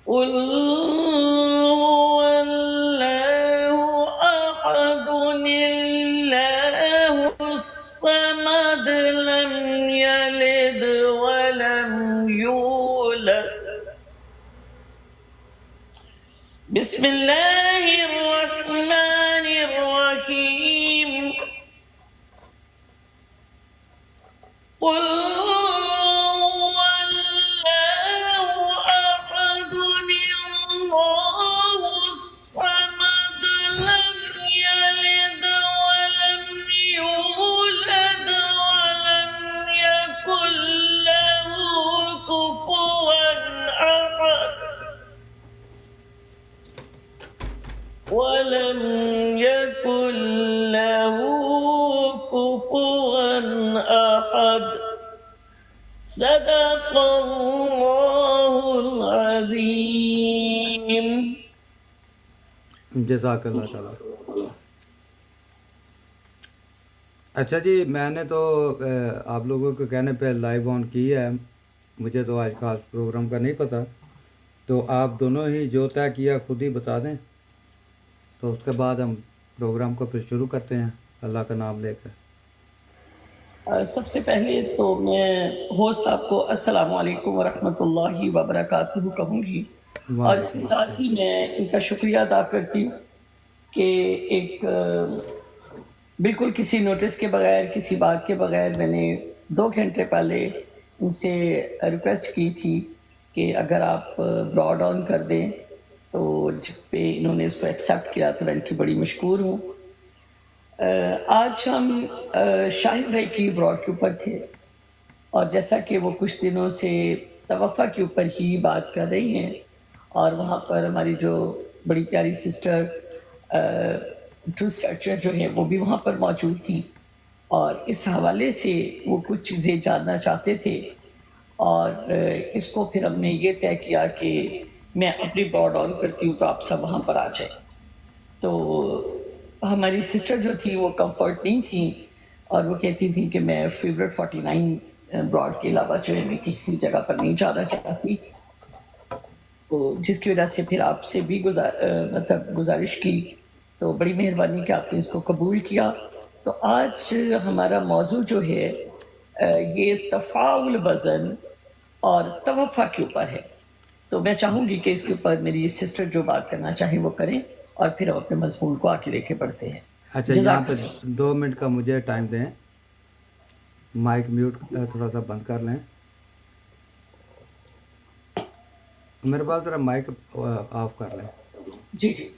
قل هو الله أحد الله الصمد لم يلد ولم يولد. بسم الله الرحمن الرحيم. قل هو الله أحد الله الصمد لم يلد ولم يولد ولم يكن له كفوا أحد. ولم يكن له كفوا أحد. صدق اللہ العظیم. جزاک اللہ تعالیٰ. اچھا جی، میں نے تو آپ لوگوں کے کہنے پہ لائیو آن کی ہے. مجھے تو آج خاص پروگرام کا نہیں پتہ، تو آپ دونوں ہی جو طے کیا خود ہی بتا دیں، تو اس کے بعد ہم پروگرام کو پھر شروع کرتے ہیں اللہ کا نام لے کر. سب سے پہلے تو میں ہوسٹ صاحب کو السلام علیکم ورحمۃ اللہ وبرکاتہ کہوں گی، اور اس کے ساتھ ہی میں ان کا شکریہ ادا کرتی ہوں کہ ایک بالکل کسی نوٹس کے بغیر، کسی بات کے بغیر میں نے 2 گھنٹے پہلے ان سے ریکویسٹ کی تھی کہ اگر آپ براڈ آن کر دیں، تو جس پہ انہوں نے اس کو ایکسیپٹ کیا، تو میں ان کی بڑی مشکور ہوں. آج ہم شاہد بھائی کی براڈ کے اوپر تھے، اور جیسا کہ وہ کچھ دنوں سے توفع کے اوپر ہی بات کر رہی ہیں، اور وہاں پر ہماری جو بڑی پیاری سسٹر ٹروتھ سرچر جو ہے وہ بھی وہاں پر موجود تھی، اور اس حوالے سے وہ کچھ چیزیں جاننا چاہتے تھے، اور اس کو پھر ہم نے یہ طے کیا کہ میں اپنی براڈ آن کرتی ہوں تو آپ سب وہاں پر آ جائیں. تو ہماری سسٹر جو تھی وہ کمفرٹ نہیں تھی، اور وہ کہتی تھی کہ میں فیوریٹ 49 براڈ کے علاوہ جو ہے میں کسی جگہ پر نہیں جانا چاہتی، تو جس کی وجہ سے پھر آپ سے بھی گزارش کی، تو بڑی مہربانی کہ آپ نے اس کو قبول کیا. تو آج ہمارا موضوع جو ہے یہ تفاعل وزن اور توفع کے اوپر ہے. تو میں چاہوں گی کہ اس کے اوپر میری سسٹر جو بات کرنا چاہیں وہ کریں، اور پھر ہم اپنے مضمون کو آگے لے کے بڑھتے ہیں. اچھا، یہاں پہ 2 منٹ کا مجھے ٹائم دیں. مائک میوٹ تھوڑا سا بند کر لیں. میرے پاس ذرا مائک آف کر لیں. جی جی.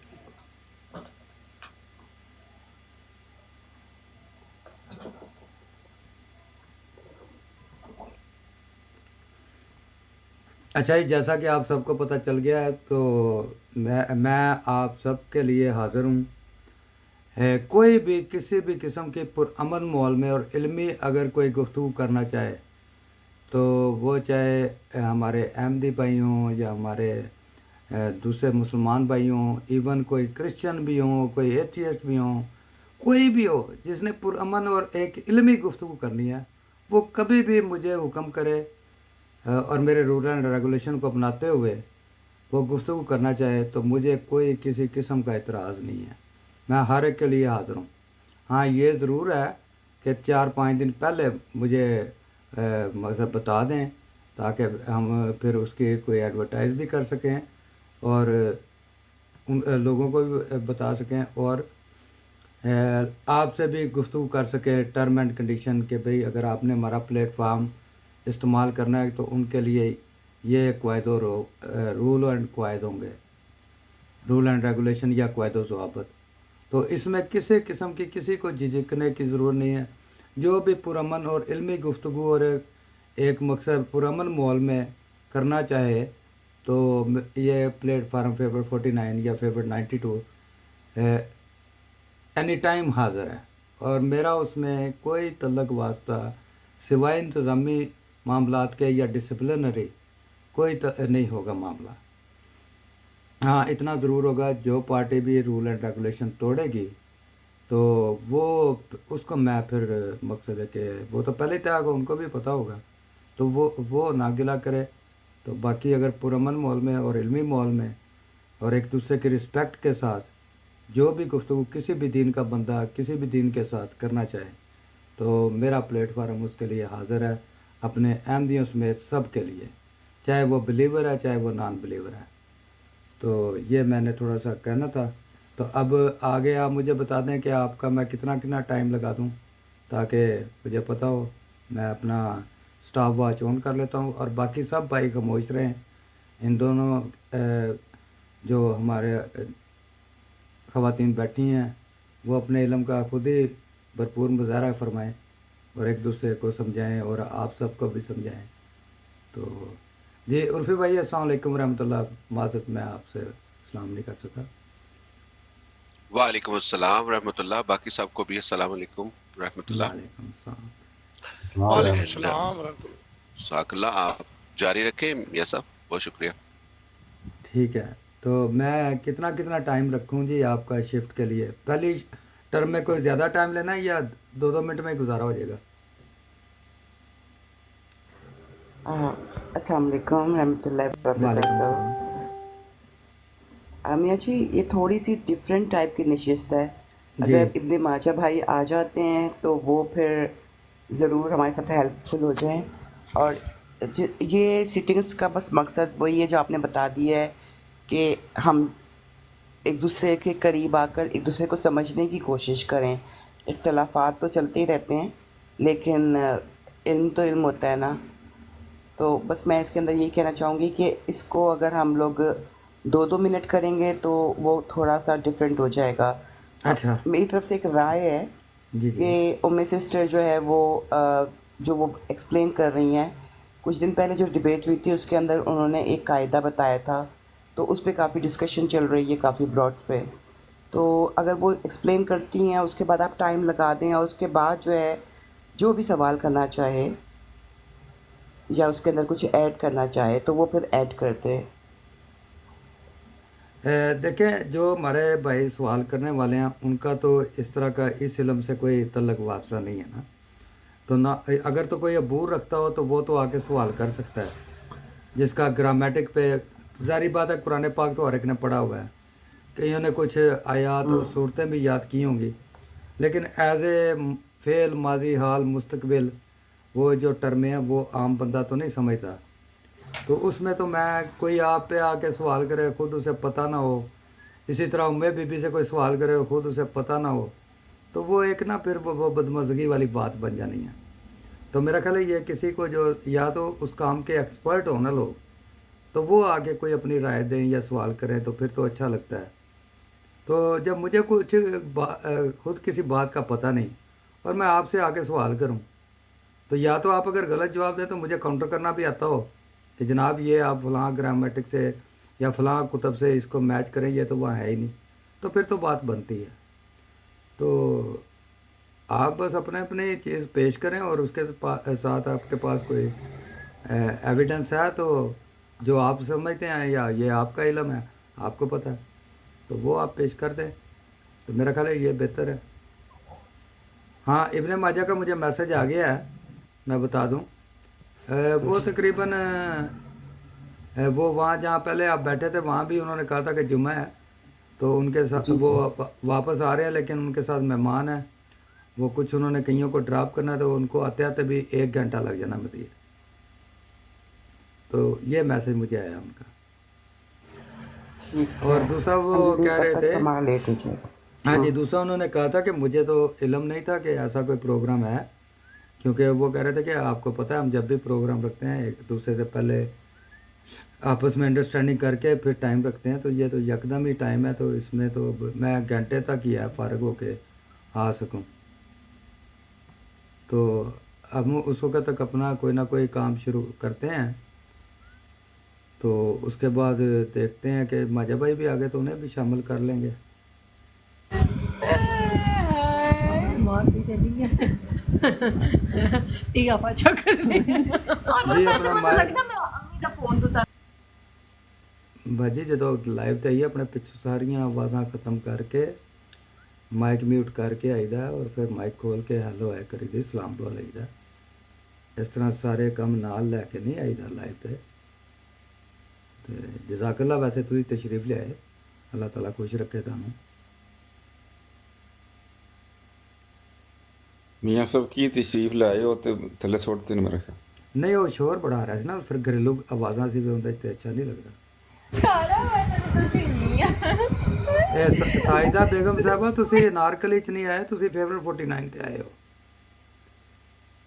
اچھا جی، جیسا کہ آپ سب کو پتہ چل گیا ہے، تو میں آپ سب کے لیے حاضر ہوں. کوئی بھی کسی بھی قسم کے پرامن ماحول میں اور علمی اگر کوئی گفتگو کرنا چاہے، تو وہ چاہے ہمارے احمدی بھائی ہوں یا ہمارے دوسرے مسلمان بھائی ہوں، ایون کوئی کرسچن بھی ہوں، کوئی ایتھیسٹ بھی ہوں، کوئی بھی ہو جس نے پرامن اور ایک علمی گفتگو کرنی ہے، وہ کبھی بھی مجھے حکم کرے، اور میرے رول اینڈ ریگولیشن کو اپناتے ہوئے وہ گفتگو کرنا چاہے، تو مجھے کوئی کسی قسم کا اعتراض نہیں ہے. میں ہر ایک کے لیے حاضر ہوں. ہاں، یہ ضرور ہے کہ 4-5 دن پہلے مجھے مذہب بتا دیں، تاکہ ہم پھر اس کی کوئی ایڈورٹائز بھی کر سکیں اور ان لوگوں کو بھی بتا سکیں، اور آپ سے بھی گفتگو کر سکیں ٹرم اینڈ کنڈیشن کہ بھئی اگر آپ نے ہمارا پلیٹ فارم استعمال کرنا ہے تو ان کے لیے یہ قواعد و رول اینڈ قواعد ہوں گے، رول اینڈ ریگولیشن یا قواعد و ضوابط. تو اس میں کسی قسم کی کسی کو جھجکنے کی ضرورت نہیں ہے. جو بھی پرامن اور علمی گفتگو اور ایک مقصد پرامن ماحول میں کرنا چاہے، تو یہ پلیٹ فارم فیور 49 یا فیور 92 اینی ٹائم حاضر ہے، اور میرا اس میں کوئی تعلق واسطہ سوائے انتظامی معاملات کے یا ڈسپلنری کوئی نہیں ہوگا معاملہ. ہاں، اتنا ضرور ہوگا، جو پارٹی بھی رول اینڈ ریگولیشن توڑے گی تو وہ اس کو میں پھر مقصد ہے کہ وہ تو پہلے ہی طے ہوگا، ان کو بھی پتہ ہوگا، تو وہ نہ گلا کرے. تو باقی اگر پرامن ماحول میں اور علمی ماحول میں اور ایک دوسرے کی رسپیکٹ کے ساتھ جو بھی گفتگو کسی بھی دین کا بندہ کسی بھی دین کے ساتھ کرنا چاہے تو میرا پلیٹ فارم اس کے لیے حاضر ہے، اپنے احمدیوں سمیت سب کے لیے، چاہے وہ بلیور ہے چاہے وہ نان بلیور ہے۔ تو یہ میں نے تھوڑا سا کہنا تھا۔ تو اب آگے آپ مجھے بتا دیں کہ آپ کا میں کتنا ٹائم لگا دوں تاکہ مجھے پتہ ہو، میں اپنا سٹاپ واچ آن کر لیتا ہوں اور باقی سب بھائی خاموش رہیں۔ ان دونوں جو ہمارے خواتین بیٹھی ہیں وہ اپنے علم کا خود ہی بھرپور مظاہرہ فرمائیں اور ایک دوسرے کو سمجھائیں اور آپ سب کو بھی سمجھائیں۔ تو جی عرفی بھائی السلام علیکم ورحمۃ اللہ، معذرت میں آپ سے سلام نہیں کر سکا۔ وعلیکم السلام ورحمۃ اللہ، باقی سب کو بھی السلام علیکم ورحمۃ اللہ۔ وعلیکم السلام۔ وعلیکم الحمد للہ، السلام ورحمۃ اللہ۔ جزاک اللہ، آپ جاری رکھیں میاں صاحب، بہت شکریہ۔ ٹھیک ہے، تو میں کتنا ٹائم رکھوں جی آپ کا شفٹ کے لیے؟ پہلی ٹرم میں کوئی زیادہ ٹائم لینا ہے یا 2 منٹ میں گزارا ہو جائے گا؟ السلام علیکم ورحمۃ اللہ وعلیکم وبرکاتہ۔ السلام۔ میاں جی یہ تھوڑی سی ڈفرینٹ ٹائپ کی نشست ہے، جی اگر ابن ماجہ بھائی آ جاتے ہیں تو وہ پھر ضرور ہمارے ساتھ ہیلپ فل ہو جائیں۔ اور یہ سٹنگس کا بس مقصد وہی ہے جو آپ نے بتا دیا ہے کہ ہم ایک دوسرے کے قریب آ کر ایک دوسرے کو سمجھنے کی کوشش کریں۔ اختلافات تو چلتے ہی رہتے ہیں لیکن علم تو علم ہوتا ہے نا، تو بس میں اس کے اندر یہی کہنا چاہوں گی کہ اس کو اگر ہم لوگ 2 منٹ کریں گے تو وہ تھوڑا سا ڈفرینٹ ہو جائے گا۔ اچھا میری طرف سے ایک رائے ہے جی کہ سسٹر جو ہے وہ جو وہ ایکسپلین کر رہی ہیں، کچھ دن پہلے جو ڈبیٹ ہوئی تھی اس کے اندر انہوں نے ایک قاعدہ بتایا تھا، تو اس پہ کافی ڈسکشن چل رہی ہے کافی براڈس پہ، تو اگر وہ ایکسپلین کرتی ہیں اس کے بعد آپ ٹائم لگا دیں اور اس کے بعد جو ہے جو بھی سوال کرنا چاہے یا اس کے اندر کچھ ایڈ کرنا چاہے تو وہ پھر ایڈ کرتے۔ دیکھیں جو ہمارے بھائی سوال کرنے والے ہیں ان کا تو اس طرح کا اس علم سے کوئی تعلق واسطہ نہیں ہے نا، تو نہ اگر تو کوئی عبور رکھتا ہو تو وہ تو آ کے سوال کر سکتا ہے، جس کا گرامیٹک پہ ظاہری بات ہے قرآن پاک تو ہر ایک نے پڑھا ہوا ہے، کئیوں نے کچھ آیات اور صورتیں بھی یاد کی ہوں گی، لیکن ایز اے فعل ماضی حال مستقبل وہ جو ٹرمیں ہیں وہ عام بندہ تو نہیں سمجھتا، تو اس میں تو میں کوئی آپ پہ آ کے سوال کرے خود اسے پتہ نہ ہو، اسی طرح امّ بی بی سے کوئی سوال کرے خود اسے پتہ نہ ہو، تو وہ ایک نا پھر وہ بدمزگی والی بات بن جانی ہے۔ تو میرا خیال ہے یہ کسی کو جو یا تو اس کام کے ایکسپرٹ ہو نا لوگ، تو وہ آگے کوئی اپنی رائے دیں یا سوال کریں تو پھر تو اچھا لگتا ہے۔ تو جب مجھے کچھ خود کسی بات کا پتہ نہیں اور میں آپ سے آ کے سوال کروں تو یا تو آپ اگر غلط جواب دیں تو مجھے کاؤنٹر کرنا بھی آتا ہو کہ جناب یہ آپ فلاں گرامیٹک سے یا فلاں کتب سے اس کو میچ کریں، یہ تو وہاں ہے ہی نہیں، تو پھر تو بات بنتی ہے۔ تو آپ بس اپنی چیز پیش کریں اور اس کے ساتھ آپ کے پاس کوئی ایویڈنس ہے تو جو آپ سمجھتے ہیں یا یہ آپ کا علم ہے آپ کو پتہ ہے تو وہ آپ پیش کر دیں، تو میرا خیال ہے یہ بہتر ہے۔ ہاں ابن ماجہ کا مجھے میسج آ گیا ہے، میں بتا دوں، وہ تقریباً وہ وہاں جہاں پہلے آپ بیٹھے تھے وہاں بھی انہوں نے کہا تھا کہ جمعہ ہے، تو ان کے ساتھ وہ واپس آ رہے ہیں لیکن ان کے ساتھ مہمان ہیں، وہ کچھ انہوں نے کئیوں کو ڈراپ کرنا ہے تو ان کو آتے آتے بھی 1 گھنٹہ لگ جانا مزید، تو یہ میسج مجھے آیا ان کا۔ ٹھیک ہے، اور دوسرا ہاں وہ جی، کہہ تب رہے تک تھے، تو ہمارا لیٹ ہو جائے گا۔ ہاں جی، دوسرا انہوں نے کہا تھا کہ مجھے تو علم نہیں تھا کہ ایسا کوئی پروگرام ہے، کیونکہ وہ کہہ رہے تھے کہ آپ کو پتہ ہے ہم جب بھی پروگرام رکھتے ہیں ایک دوسرے سے پہلے آپس میں انڈرسٹینڈنگ کر کے پھر ٹائم رکھتے ہیں، تو یہ تو یکدم ہی ٹائم ہے، تو اس میں تو میں گھنٹے تک ہی ہے فارغ ہو کے آ سکوں، تو ہم اس وقت تک اپنا کوئی نہ کوئی کام شروع کرتے ہیں، تو اس کے بعد دیکھتے ہیں کہ ماجہ بھائی بھی آگے تو انہیں بھی شامل کر لیں گے۔ جی اپنا بھاجی جدو لائیو تے آئیے اپنے پچھو ساریاں آوازاں ختم کر کے مائک میوٹ کر کے آئی دا اور پھر مائک کھول کے ہیلو ہے کری دی سلام بول آئی دا، اس طرح سارے کم نال لے کے نہیں آئی دا لائیو تے۔ ਤੇ ਜਜ਼ਾਕੱਲਾ ਵੈਸੇ ਤੁਸੀਂ ਤਸ਼ਰੀਫ ਲਿਆਏ, ਅੱਲਾਹ ਤਾਲਾ ਖੁਸ਼ ਰੱਖੇ ਤੁਹਾਨੂੰ। ਮੀਆਂ ਸਾਹਿਬ ਕੀ ਤਸ਼ਰੀਫ ਲਾਏ ਹੋ ਤੇ ਥੱਲੇ ਸੁੱਟਦੇ ਨੇ ਮੇਰੇ ਖਿਆਲ। ਨਹੀਂ ਉਹ ਸ਼ੋਰ ਬੜਾ ਆ ਰਿਹਾ ਸੀ ਨਾ, ਫਿਰ ਘਰੇਲੂ ਆਵਾਜ਼ਾਂ ਸੀ ਵੀ ਉਹਦੇ ਤੇ ਅੱਛਾ ਨਹੀਂ ਲੱਗਦਾ। ਇਹ ਸਾਇਦਾ ਬੇਗਮ ਸਾਹਿਬਾ ਤੁਸੀਂ ਅਨਾਰਕਲੀ ਚ ਨਹੀਂ ਆਏ, ਤੁਸੀਂ ਫੇਵਰਟ 49 ਤੇ ਆਏ ਹੋ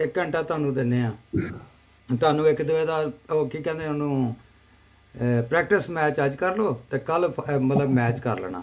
1 ਘੰਟਾ ਤੁਹਾਨੂੰ ਦਿੰਨੇ ਆ, ਤੁਹਾਨੂੰ ਇੱਕ ਦੂਜੇ ਦਾ ਉਹ ਕੀ ਕਹਿੰਦੇ ਉਹਨੂੰ ਪ੍ਰੈਕਟਿਸ ਮੈਚ ਅੱਜ ਕਰ ਲਓ ਤੇ ਕੱਲ ਮਤਲਬ ਮੈਚ ਕਰ ਲੈਣਾ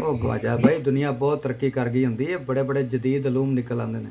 ਉਹ ਗਵਾਜਾ ਭਾਈ, ਦੁਨੀਆ ਬਹੁਤ ਤਰੱਕੀ ਕਰ ਗਈ ਹੁੰਦੀ ਹੈ, ਬੜੇ ਬੜੇ ਜਦੀਦ ਉਲੂਮ ਨਿਕਲ ਆਉਂਦੇ ਨੇ।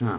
ਹਾਂ,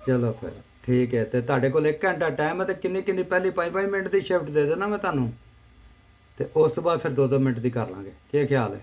ਚਲੋ ਫਿਰ ਠੀਕ ਹੈ, ਤੇ ਤੁਹਾਡੇ ਕੋਲ 1 ਘੰਟਾ ਟਾਈਮ ਹੈ, ਤੇ ਕਿੰਨੀ ਕਿੰਨੀ ਪਹਿਲੀ 5-5 ਮਿੰਟ ਦੀ ਸ਼ਿਫਟ ਦੇ ਦੇਣਾ ਮੈਂ ਤੁਹਾਨੂੰ, ਤੇ ਉਸ ਤੋਂ ਬਾਅਦ ਫਿਰ 2-2 ਮਿੰਟ ਦੀ ਕਰ ਲਾਂਗੇ। ਕੀ ਖਿਆਲ ਹੈ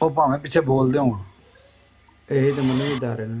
ਉਹ ਭਾਵੇਂ ਪਿੱਛੇ ਬੋਲਦੇ ਹੋਣ। ਇਹੀ ਤਾਂ ਮੈਨੂੰ ਵੀ ਡਰ ਹੈ ਨਾ।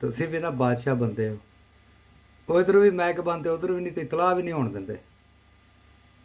ਤੁਸੀਂ ਵੀ ਨਾ ਬਾਦਸ਼ਾਹ ਬੰਦੇ ਹੋ, ਉਧਰ ਵੀ ਮੈਕ ਬੰਦੇ, ਉਧਰ ਵੀ ਨਹੀਂ, ਤੇ ਇਤਲਾਹ ਵੀ ਨਹੀਂ ਹੋਣ ਦਿੰਦੇ।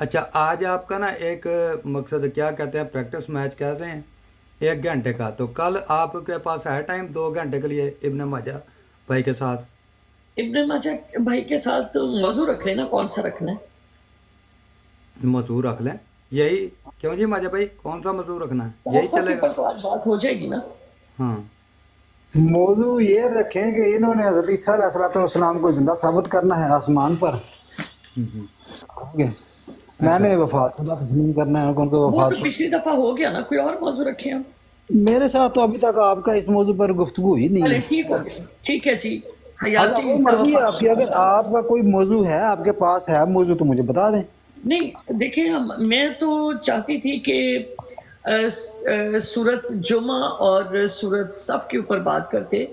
اچھا آج آپ کا نا ایک مقصد کیا کہتے ہیں پریکٹس میچ کہتے ہیں 1 گھنٹے کا، تو کل آپ کے پاس ہے ٹائم 2 گھنٹے کے لیے ابن ماجہ بھائی کے ساتھ؟ ابن ماجہ بھائی کے ساتھ موضوع رکھ لینا، کون سا رکھنا ہے؟ موضوع رکھ لیں یہی، کیوں جی ماجہ بھائی کون سا موضوع رکھنا ہے، یہی توقع کے چلے گا؟ اوپر تو آج بات ہو جائے گی نا۔ ہاں موضوع یہ رکھیں کہ انہوں نے حضرت عیسیٰ علیہ السلام کو زندہ ثابت کرنا ہے آسمان پر، ٹھیک ہے؟ میں اچھا نے وفات شدہ تسلیم کرنا ہے ان کو وہ وفات تو پچھلی دفعہ ہو گیا نا، کوئی اور موضوع رکھیں ہم۔ میرے ساتھ تو ابھی تک آپ کا اس موضوع پر گفتگو ہی نہیں چلے ہے۔ ٹھیک ہو گیا، ٹھیک ہے جی۔ اگر حیاتی وہ عیسیٰ مرضی ہے آپ کی، اگر وفات۔ آپ کا کوئی موضوع ہے، آپ کے پاس ہے موضوع تو مجھے بتا دیں۔ نہیں دیکھیں، میں تو چاہتی تھی کہ سورت جمعہ اور سورت صف کے اوپر بات کرتے،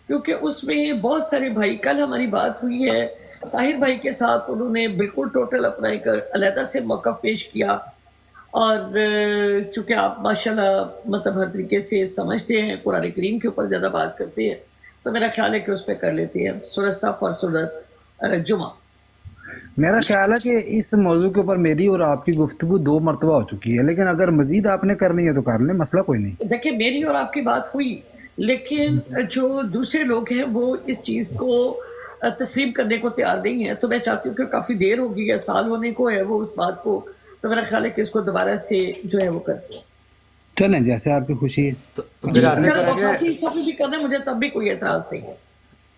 کیونکہ اس میں بہت سارے بھائی، کل ہماری بات ہوئی ہے طاہر بھائی کے ساتھ، انہوں نے بالکل ٹوٹل اپنا ایک علیحدہ سے موقف پیش کیا، اور چونکہ آپ ماشاءاللہ مطلب ہر طریقے سے سمجھتے ہیں، قرآن کریم کے اوپر زیادہ بات کرتے ہیں، تو میرا خیال ہے کہ اس پہ کر لیتے ہیں سورت صف اور سورت جمعہ۔ میرا خیال ہے کہ اس موضوع کے اوپر میری اور آپ کی گفتگو 2 مرتبہ ہو چکی ہے، لیکن اگر مزید آپ نے کرنی ہے تو کر لیں، مسئلہ کوئی نہیں۔ دیکھیں میری اور آپ کی بات ہوئی، لیکن جو دوسرے لوگ ہیں وہ اس چیز کو تسلیم کرنے کو تیار نہیں ہے، تو میں چاہتی ہوں کہ کافی دیر ہو گئی ہے، سال ہونے کو ہے وہ اس بات کو، تو میرا خیال ہے کہ اس کو دوبارہ سے جو ہے وہ کرتے ہیں۔ چلیں جیسے آپ کی خوشی ہے۔ تو کر پھر لیں۔ ایسے اگر کریں گے، وفاقی صفحے بھی کرنا ہے مجھے تب بھی کوئی اعتراض نہیں ہے۔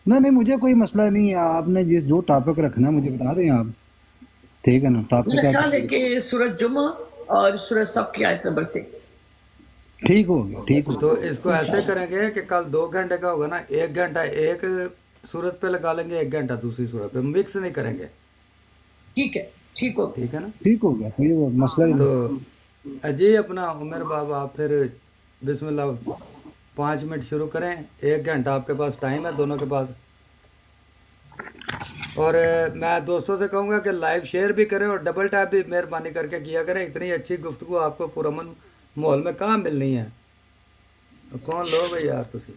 نہیں مجھے کوئی مسئلہ نہیں ہے، آپ نے جو ٹاپک رکھنا ہے مجھے بتا دیں آپ، ٹھیک ہے نا؟ ٹاپک میرا ہے خیال ہے تو کہ سورت جمعہ اور سورت صف کی آیت نمبر 6۔ ٹھیک ہو گیا، ٹھیک ہو تو گیا۔ اس کو ایسے کریں گے کہ کل 2 گھنٹے کا ہوگا نا، 1 گھنٹہ ایک صورت پہ لگا لیں گے، 1 گھنٹہ دوسری صورت پہ، مکس نہیں کریں گے، ٹھیک ہے، ٹھیک ہو گیا۔ ٹھیک ہے نا؟ ٹھیک ہو گیا، کوئی مسئلہ ہی تو نہیں۔ جی اپنا عمر بابا آپ پھر بسم اللہ 5 منٹ شروع کریں، 1 گھنٹہ آپ کے پاس ٹائم ہے دونوں کے پاس، اور میں دوستوں سے کہوں گا کہ لائیو شیئر بھی کریں اور ڈبل ٹیپ بھی مہربانی کر کے کیا کریں، اتنی اچھی گفتگو آپ کو پرامن ماحول میں کہاں ملنی ہے، کون لوگ ہیں یار تسی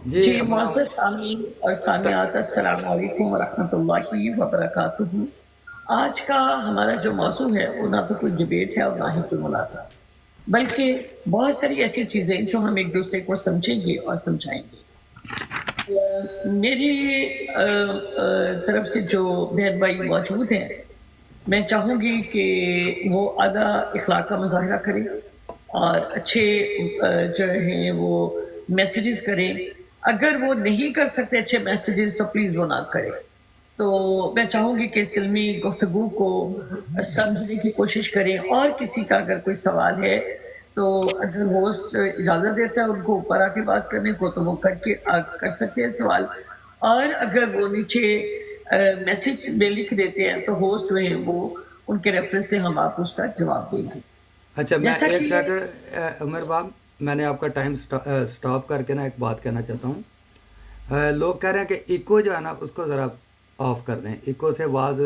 جی جی اپنا معزز سامعین اور سامعات، السلام علیکم ورحمۃ اللہ وبرکاتہ۔ آج کا ہمارا جو موضوع ہے وہ نہ تو کوئی ڈبیٹ ہے اور نہ ہی کوئی مناظرہ، بلکہ بہت ساری ایسی چیزیں جو ہم ایک دوسرے کو سمجھیں گے اور سمجھائیں گے۔ میری طرف سے جو بہن بھائی موجود ہیں، میں چاہوں گی کہ وہ اعلیٰ اخلاق کا مظاہرہ کریں اور اچھے جو ہیں وہ میسیجز کریں۔ اگر وہ نہیں کر سکتے اچھے میسیجز تو پلیز وہ نہ کریں۔ تو میں چاہوں گی کہ سلمی گفتگو کو سمجھنے کی کوشش کریں، اور کسی کا اگر کوئی سوال ہے تو اگر ہوسٹ اجازت دیتا ہے ان کو اوپر آ کے بات کرنے کو تو وہ کر سکتے ہیں سوال، اور اگر وہ نیچے میسج میں لکھ دیتے ہیں تو ہوسٹ جو ہیں وہ ان کے ریفرنس سے ہم آپ اس کا جواب دیں گے۔ اچھا میں جیسا ایک کہ سیکنڈ عمر باب، میں نے آپ کا ٹائم سٹاپ کر کے نا ایک بات کہنا چاہتا ہوں، لوگ کہہ رہے ہیں کہ ایکو جو ہے نا اس کو ذرا آف کر دیں، ایکو سے آواز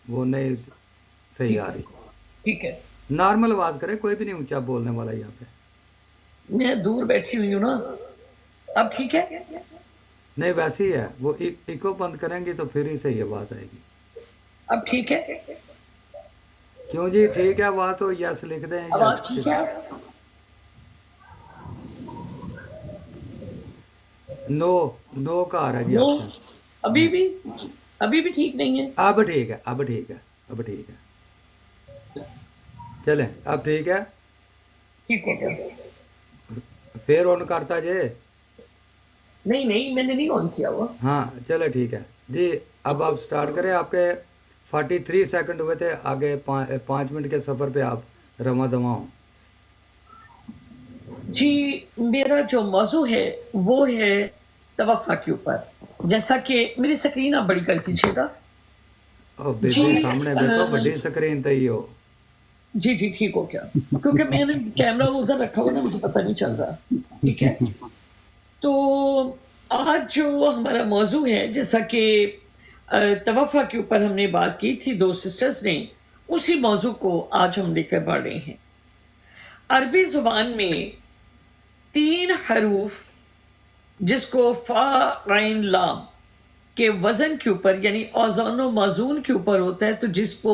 وہ نہیں صحیح آ رہی، ٹھیک ہے، نارمل آواز کرے، کوئی بھی نہیں اونچا بولنے والا یہاں پہ، میں دور بیٹھی ہوئی ہوں نا، اب ٹھیک ہے؟ نہیں ویسے ہی ہے، وہ ایکو بند کریں گے تو پھر ہی صحیح آواز آئے گی۔ اب ٹھیک ہے؟ کیوں جی ٹھیک ہے آواز تو یس لکھ دیں، آواز یس ٹھیک ہے؟ نو کا آ رہا ہے جی نو؟ آپشن، ابھی بھی ٹھیک نہیں ہے؟ اب ٹھیک ہے، اب ٹھیک ہے، اب ٹھیک ہے، چلیں اب ٹھیک ہے، ٹھیک ہو گیا؟ پھر آن کرتا جی، نہیں میں نے نہیں آن کیا ہوا۔ ہاں چلے ٹھیک ہے جی، اب آپ سٹارٹ کریں، آپ کے 43 سیکنڈ ہوئے تھے، آگے 5 منٹ کے سفر پہ آپ رواں دواں ہوں۔ جی میرا جو موضوع ہے وہ ہے توفع کے اوپر، جیسا کہ میری سکرین آپ بڑی کر دیجیے گا۔ او بی جی بی سامنے دیکھو بڑی سکرین تے ہی ہو، جی ٹھیک ہو گیا، کیونکہ میں نے کیمرہ ادھر رکھا ہوا نا، مجھے پتہ نہیں چل رہا، ٹھیک ہے؟ تو آج جو ہمارا موضوع ہے، جیسا کہ توفع کے اوپر ہم نے بات کی تھی 2 سسٹرز نے، اسی موضوع کو آج ہم لے کر بڑھ رہے ہیں۔ عربی زبان میں 3 حروف جس کو فا عین لام کے وزن کے اوپر، یعنی اوزان و موزون کے اوپر ہوتا ہے، تو جس کو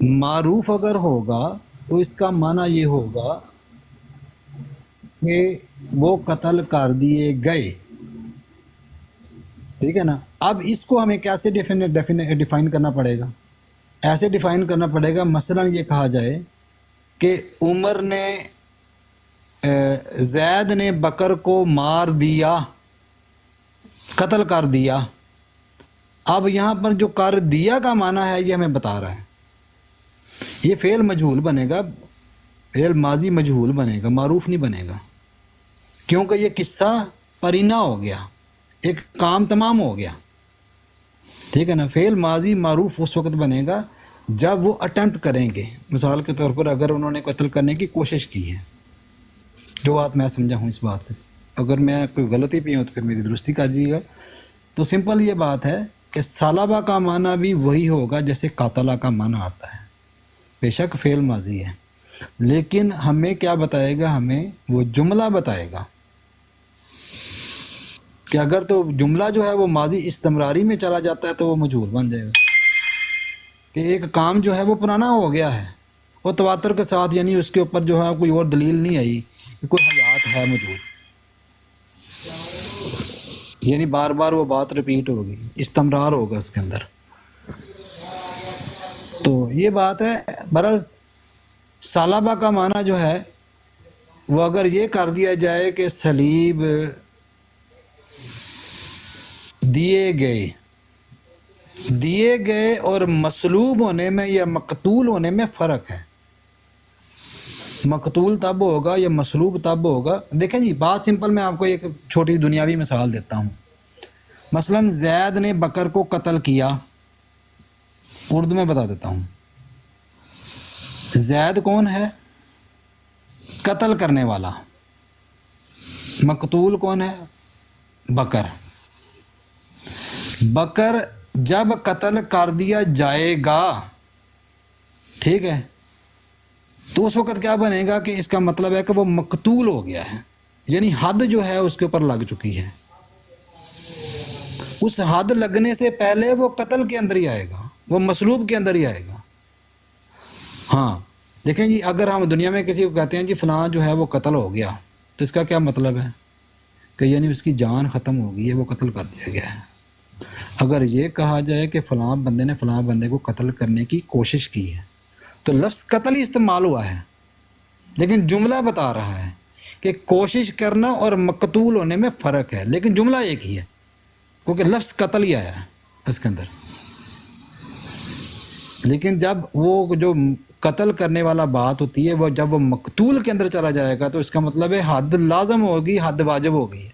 معروف اگر ہوگا تو اس کا معنی یہ ہوگا کہ وہ قتل کر دیے گئے، ٹھیک ہے نا. اب اس کو ہمیں کیسے ڈیفائن کرنا پڑے گا؟ ایسے ڈیفائن کرنا پڑے گا، مثلا یہ کہا جائے کہ عمر نے زید نے بکر کو مار دیا، قتل کر دیا. اب یہاں پر جو کر دیا کا معنی ہے یہ ہمیں بتا رہا ہے. یہ فعل مجہول بنے گا، فعل ماضی مجہول بنے گا، معروف نہیں بنے گا، کیونکہ یہ قصہ پرینہ ہو گیا، ایک کام تمام ہو گیا، ٹھیک ہے نا. فعل ماضی معروف اس وقت بنے گا جب وہ اٹیمپٹ کریں گے. مثال کے طور پر اگر انہوں نے قتل کرنے کی کوشش کی ہے، جو بات میں سمجھا ہوں اس بات سے، اگر میں کوئی غلطی پہ ہوں تو پھر میری درستی کر دیجیے گا. تو سمپل یہ بات ہے کہ سالبہ کا معنی بھی وہی ہوگا جیسے قاتلہ کا معنی آتا ہے. بے شک فعل ماضی ہے، لیکن ہمیں کیا بتائے گا؟ ہمیں وہ جملہ بتائے گا کہ اگر تو جملہ جو ہے وہ ماضی استمراری میں چلا جاتا ہے تو وہ مجہول بن جائے گا، کہ ایک کام جو ہے وہ پرانا ہو گیا ہے، وہ تواتر کے ساتھ، یعنی اس کے اوپر جو ہے کوئی اور دلیل نہیں آئی کہ کوئی حیات ہے موجود، یعنی بار بار وہ بات ریپیٹ ہوگی، استمرار ہوگا اس کے اندر. تو یہ بات ہے. بہرحال سالبہ کا معنی جو ہے وہ اگر یہ کر دیا جائے کہ صلیب دیے گئے اور مصلوب ہونے میں یا مقتول ہونے میں فرق ہے. مقتول تب ہوگا یا مصلوب تب ہوگا. دیکھیں جی بات سمپل، میں آپ کو ایک چھوٹی دنیاوی مثال دیتا ہوں. مثلا زید نے بکر کو قتل کیا، اردو میں بتا دیتا ہوں. زید کون ہے؟ قتل کرنے والا. مقتول کون ہے؟ بکر. بکر جب قتل کر دیا جائے گا، ٹھیک ہے، تو اس وقت کیا بنے گا کہ اس کا مطلب ہے کہ وہ مقتول ہو گیا ہے، یعنی حد جو ہے اس کے اوپر لگ چکی ہے. اس حد لگنے سے پہلے وہ قتل کے اندر ہی آئے گا، وہ مصلوب کے اندر ہی آئے گا. ہاں دیکھیں جی، اگر ہم دنیا میں کسی کو کہتے ہیں جی فلاں جو ہے وہ قتل ہو گیا، تو اس کا کیا مطلب ہے؟ کہ یعنی اس کی جان ختم ہو گئی ہے، وہ قتل کر دیا گیا ہے. اگر یہ کہا جائے کہ فلاں بندے نے فلاں بندے کو قتل کرنے کی کوشش کی ہے، تو لفظ قتل ہی استعمال ہوا ہے، لیکن جملہ بتا رہا ہے کہ کوشش کرنا اور مقتول ہونے میں فرق ہے، لیکن جملہ ایک ہی ہے، کیونکہ لفظ قتل ہی آیا ہے اس کے اندر. لیکن جب وہ جو قتل کرنے والا بات ہوتی ہے، وہ جب وہ مقتول کے اندر چلا جائے گا تو اس کا مطلب ہے حد لازم ہوگی، حد واجب ہوگی.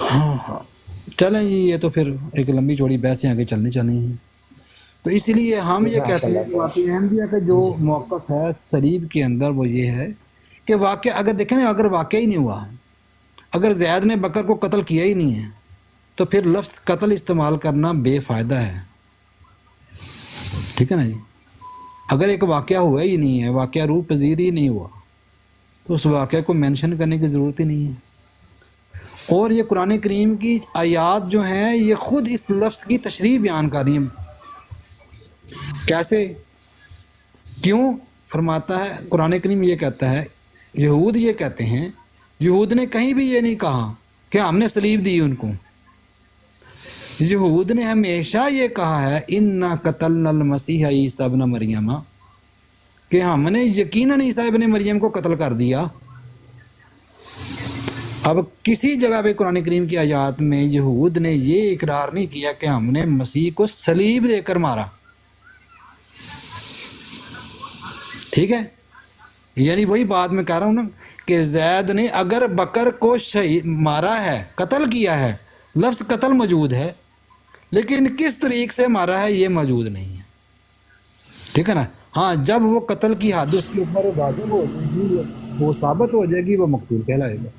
ہاں چلیں جی، یہ تو پھر ایک لمبی چوڑی بحثیں آگے چلنی ہیں. تو اس لیے ہم یہ کہتے ہیں کہ واقعی احمدیہ کا جو موقف ہے صلیب کے اندر وہ یہ ہے کہ واقعہ اگر دیکھیں نا، اگر واقعہ ہی نہیں ہوا، اگر زید نے بکر کو قتل کیا ہی نہیں ہے، تو پھر لفظ قتل استعمال کرنا بے فائدہ ہے. ٹھیک ہے نا جی. اگر ایک واقعہ ہوا ہی نہیں ہے، واقعہ روح پذیر ہی نہیں ہوا، تو اس واقعے کو مینشن کرنے کی ضرورت ہی نہیں ہے. اور یہ قرآن کریم کی آیات جو ہیں یہ خود اس لفظ کی تشریح بیان کر رہی ہیں. کیسے؟ کیوں؟ فرماتا ہے قرآن کریم یہ کہتا ہے، یہود یہ کہتے ہیں، یہود نے کہیں بھی یہ نہیں کہا کہ ہم نے صلیب دی ان کو. یہود نے ہمیشہ یہ کہا ہے اِنَّا قَتَلْنَا الْمَسِیحَ عیسیٰ ابْنَ مریم، کہ ہم نے یقیناً عیسیٰ ابن مریم کو قتل کر دیا. اب کسی جگہ پہ قرآن کریم کی آیات میں یہود نے یہ اقرار نہیں کیا کہ ہم نے مسیح کو صلیب دے کر مارا. ٹھیک ہے، یعنی وہی بات میں کہہ رہا ہوں نا کہ زید نے اگر بکر کو مارا ہے، قتل کیا ہے، لفظ قتل موجود ہے، لیکن کس طریق سے مارا ہے یہ موجود نہیں ہے. ٹھیک ہے نا. ہاں جب وہ قتل کی حد اس کے اوپر واجب ہو جائے گی، وہ ثابت ہو جائے گی، وہ مقتول کہلائے گا.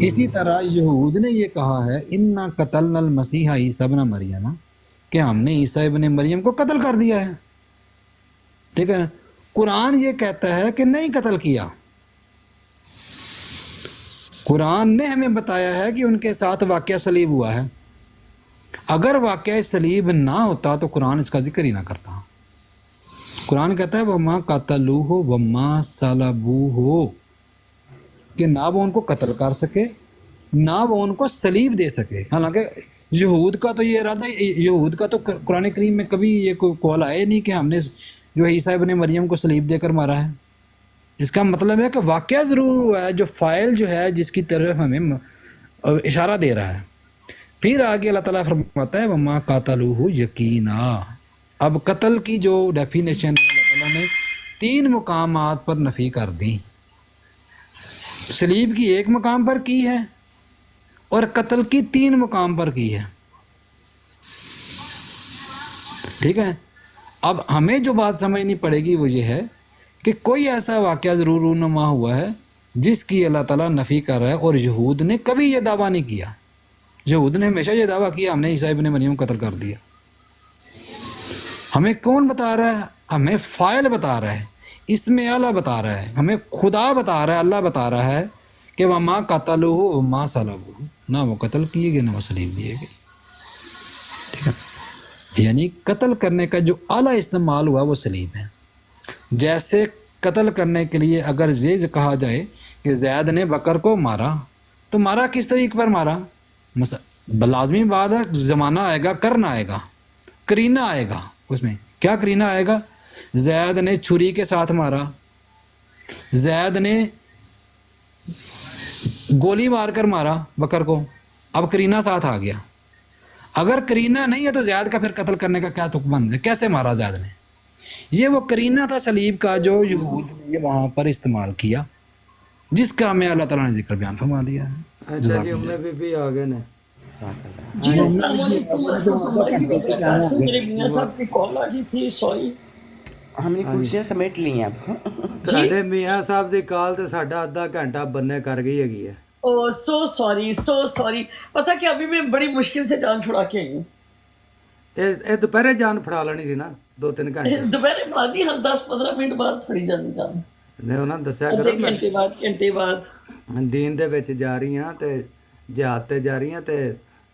اسی طرح یہود نے یہ کہا ہے اِنَّا قَتَلْنَا الْمَسِیحَ عیسیٰ ابْنَ مریم، کہ ہم نے عیسیٰ ابن مریم کو قتل کر دیا ہے. ٹھیک ہے نا. قرآن یہ کہتا ہے کہ نہیں قتل کیا. قرآن نے ہمیں بتایا ہے کہ ان کے ساتھ واقعہ صلیب ہوا ہے. اگر واقعہ صلیب نہ ہوتا تو قرآن اس کا ذکر ہی نہ کرتا. قرآن کہتا ہے وما قتلوہ وما صلبوہ، کہ نہ وہ ان کو قتل کر سکے نہ وہ ان کو صلیب دے سکے. حالانکہ یہود کا تو یہ ارادہ، یہود کا تو قرآن کریم میں کبھی یہ کوئی قول آئے نہیں کہ ہم نے جو عیسیٰ ابن مریم کو صلیب دے کر مارا ہے. اس کا مطلب ہے کہ واقعہ ضرور ہوا ہے، جو فاعل جو ہے جس کی طرف ہمیں اشارہ دے رہا ہے. پھر آگے اللہ تعالیٰ فرماتا ہے وما قاتلوہ یقینا. اب قتل کی جو ڈیفینیشن اللہ تعالیٰ نے 3 مقامات پر نفی کر دی. صلیب کی 1 مقام پر کی ہے اور قتل کی 3 مقام پر کی ہے. ٹھیک ہے. اب ہمیں جو بات سمجھنی پڑے گی وہ یہ ہے کہ کوئی ایسا واقعہ ضرور رونما ہوا ہے جس کی اللہ تعالیٰ نفی کر رہا ہے، اور یہود نے کبھی یہ دعویٰ نہیں کیا. یہود نے ہمیشہ یہ دعویٰ کیا ہم نے عیسیٰ ابن مریم کو قتل کر دیا. ہمیں کون بتا رہا ہے؟ ہمیں فاعل بتا رہا ہے، اسم اعلیٰ بتا رہا ہے، ہمیں خدا بتا رہا ہے، اللہ بتا رہا ہے کہ وما قتلوہ وما صلبوہ، نہ وہ قتل کیے گئے نہ وہ صلیب دیے گئے. ٹھیک ہے. یعنی قتل کرنے کا جو اعلیٰ استعمال ہوا وہ صلیب ہے. جیسے قتل کرنے کے لیے اگر یہ کہا جائے کہ زید نے بکر کو مارا تو مارا کس طریقے پر مارا؟ لازمی بات ہے زمانہ آئے گا، کرنا آئے گا، کرینہ آئے گا. اس میں کیا کرینہ آئے گا؟ زید نے چھری کے ساتھ مارا، زید نے گولی مار کر مارا بکر کو. اب کرینہ ساتھ آ گیا. اگر کرینہ نہیں ہے تو زید کا پھر قتل کرنے کا کیا حکم ہے؟ کیسے مارا زید نے؟ یہ وہ کرینہ تھا صلیب کا جو یہود نے وہاں پر استعمال کیا، جس کا ہمیں اللہ تعالیٰ نے ذکر بیان فرما دیا ہے. اچھا جی ام بی بی آ گئے نے. جی السلام علیکم ورحمۃ اللہ وبرکاتہ. میرے میاں صاحب کی کال آ گئی تھی، سوری. ہم نے کرسیاں سمیٹ لی ہیں اب. ਸਾਡੇ ਮੀਆਂ ਸਾਹਿਬ ਦੀ ਕਾਲ ਤੇ ਸਾਡਾ ਅੱਧਾ ਘੰਟਾ ਬੰਨੇ ਕਰ ਗਈ ਹੈਗੀ ਹੈ. اوہ سو سوری. پتہ کہ ابھی میں بڑی مشکل سے جان چھڑا کے آئی ہوں. ਇਹ ਦੁਪਹਿਰੇ ਜਾਨ ਫੜਾ ਲੈਣੀ ਸੀ ਨਾ 2-3 ਘੰਟੇ. دوپہر بعد ہی ہم 10-15 منٹ بعد پڑی جاتی جان. ਨੇ ਉਹਨਾਂ ਨੂੰ ਦੱਸਿਆ آدھے ਕਰੋ ਮੈਂ گھنٹے بعد. ਦੀਨ ਦੇ ਵਿੱਚ ਜਾ ਰਹੀ ਹਾਂ ਤੇ ਜਿਹਾਦ ਤੇ ਜਾ ਰਹੀ ਹਾਂ ਤੇ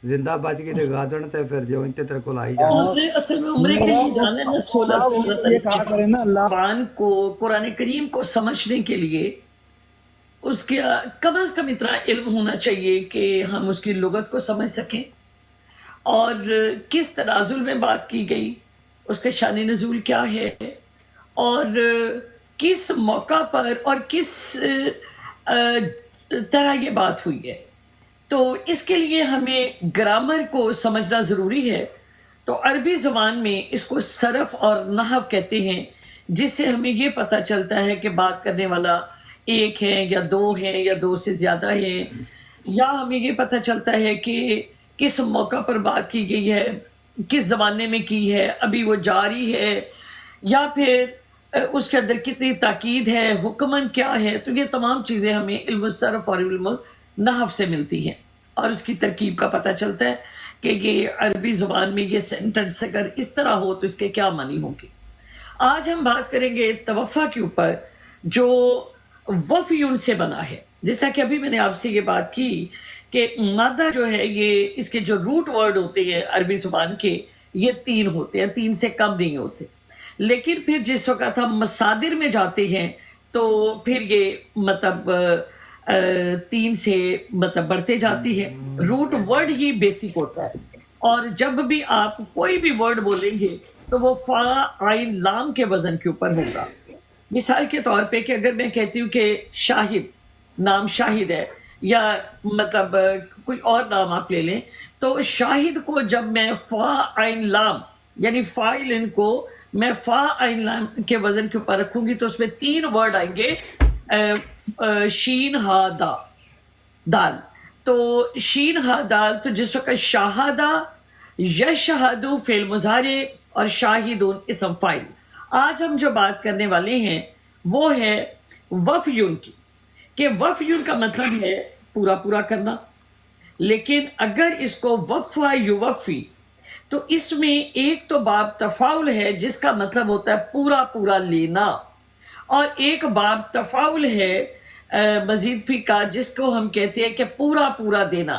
ਜ਼ਿੰਦਾ بچ گئی ਤੇ ਗਾਜ਼ਣ ਤੇ ਫਿਰ ਜੋ ਇੰਤੇ ਤੇਰੇ ਕੋਲ ਆਈ ਜਾਣਾ. اصل میں عمرے کے لیے جانے میں 16 یہ کہا کریں نا اللہ قرآن کو، قرآن کریم کو سمجھنے کے لیے اس کے کم از کم اتنا علم ہونا چاہیے کہ ہم اس کی لغت کو سمجھ سکیں، اور کس تنازل میں بات کی گئی، اس کا شان نزول کیا ہے، اور کس موقع پر اور کس طرح یہ بات ہوئی ہے. تو اس کے لیے ہمیں گرامر کو سمجھنا ضروری ہے. تو عربی زبان میں اس کو صرف اور نحو کہتے ہیں، جس سے ہمیں یہ پتہ چلتا ہے کہ بات کرنے والا ایک ہے یا 2 ہے یا 2 سے زیادہ ہے، یا ہمیں یہ پتہ چلتا ہے کہ کس موقع پر بات کی گئی ہے، کس زمانے میں کی ہے، ابھی وہ جاری ہے، یا پھر اس کے اندر کتنی تاکید ہے، حکمن کیا ہے. تو یہ تمام چیزیں ہمیں علم الصرف اور علم نحو سے ملتی ہیں، اور اس کی ترکیب کا پتہ چلتا ہے کہ یہ عربی زبان میں یہ سینٹنس اگر اس طرح ہو تو اس کے کیا معنی ہوں گے. آج ہم بات کریں گے توفع کے اوپر، جو وفیون سے بنا ہے. جیسا کہ ابھی میں نے آپ سے یہ بات کی کہ مادہ جو ہے یہ اس کے جو روٹ ورڈ ہوتے ہیں عربی زبان کے، یہ 3 ہوتے ہیں، 3 سے کم نہیں ہوتے. لیکن پھر جس وقت ہم مصادر میں جاتے ہیں تو پھر یہ مطلب 3 سے مطلب بڑھتے جاتی ہے. روٹ ورڈ ہی بیسک ہوتا ہے، اور جب بھی آپ کوئی بھی ورڈ بولیں گے تو وہ فا عین لام کے وزن کے اوپر ہوگا. مثال کے طور پہ کہ اگر میں کہتی ہوں کہ شاہد، نام شاہد ہے، یا مطلب کوئی اور نام آپ لے لیں، تو شاہد کو جب میں فا عین لام یعنی فاعل ان کو میں فا عین لام کے وزن کے اوپر رکھوں گی تو اس میں 3 ورڈ آئیں گے، شین ہا دا دال. تو شین ہا دال، تو جس وقت شاہدہ، یشہدو فعل مضارع اور شاہدون اسم فاعل. آج ہم جو بات کرنے والے ہیں وہ ہے وفیون کی، کہ وفیون کا مطلب ہے پورا پورا کرنا. لیکن اگر اس کو وفا یوفی، تو اس میں ایک تو باب تفاعل ہے جس کا مطلب ہوتا ہے پورا پورا لینا، اور ایک باب تفاعل ہے مزید فی کا جس کو ہم کہتے ہیں کہ پورا پورا دینا.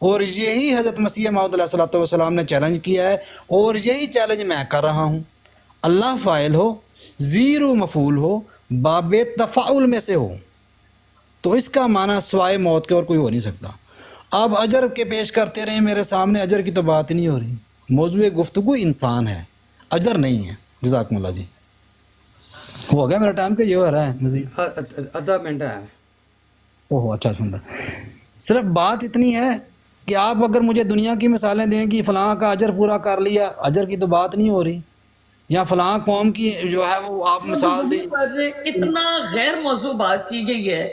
اور یہی حضرت مسیح موعود علیہ الصلوۃ والسلام نے چیلنج کیا ہے، اور یہی چیلنج میں کر رہا ہوں۔ اللہ فاعل ہو، زیرو مفعول ہو، باب تفاعل میں سے ہو، تو اس کا معنی سوائے موت کے اور کوئی ہو نہیں سکتا۔ آپ اجر کے پیش کرتے رہیں میرے سامنے، اجر کی تو بات ہی نہیں ہو رہی۔ موضوع گفتگو انسان ہے، اجر نہیں ہے۔ جزاکم اللہ جی۔ ہو گیا میرا ٹائم کہ یہ ہو رہا ہے مزید؟ آدھا منٹ ہے۔ اوہ اچھا سن رہا۔ صرف بات اتنی ہے کہ آپ اگر مجھے دنیا کی مثالیں دیں کہ فلاں کا اجر پورا کر لیا، اجر کی تو بات نہیں ہو رہی، یا فلاں قوم کی جو ہے وہ آپ مثال دیں۔ پر اتنا غیر موضوع بات کی گئی ہے،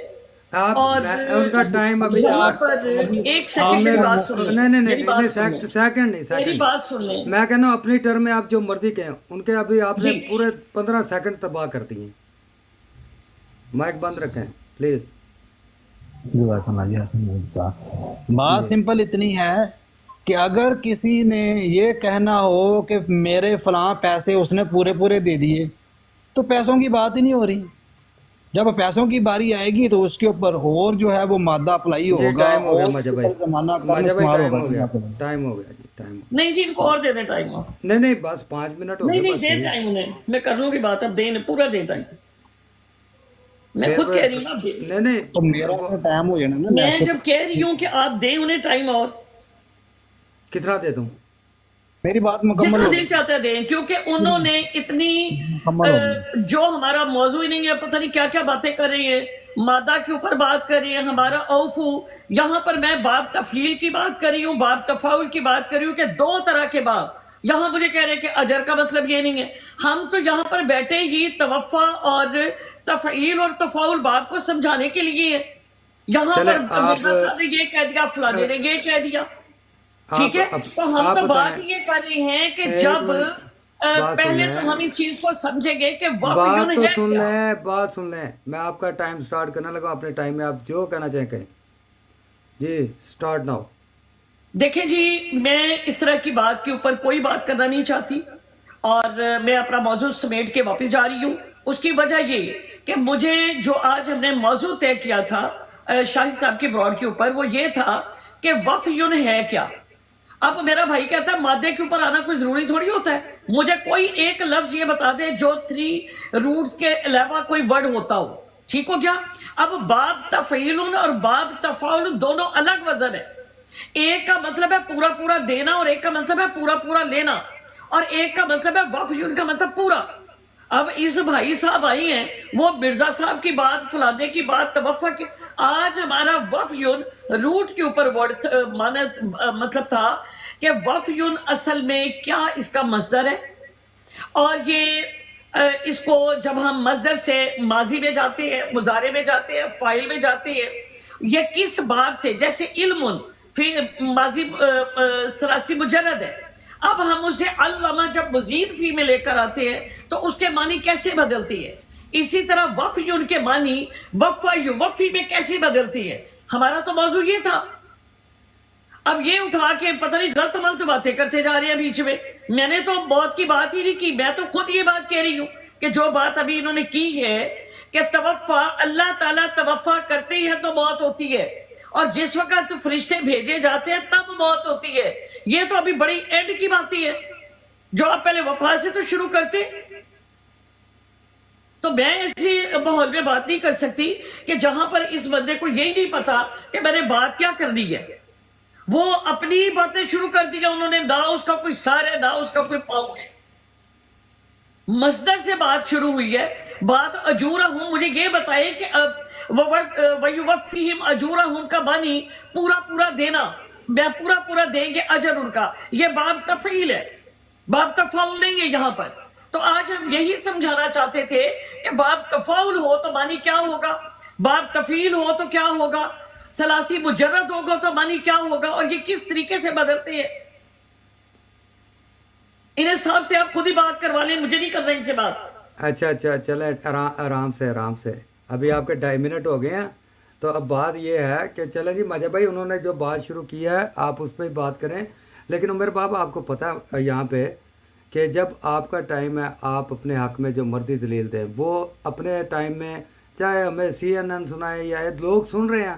آپ اور ان کا ٹائم ابھی یہاں پر ایک سیکنڈ میری بات سن لیں، میری بات سن لیں، سیکنڈ نہیں، میری سیکنڈ بات سن لیں۔ میں کہنا ہوں اپنی ٹرم میں آپ جو مرضی کہیں، ان کے ابھی آپ نے جی۔ پورے 15 سیکنڈ تباہ کر دیے۔ مائک بند رکھیں پلیز۔ جزاک اللہ جی، حسن جزاک۔ بات سمپل اتنی ہے کہ اگر کسی نے یہ کہنا ہو کہ میرے فلاں پیسے اس نے پورے دے دیے، تو پیسوں کی بات ہی نہیں ہو رہی۔ جب پیسوں کی باری آئے گی تو اس کے اوپر اور جو ہے وہ مادہ اپلائی جی ہوگا، ٹائم ہو گیا اور ماجد اس بھائی، پر زمانہ کم ماجد بھائی استعمال ٹائم ہوگا۔ ہو گیا، جزاک اللہ۔ ٹائم ہو گیا جی، ٹائم ہو نہیں جی، ان کو اور دے دیں ٹائم آپ۔ گیا۔ نہیں بس 5 منٹ ہو نہیں گئے نہیں، دے بس۔ ٹائم انہیں، میں کر لوں گی بات، اب دیں، پورا دیں ٹائم۔ میں خود کہہ رہی ہوں آپ دیں۔ نہیں تو میرا ٹائم ہو جانا نا، میں جب کہہ رہی ہوں کہ آپ دیں انہیں ٹائم، اور کتنا دے دوں؟ میری بات مکمل جتنا ہو دل گئی، چاہتا ہے دیں، کیونکہ انہوں نے اتنی مکمل ہو گئی۔ جو ہمارا موضوع ہی نہیں ہے، پتہ نہیں کیا کیا باتیں کر رہی ہیں، مادہ کے اوپر بات کر رہی ہیں، ہمارا اوفو، یہاں پر میں باب تفلیل کی بات کر رہی ہوں، باب تفاول کی بات کر رہی ہوں کہ 2 طرح کے باب۔ یہاں مجھے کہہ رہے ہیں کہ اجر کا مطلب یہ نہیں ہے۔ ہم تو یہاں پر بیٹھے ہی توفع اور تفعیل اور تفاول باب کو سمجھانے کے لیے ہیں۔ یہاں چلیں پر آپ مرزا صاحب نے یہ کہہ دیا، فلانے نے یہ کہہ دیا، ٹھیک ہے؟ تو ہم آپ تو بات بتائیں، یہ کر رہے ہیں کہ ایک جب منٹ بات سن پہلے لیں، تو ہم اس چیز کو سمجھیں گے کہ بات وفیون تو ہے سن کیا۔ لیں، بات سن لیں۔ میں آپ کا ٹائم سٹارٹ کرنے لگا، اپنے ٹائم میں آپ جو کہنا چاہیں کہیں جی، سٹارٹ ناؤ۔ دیکھیں جی، میں اس طرح کی بات کے اوپر کوئی بات کرنا نہیں چاہتی، اور میں اپنا موضوع سمیٹ کے واپس جا رہی ہوں۔ اس کی وجہ یہ کہ مجھے جو آج ہم نے موضوع طے کیا تھا شاہد صاحب کی براڈ کے اوپر، وہ یہ تھا کہ وفیون ہے کیا۔ اب میرا بھائی کہتا ہے مادے کے اوپر آنا کوئی ضروری تھوڑی ہوتا ہے، مجھے کوئی ایک لفظ یہ بتا دے جو 3 روٹس کے علاوہ کوئی ورڈ ہوتا ہو، ٹھیک ہو گیا؟ اب باب تفعیل اور باب تفاعل دونوں الگ وزن ہے۔ ایک کا مطلب ہے پورا پورا دینا، اور ایک کا مطلب ہے پورا پورا لینا، اور ایک کا مطلب ہے وفیون کا مطلب پورا۔ اب اس بھائی صاحب آئی ہیں، وہ مرزا صاحب کی بات، فلانے کی بات، توفع کی۔ آج ہمارا وفیون روٹ کے اوپر ورڈ مطلب تھا کہ وفیون اصل میں کیا اس کا مصدر ہے، اور یہ اس کو جب ہم مصدر سے ماضی میں جاتے ہیں، مضارع میں جاتے ہیں، فاعل میں جاتے ہیں، یہ کس بات سے، جیسے علم فی ماضی ثلاثی مجرد ہے، اب ہم اسے علامہ جب مزید فی میں لے کر آتے ہیں تو اس کے معنی کیسے بدلتی ہے؟ اسی طرح وفیون کے معنی وفا یوفی میں کیسے بدلتی ہے؟ ہمارا تو موضوع یہ تھا۔ اب یہ اٹھا کے پتہ نہیں غلط ملت باتیں کرتے جا رہے ہیں بیچ میں۔ میں نے تو موت کی بات ہی نہیں کی، میں تو خود یہ بات کہہ رہی ہوں کہ جو بات ابھی انہوں نے کی ہے کہ توفع، اللہ تعالیٰ توفع کرتے ہیں تو موت ہوتی ہے، اور جس وقت فرشتے بھیجے جاتے ہیں تب موت ہوتی ہے۔ یہ تو ابھی بڑی اینڈ کی باتیں ہے، جو آپ پہلے وفا سے تو شروع کرتے۔ تو میں ایسی ماحول میں بات نہیں کر سکتی کہ جہاں پر اس بندے کو یہی نہیں پتا کہ میں نے بات کیا کرنی ہے۔ وہ اپنی باتیں شروع کر دیا انہوں نے، نہ اس کا کوئی سار ہے، نہ اس کا کوئی پاؤں ہے۔ مصدر سے بات شروع ہوئی ہے، بات اجورہم، مجھے یہ بتائے کہ وَيُوَفِّيهِمْ أَجُورَهُمْ کا معنی پورا پورا دینا، میں پورا پورا دیں گے اجر ان کا، یہ باب تفعیل ہے، باب تفاعل نہیں ہے یہاں پر۔ تو آج ہم یہی سمجھانا چاہتے تھے کہ باب تفاعل ہو تو معنی کیا ہوگا، باب تفعیل ہو تو کیا ہوگا، ثلاثی مجرد ہوگا تو معنی کیا ہوگا، اور یہ کس طریقے سے بدلتے ہیں۔ انہیں صاحب سے آپ خود ہی بات کروا لیں، مجھے نہیں کرنا ان سے بات۔ اچھا چلیں، آرام سے ابھی آپ کے 2.5 منٹ ہو گئے ہیں، تو اب بات یہ ہے کہ چلیں جی ماجد بھائی، انہوں نے جو بات شروع کی ہے آپ اس پہ ہی بات کریں، لیکن عمر بابا آپ کو پتہ ہے یہاں پہ کہ جب آپ کا ٹائم ہے آپ اپنے حق میں جو مرضی دلیل دیں، وہ اپنے ٹائم میں چاہے ہمیں CNN سنائے یا لوگ سن رہے ہیں،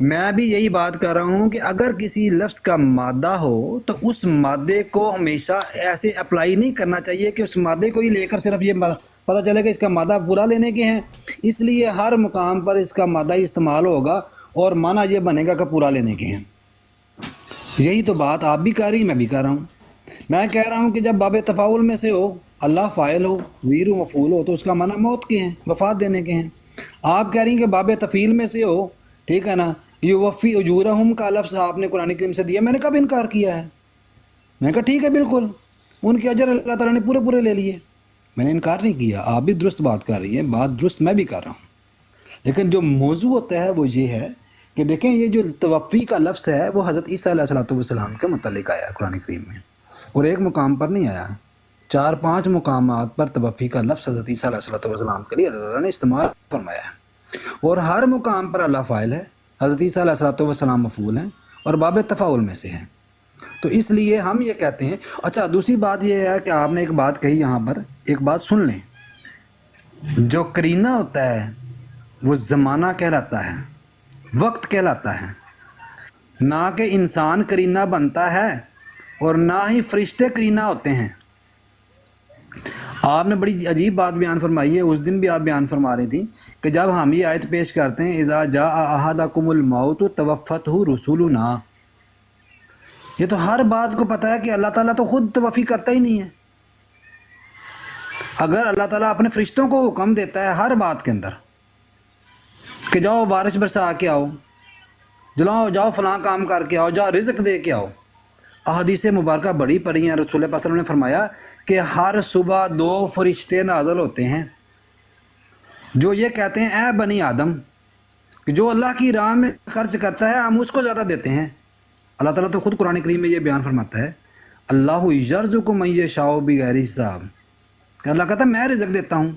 میں بھی یہی بات کر رہا ہوں کہ اگر کسی لفظ کا مادہ ہو تو اس مادے کو ہمیشہ ایسے اپلائی نہیں کرنا چاہیے کہ اس مادے کو ہی لے کر صرف یہ پتہ چلے کہ اس کا مادہ پورا لینے کے ہیں، اس لیے ہر مقام پر اس کا مادہ ہی استعمال ہوگا اور معنی یہ بنے گا کہ پورا لینے کے ہیں۔ یہی تو بات آپ بھی کر رہی، میں بھی کر رہا ہوں۔ میں کہہ رہا ہوں کہ جب باب تفاعل میں سے ہو، اللہ فاعل ہو، زیرو مفعول ہو، تو اس کا معنی موت کے ہیں، وفات دینے کے ہیں۔ آپ کہہ رہی ہیں کہ باب تفعیل میں سے ہو، ٹھیک ہے نا، یوفی اجورہم کا لفظ آپ نے قرآن کریم سے دیا، میں نے کب انکار کیا ہے؟ میں نے کہا ٹھیک ہے، بالکل ان کے اجر اللہ تعالیٰ نے پورے پورے لے لیے، میں نے انکار نہیں کیا۔ آپ بھی درست بات کر رہی ہیں، بات درست میں بھی کر رہا ہوں، لیکن جو موضوع ہوتا ہے وہ یہ ہے کہ دیکھیں یہ جو توفی کا لفظ ہے وہ حضرت عیسیٰ علیہ السلام کے متعلق آیا ہے قرآن کریم میں، اور ایک مقام پر نہیں آیا، 4-5 مقامات پر توفی کا لفظ حضرت عیسیٰ علیہ السلام کے لیے اللہ تعالیٰ نے استعمال فرمایا ہے، اور ہر مقام پر اللہ فاعل ہے، حضرت عیسیٰ علیہ السلام مفعول ہیں اور باب تفاعل میں سے ہیں۔ تو اس لیے ہم یہ کہتے ہیں۔ اچھا، دوسری بات یہ ہے کہ آپ نے ایک بات کہی، یہاں پر ایک بات سن لیں، جو کرینہ ہوتا ہے وہ زمانہ کہلاتا ہے، وقت کہلاتا ہے، نہ کہ انسان کرینہ بنتا ہے اور نہ ہی فرشتے کرینہ ہوتے ہیں۔ آپ نے بڑی عجیب بات بیان فرمائی ہے، اس دن بھی آپ بیان فرما رہی تھی کہ جب ہم یہ آیت پیش کرتے ہیں اذا جاء احدکم الموت توفتہ رسولنا، یہ تو ہر بات کو پتہ ہے کہ اللہ تعالیٰ تو خود توفی کرتا ہی نہیں ہے۔ اگر اللہ تعالیٰ اپنے فرشتوں کو حکم دیتا ہے ہر بات کے اندر کہ جاؤ بارش برسا کے آؤ، جاؤ فلاں کام کر کے آؤ، جاؤ رزق دے کے آؤ، احادیث مبارکہ بڑی پڑھی ہیں، رسول اللہ صلی اللہ علیہ وسلم نے فرمایا کہ ہر صبح 2 فرشتے نازل ہوتے ہیں جو یہ کہتے ہیں اے بنی آدم، کہ جو اللہ کی راہ میں خرچ کرتا ہے ہم اس کو زیادہ دیتے ہیں۔ اللہ تعالیٰ تو خود قرآن کریم میں یہ بیان فرماتا ہے اللہ یرزق من یشاء بغیر حساب، کہ اللہ کہتا ہے میں رزق دیتا ہوں۔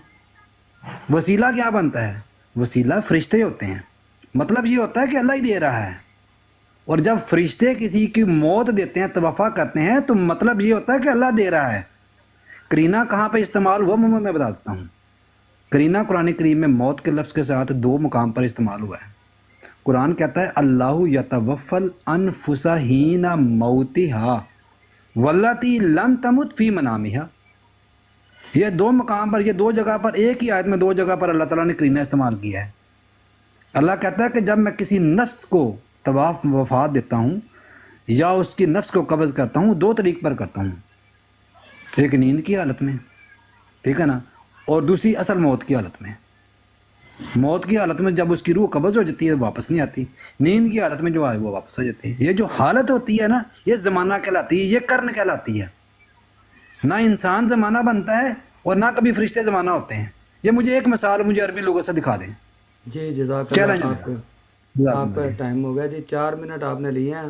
وسیلہ کیا بنتا ہے؟ وسیلہ فرشتے ہوتے ہیں، مطلب یہ ہوتا ہے کہ اللہ ہی دے رہا ہے، اور جب فرشتے کسی کی موت دیتے ہیں، توفا کرتے ہیں، تو مطلب یہ ہوتا ہے کہ اللہ دے رہا ہے۔ کرینہ کہاں پہ استعمال ہوا میں بتا دیتا ہوں۔ کرینہ قرآن کریم میں موت کے لفظ کے ساتھ 2 مقام پر استعمال ہوا ہے۔ قرآن کہتا ہے اللہ یتوفی الانفس حین موتہا واللتی لم تمت فی منامہا، یہ 2 مقام پر، یہ 2 جگہ پر، ایک ہی آیت میں 2 جگہ پر اللہ تعالیٰ نے کرینہ استعمال کیا ہے۔ اللہ کہتا ہے کہ جب میں کسی نفس کو وفات دیتا ہوں یا اس کی نفس کو قبض کرتا ہوں، 2 طریق پر کرتا ہوں، ایک نیند کی حالت میں، ٹھیک ہے نا، اور دوسری اصل موت کی حالت میں۔ موت کی حالت میں جب اس کی روح قبض ہو جاتی ہے واپس نہیں آتی، نیند کی حالت میں جو ہے وہ واپس آ جاتی ہے۔ یہ جو حالت ہوتی ہے نا، یہ زمانہ کہلاتی ہے، یہ کرن کہلاتی ہے۔ نہ انسان زمانہ بنتا ہے اور نہ کبھی فرشتے زمانہ ہوتے ہیں۔ یہ مجھے ایک مثال مجھے عربی لوگوں سے دکھا دیں۔ جی جزاک چیلنج اللہ، آپ کا ٹائم ہو گیا جی، 4 منٹ آپ نے لیے ہیں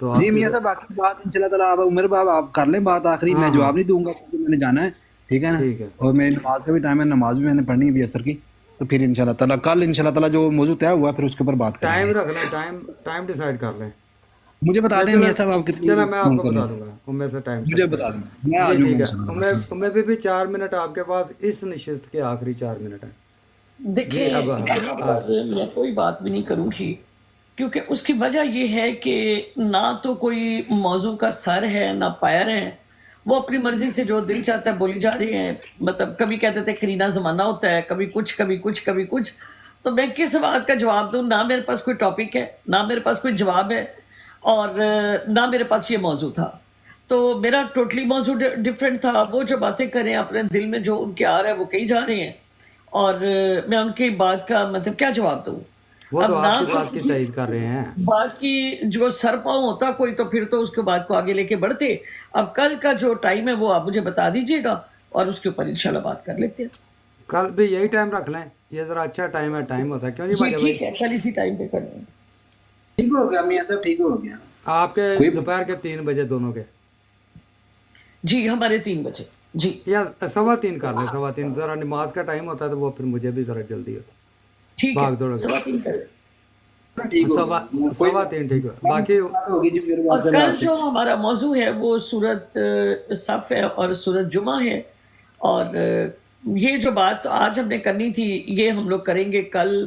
تو آپ جی میاں صاحب، باقی بات انشاءاللہ تعالیٰ آپ عمر باب آپ کر لیں بات آخری، میں جواب نہیں دوں گا کیونکہ میں نے جانا ہے، ٹھیک ہے نا، ٹھیک ہے۔ اور میری نماز کا بھی ٹائم ہے، نماز بھی میں نے پڑھنی ہے بھی عصر کی، تو پھر انشاءاللہ تعالیٰ کل انشاءاللہ تعالیٰ جو موضوع طے ہوا ہے پھر اس کے اوپر بات کریں ٹائم گے۔ رکھ لیں، ٹائم ڈیسائیڈ کر لیں۔ مجھے بتا دیں میاں صاحب آپ کتنے چلو میں آپ فون کو کریں، بتا دوں گا، عمر سے ٹائم مجھے بتا دیں، میں آ جی جاؤں گا ٹھیک ہے۔ انشاءاللہ۔ عمر بھی 4 منٹ آپ کے پاس اس نشست کے آخری 4 منٹ ہیں۔ دیکھیں جی اب یہاں پر میں کوئی بات بھی نہیں کروں گی، کیونکہ اس کی وجہ یہ ہے کہ نہ تو کوئی موضوع کا سر ہے نہ پیر ہے، وہ اپنی مرضی سے جو دل چاہتا ہے بولی جا رہے ہیں۔ مطلب کبھی کہتے تھے کرینہ زمانہ ہوتا ہے، کبھی کچھ کبھی کچھ کبھی کچھ، تو میں کس بات کا جواب دوں؟ نہ میرے پاس کوئی ٹاپک ہے، نہ میرے پاس کوئی جواب ہے، اور نہ میرے پاس یہ موضوع تھا۔ تو میرا ٹوٹلی موضوع ڈفرینٹ تھا۔ وہ جو باتیں کریں اپنے دل میں جو ان کے آ رہا ہے وہ کہی جا رہے ہیں، اور میں ان کی بات کا مطلب کیا جواب دوں؟ وہ اب تو نہ آپ کی تو بات کی کسی تائید کر رہے ہیں۔ بات کی جو سر پاؤں ہوتا کوئی تو پھر تو اس کے بات کو آگے لے کے بڑھتے۔ اب کل کا جو ٹائم ہے وہ آپ مجھے بتا دیجیے گا اور اس کے اوپر انشاءاللہ بات کر لیتے ہیں۔ کل بھی یہی ٹائم رکھ لیں، یہ ذرا اچھا ٹائم ہے، ٹائم ہوتا ہے، کیوں جی جی باجا بھائی؟ ٹھیک ہے، کل اسی ٹائم پہ کر لیں گے۔ ٹھیک ہو گیا میاں صاحب، ٹھیک ہو گیا۔ آپ کے کوئی دوپہر کے 3 بجے دونوں کے، جی ہمارے 3 بجے، جی یا 3:15 کر لیں، 3:15 ذرا نماز کا ٹائم ہوتا ہے تو وہ پھر مجھے بھی ذرا جلدی ہوتا ٹھیک بھاگ ہے، دوڑ 3:15 کر لیں۔ ٹھیک ہو ہے، گیا، کوئی 3:15 ٹھیک ہے۔ باقی بات ہوگی جو میرے اور بات سے میں کل آپ سے جو ہمارا موضوع ہے وہ سورت صف ہے اور سورت جمعہ ہے، اور یہ جو بات آج ہم نے کرنی تھی یہ ہم لوگ کریں گے کل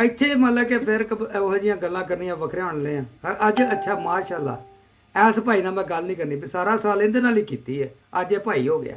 ਇੱਥੇ ਮਤਲਬ ਕਿ ਫਿਰ ਇਹੋ ਜਿਹੀਆਂ ਗੱਲਾਂ ਕਰਨੀਆਂ ਵੱਖਰੀਆਂ ਹੋਣ ਲਈਆਂ ਅੱਜ। ਅੱਛਾ ਮਾਸ਼ਾਅੱਲਾ, ਐਸ ਭਾਈ ਨਾਲ ਮੈਂ ਗੱਲ ਨਹੀਂ ਕਰਨੀ, ਵੀ ਸਾਰਾ ਸਾਲ ਇਹਦੇ ਨਾਲ ਹੀ ਕੀਤੀ ਹੈ, ਅੱਜ ਇਹ ਭਾਈ ਹੋ ਗਿਆ।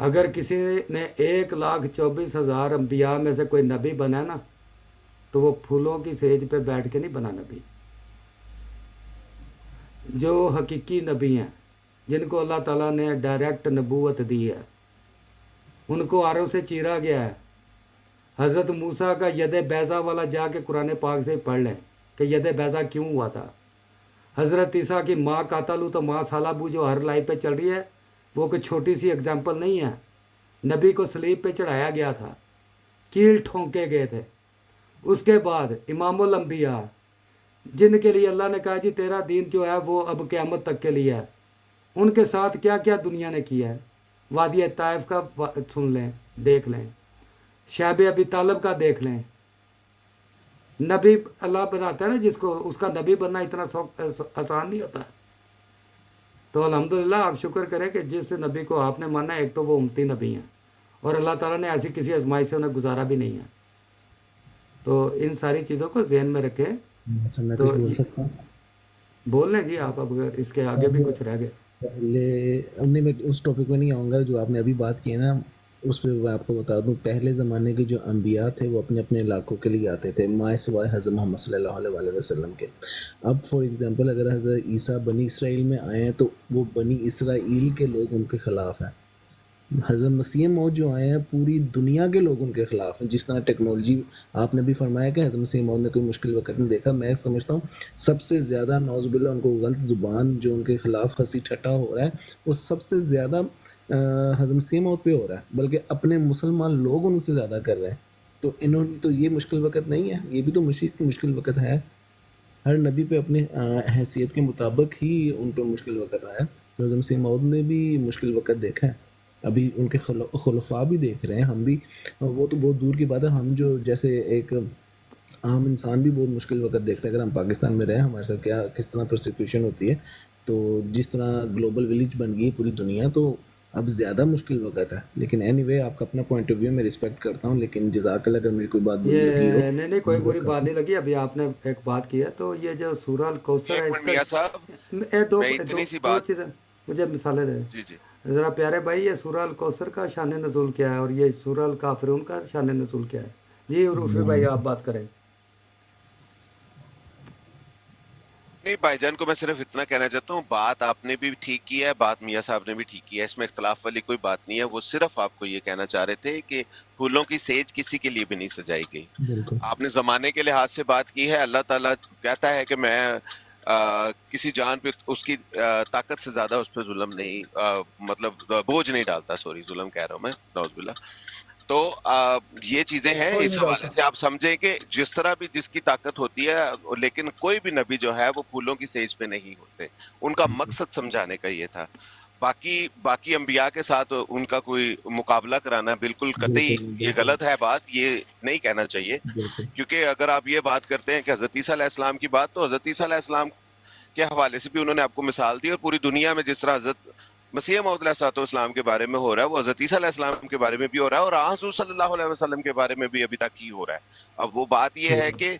اگر کسی نے 1,24,000 انبیاء میں سے کوئی نبی بنا نا تو وہ پھولوں کی سیج پہ بیٹھ کے نہیں بنا نبی. جو حقیقی نبی ہیں جن کو اللہ تعالیٰ نے ڈائریکٹ نبوت دی ہے ان کو آروں سے چیرا گیا ہے. حضرت موسیٰ کا ید بیضا والا جا کے قرآن پاک سے پڑھ لیں کہ ید بیضا کیوں ہوا تھا. حضرت عیسیٰ کی ماں قاتلو تو ماں سالابو جو ہر لائف پہ چل رہی ہے وہ کوئی چھوٹی سی اگزامپل نہیں ہے. نبی کو صلیب پہ چڑھایا گیا تھا, کیل ٹھونکے گئے تھے. اس کے بعد امام الانبیاء جن کے لیے اللہ نے کہا جی تیرا دین جو ہے وہ اب قیامت تک کے لیے ہے, ان کے ساتھ کیا کیا دنیا نے کیا ہے. وادی طائف کا سن لیں, دیکھ لیں. شعب ابی طالب کا دیکھ لیں. نبی اللہ بناتا ہے نا جس کو, اس کا نبی بننا اتنا آسان نہیں ہوتا. تو الحمدللہ آپ شکر کریں کہ جس نبی کو آپ نے مانا ایک تو وہ امتی نبی ہیں اور اللہ تعالیٰ نے ایسی کسی آزمائش سے انہیں گزارا بھی نہیں ہے. تو ان ساری چیزوں کو ذہن میں رکھیں. سر میں تو کچھ بول سکتا ہوں؟ بول لیں جی آپ, اب اگر اس کے آگے بھی کچھ رہ گئے. پہلے نہیں میں اس ٹاپک میں نہیں آؤں گا جو آپ نے ابھی بات کی ہے نا, اس پہ میں آپ کو بتا دوں. پہلے زمانے کے جو انبیاء تھے وہ اپنے اپنے علاقوں کے لیے آتے تھے مائے سوائے حضرت محمد صلی اللہ علیہ وسلم کے. اب فار ایگزامپل اگر حضرت عیسیٰ بنی اسرائیل میں آئے ہیں تو وہ بنی اسرائیل کے لوگ ان کے خلاف ہیں. حضرت مسیح موعود جو آئے ہیں پوری دنیا کے لوگ ان کے خلاف ہیں. جس طرح ٹیکنالوجی آپ نے بھی فرمایا کہ حضرت مسیح موعود نے کوئی مشکل وقت نہیں دیکھا, میں سمجھتا ہوں سب سے زیادہ نعوذ باللہ ان کو غلط زبان جو ان کے خلاف ہنسی ٹھٹا ہو رہا ہے وہ سب سے زیادہ حضرت مسیح موعود پہ ہو رہا ہے, بلکہ اپنے مسلمان لوگ ان سے زیادہ کر رہے ہیں. تو انہوں نے تو یہ مشکل وقت نہیں ہے, یہ بھی تو مشکل وقت ہے. ہر نبی پہ اپنی حیثیت کے مطابق ہی ان پہ مشکل وقت آیا. حضرت مسیح موعود نے بھی مشکل وقت دیکھا ہے, ابھی ان کے خلفاء بھی دیکھ رہے ہیں, ہم بھی. وہ تو بہت دور کی بات ہے, ہم جو جیسے ایک عام انسان بھی بہت مشکل وقت دیکھتا ہے. اگر ہم پاکستان میں رہیں ہمارے ساتھ کیا کس طرح پرسیکیوشن ہوتی ہے, تو جس طرح گلوبل ولیج بن گئی ہے پوری دنیا, تو اب زیادہ مشکل وقت ہے. لیکن اینی وے آپ کا اپنا پوائنٹ آف ویو میں رسپیکٹ کرتا ہوں, لیکن جزاک اللہ اگر میری کوئی بات بری لگی ہو. یہ نہیں کوئی بری بات نہیں لگی. ابھی آپ نے ایک بات کی ہے تو یہ جو سورہ الکوثر ہے ایک اس منٹ کا میاں صاحب, دو میں اتنی سی دو بات, چیزیں مجھے مثالیں دیں جی جی ذرا پیارے بھائی. یہ سورہ الکوثر کا شان نزول کیا ہے اور یہ سورہ الکافرون کا شان نزول کیا ہے؟ جی عروفی بھائی آپ بات کریں. نہیں بھائی جان کو میں صرف اتنا کہنا چاہتا ہوں, بات آپ نے بھی ٹھیک کی ہے, بات میاں صاحب نے بھی ٹھیک کی ہے, اس میں اختلاف والی کوئی بات نہیں ہے. وہ صرف آپ کو یہ کہنا چاہ رہے تھے کہ پھولوں کی سیج کسی کے لیے بھی نہیں سجائی گئی. بالکل آپ نے زمانے کے لحاظ سے بات کی ہے. اللہ تعالیٰ کہتا ہے کہ میں کسی جان پہ اس کی طاقت سے زیادہ اس پہ ظلم نہیں, مطلب بوجھ نہیں ڈالتا, سوری ظلم کہہ رہا ہوں میں, نعوذ باللہ. تو یہ چیزیں ہیں, کوئی اس نہیں حوالے ڈالتا. سے آپ سمجھیں کہ جس طرح بھی جس کی طاقت ہوتی ہے, لیکن کوئی بھی نبی جو ہے وہ پھولوں کی سیج پہ نہیں ہوتے. ان کا مقصد سمجھانے کا یہ تھا. باقی انبیاء کے ساتھ ان کا کوئی مقابلہ کرانا بالکل قطعی یہ غلط ہے بات, یہ نہیں کہنا چاہیے. بالکل کیونکہ اگر آپ یہ بات کرتے ہیں کہ حضرت عیسیٰ علیہ السلام کی بات, تو حضرت عیسیٰ علیہ السلام کے حوالے سے بھی انہوں نے آپ کو مثال دی, اور پوری دنیا میں جس طرح حضرت مسیح موعود علیہ السلام کے بارے میں ہو رہا ہے وہ حضرت عیسیٰ علیہ السلام کے بارے میں بھی ہو رہا ہے, اور حضور صلی اللہ علیہ وسلم کے بارے میں بھی ابھی تک ہی ہو رہا ہے. اب وہ بات یہ ہے کہ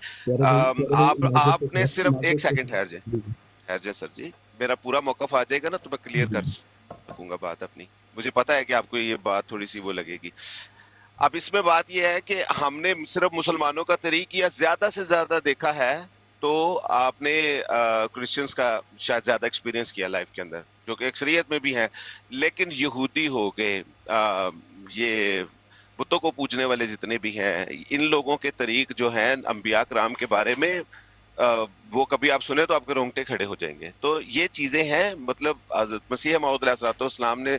آپ نے صرف ایک سیکنڈ ٹھہر جائے سر جی, میرا پورا موقف آ جائے گا نا تو میں کلیئر کر سکوں گا بات اپنی. مجھے پتا ہے کہ آپ کو یہ بات تھوڑی سی وہ لگے گی. اب اس میں بات یہ ہے کہ ہم نے صرف مسلمانوں کا طریق یا زیادہ سے زیادہ دیکھا ہے, تو آپ نے کرسچنس کا شاید زیادہ ایکسپیرینس کیا لائف کے اندر, جو کہ اکثریت میں بھی ہیں. لیکن یہودی ہو گئے, یہ بتوں کو پوجنے والے جتنے بھی ہیں, ان لوگوں کے طریق جو ہیں انبیاء کرام کے بارے میں, وہ کبھی آپ سنیں تو آپ کے رونگٹے کھڑے ہو جائیں گے. تو یہ چیزیں ہیں, مطلب حضرت مسیح موعود علیہ السلام نے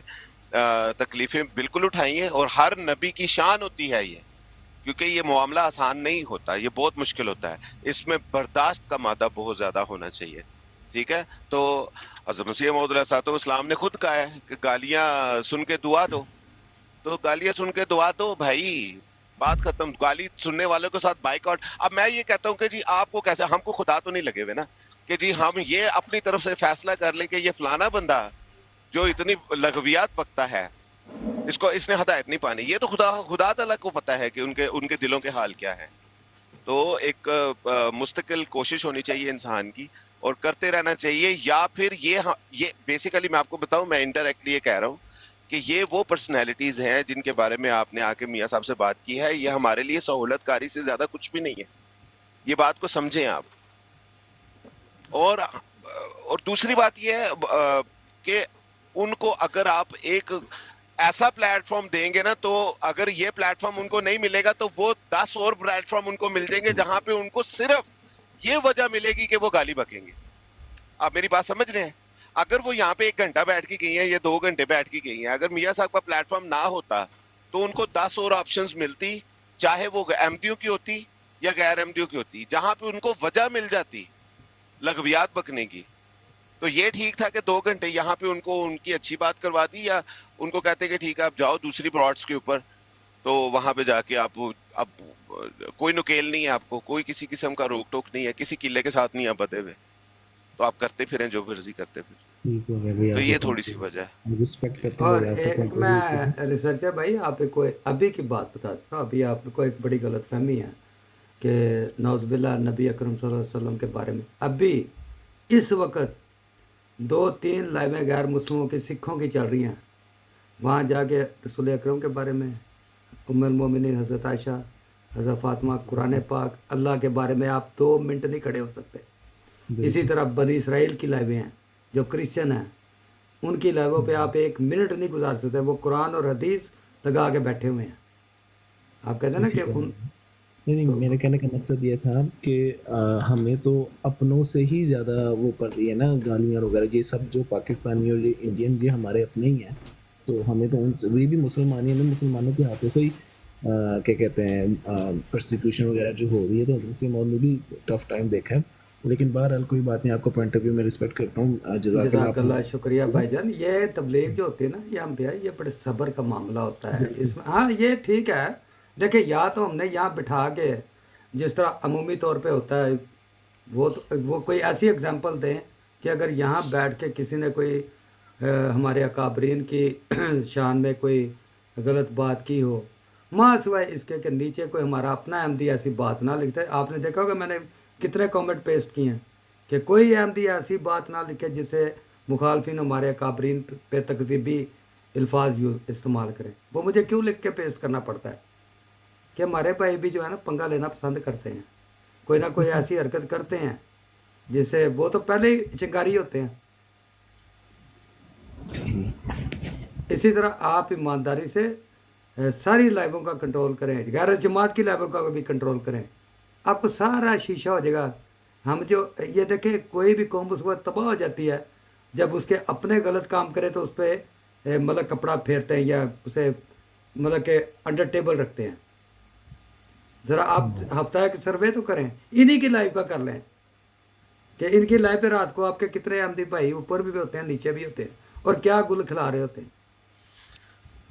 تکلیفیں بالکل اٹھائی ہیں, اور ہر نبی کی شان ہوتی ہے یہ, کیونکہ یہ معاملہ آسان نہیں ہوتا, یہ بہت مشکل ہوتا ہے. اس میں برداشت کا مادہ بہت زیادہ ہونا چاہیے. ٹھیک ہے, تو حضرت مسیح موعود علیہ السلام نے خود کہا ہے کہ گالیاں سن کے دعا دو, تو گالیاں سن کے دعا دو بھائی, بات ختم. گالی سننے والوں کے ساتھ بائیکاٹ. اب میں یہ کہتا ہوں کہ جی آپ کو کیسے, ہم کو خدا تو نہیں لگے ہوئے نا کہ جی ہم یہ اپنی طرف سے فیصلہ کر لیں کہ یہ فلانا بندہ جو اتنی لغویات پکتا ہے اس نے ہدایت نہیں پانی. یہ تو خدا تعالیٰ کو پتا ہے کہ ان کے دلوں کے حال کیا ہے. تو ایک مستقل کوشش ہونی چاہیے انسان کی, اور کرتے رہنا چاہیے. یا پھر یہ بیسیکلی میں آپ کو بتاؤں, میں انڈائریکٹلی یہ کہہ رہا ہوں کہ یہ وہ پرسنالٹیز ہیں جن کے بارے میں آپ نے آ کے میاں صاحب سے بات کی ہے. یہ ہمارے لیے سہولت کاری سے زیادہ کچھ بھی نہیں ہے. یہ بات کو سمجھیں آپ. اور دوسری بات یہ ہے کہ ان کو اگر آپ ایک ایسا پلیٹ فارم دیں گے نا, تو اگر یہ پلیٹ فارم ان کو نہیں ملے گا تو وہ 10 اور پلیٹ فارم ان کو مل جائیں گے جہاں پہ ان کو صرف یہ وجہ ملے گی کہ وہ گالی بکیں گے. آپ میری بات سمجھ رہے ہیں؟ اگر وہ یہاں پہ 1 گھنٹہ بیٹھ کے گئی ہیں یا 2 گھنٹے بیٹھ کے گئی ہیں, اگر میاں صاحب کا پلیٹ فارم نہ ہوتا تو ان کو 10 اور آپشنز ملتی, چاہے وہ احمدیوں کی ہوتی یا غیر احمدیوں کی ہوتی, جہاں پہ ان کو وجہ مل جاتی لغویات بکنے کی. تو یہ ٹھیک تھا کہ 2 گھنٹے یہاں پہ ان کو ان کی اچھی بات کروا دی, یا ان کو کہتے کہ ٹھیک ہے آپ جاؤ دوسری پلاٹس کے اوپر, تو وہاں پہ جا کے آپ اب کوئی نکیل نہیں ہے, آپ کو کوئی کسی قسم کا روک ٹوک نہیں ہے, کسی قلعے کے ساتھ نہیں آپ بدے ہوئے, تو آپ کرتے پھریں جو مرضی کرتے پھر. ٹھیک ہو گیا بھائی, تو آپ یہ کا تھوڑی سی وجہ ہے. رسپیکٹ کرتے اور ہوئے آپ کا ایک پوائنٹ میں ریسرچر بھائی آپ کو ابھی کی بات بتاتا ہوں. ابھی آپ کو ایک بڑی غلط فہمی ہے کہ نعوذ باللہ نبی اکرم صلی اللہ علیہ وسلم کے بارے میں ابھی اس وقت 2-3 لائویں غیر مسلموں کی سکھوں کی چل رہی ہیں. وہاں جا کے رسول اکرم کے بارے میں, ام المومنین حضرت عائشہ, حضرت فاطمہ, قرآن پاک, اللہ کے بارے میں آپ 2 منٹ نہیں کھڑے ہو سکتے. اسی طرح بنی اسرائیل کی لائویں ہیں جو کرسچن ہیں, ان کی لائیووں پہ آپ 1 منٹ نہیں گزار سکتے. وہ قرآن اور حدیث لگا کے بیٹھے ہوئے ہیں. آپ کہتے ہیں نا کہ ان نہیں تو میرے کہنے کا مقصد یہ تھا کہ ہمیں تو اپنوں سے ہی زیادہ وہ پڑ رہی ہے نا گالیاں وغیرہ, یہ سب جو پاکستانی اور یہ انڈین یہ ہمارے اپنے ہی ہیں, تو ہمیں تو ان وہی بھی مسلمان ہیں, مسلمانوں کے ہاتھوں سے ہی کیا کہتے ہیں پرسیکیوشن وغیرہ جو ہو رہی ہے, تو مسلم اور نے بھی ٹف ٹائم دیکھا ہے. لیکن بہرحال کوئی بات نہیں, آپ کا پوائنٹ آف ویو میں رسپیکٹ کرتا ہوں. جزاک جزاک اللہ. اللہ, شکریہ بھائی جان. یہ تبلیغ جو ہوتی ہے نا یہ انبیاء, یہ بڑے صبر کا معاملہ ہوتا ہے اس میں. ہاں یہ ٹھیک ہے, دیکھیں یا تو ہم نے یہاں بٹھا کے جس طرح عمومی طور پہ ہوتا ہے وہ کوئی ایسی اگزامپل دیں کہ اگر یہاں بیٹھ کے کسی نے کوئی ہمارے اکابرین کی شان میں کوئی غلط بات کی ہو, ماں سوائے اس کے کہ نیچے کوئی ہمارا اپنا احمدی ایسی بات نہ لکھتا ہے. آپ نے دیکھا ہوگا میں نے کتنے کامنٹ پیسٹ کیے ہیں کہ کوئی احمدی ایسی بات نہ لکھے جسے مخالفین ہمارے اکابرین پہ تکذیبی الفاظ استعمال کریں. وہ مجھے کیوں لکھ کے پیسٹ کرنا پڑتا ہے کہ ہمارے بھائی بھی جو ہے نا پنگا لینا پسند کرتے ہیں, کوئی نہ کوئی ایسی حرکت کرتے ہیں جسے وہ تو پہلے ہی چنگاری ہوتے ہیں. اسی طرح آپ ایمانداری سے ساری لائفوں کا کنٹرول کریں, غیر جماعت کی لائفوں کا بھی کنٹرول کریں, آپ کو سارا شیشہ ہو جائے گا. ہم جو یہ دیکھیں کوئی بھی قوم اس وقت تباہ ہو جاتی ہے جب اس کے اپنے غلط کام کرے تو اس پہ مطلب کپڑا پھیرتے ہیں یا اسے مطلب کہ انڈر ٹیبل رکھتے ہیں. ذرا آپ ہفتہ ایک سروے تو کریں, انہی کی لائف کا کر لیں کہ ان کی لائف پہ رات کو آپ کے کتنے احمدی بھائی اوپر بھی ہوتے ہیں نیچے بھی ہوتے ہیں اور کیا گل کھلا رہے ہوتے ہیں.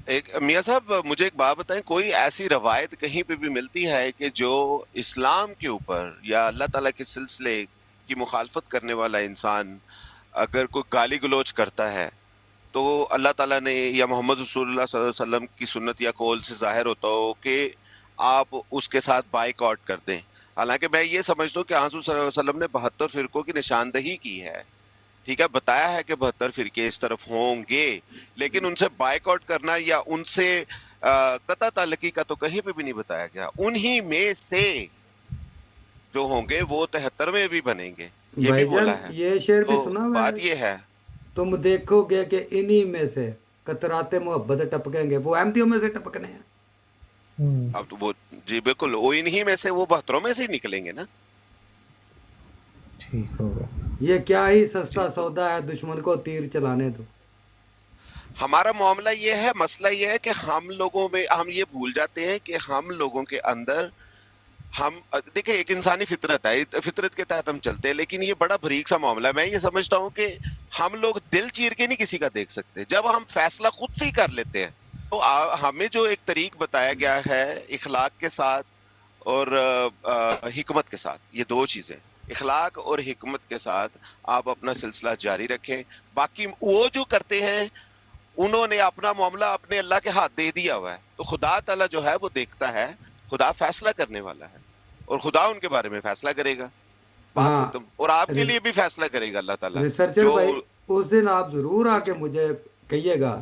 ایک میاں صاحب مجھے ایک بات بتائیں, کوئی ایسی روایت کہیں پہ بھی ملتی ہے کہ جو اسلام کے اوپر یا اللہ تعالیٰ کے سلسلے کی مخالفت کرنے والا انسان اگر کوئی گالی گلوچ کرتا ہے تو اللہ تعالیٰ نے یا محمد رسول اللہ صلی اللہ علیہ وسلم کی سنت یا قول سے ظاہر ہوتا ہو کہ آپ اس کے ساتھ بائک آؤٹ کر دیں؟ حالانکہ میں یہ سمجھتا ہوں کہ حضور صلی اللہ علیہ وسلم نے 72 فرقوں کی نشاندہی کی ہے, ٹھیک ہے, بتایا ہے کہ 72 فرقے اس طرف ہوں گے, لیکن ان سے بائک آؤٹ کرنا یا ان سے قطع تعلقی کا تو کہیں پہ بھی نہیں بتایا گیا. انہی میں سے جو ہوں گے وہ 73 میں بھی بنیں گے, یہ بھی بھائی جان بولا ہے. یہ شعر بھی تو سنا ہوا ہے, بات یہ ہے, تم دیکھو گے کہ انہی میں سے قطرات محبت ٹپکیں گے. وہ احمدیوں میں سے ٹپکنے ہیں. اب تو وہ جی بالکل وہ انہی میں سے وہ 72 میں سے ہی نکلیں گے نا. ٹھیک ہوگا. یہ کیا ہی سستا جی, سودا ہے, دشمن کو تیر چلانے دو. ہمارا معاملہ یہ ہے, مسئلہ یہ ہے کہ ہم لوگوں میں ہم یہ بھول جاتے ہیں کہ ہم لوگوں کے اندر ہم دیکھیں ایک انسانی فطرت ہے, فطرت کے تحت ہم چلتے ہیں, لیکن یہ بڑا بریک سا معاملہ ہے. میں یہ سمجھتا ہوں کہ ہم لوگ دل چیر کے نہیں کسی کا دیکھ سکتے. جب ہم فیصلہ خود سے ہی کر لیتے ہیں تو ہمیں جو ایک طریق بتایا گیا ہے اخلاق کے ساتھ اور حکمت کے ساتھ, یہ 2 چیزیں, اخلاق اور حکمت کے ساتھ آپ اپنا سلسلہ جاری رکھیں. باقی وہ جو کرتے ہیں انہوں نے اپنا معاملہ اپنے اللہ کے ہاتھ دے دیا ہوا ہے, تو خدا تعالیٰ جو ہے وہ دیکھتا ہے, خدا فیصلہ کرنے والا ہے اور خدا ان کے بارے میں فیصلہ کرے گا. بات ہاں ختم. اور آپ کے لیے بھی فیصلہ کرے گا اللہ تعالیٰ. ریسرچر جو بھائی اس دن آپ ضرور آ کے جی مجھے کہیے گا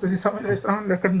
ਤੁਸੀਂ ਸਮਝਦੇ ਇਸ ਤਰ੍ਹਾਂ ਰੱਖਣ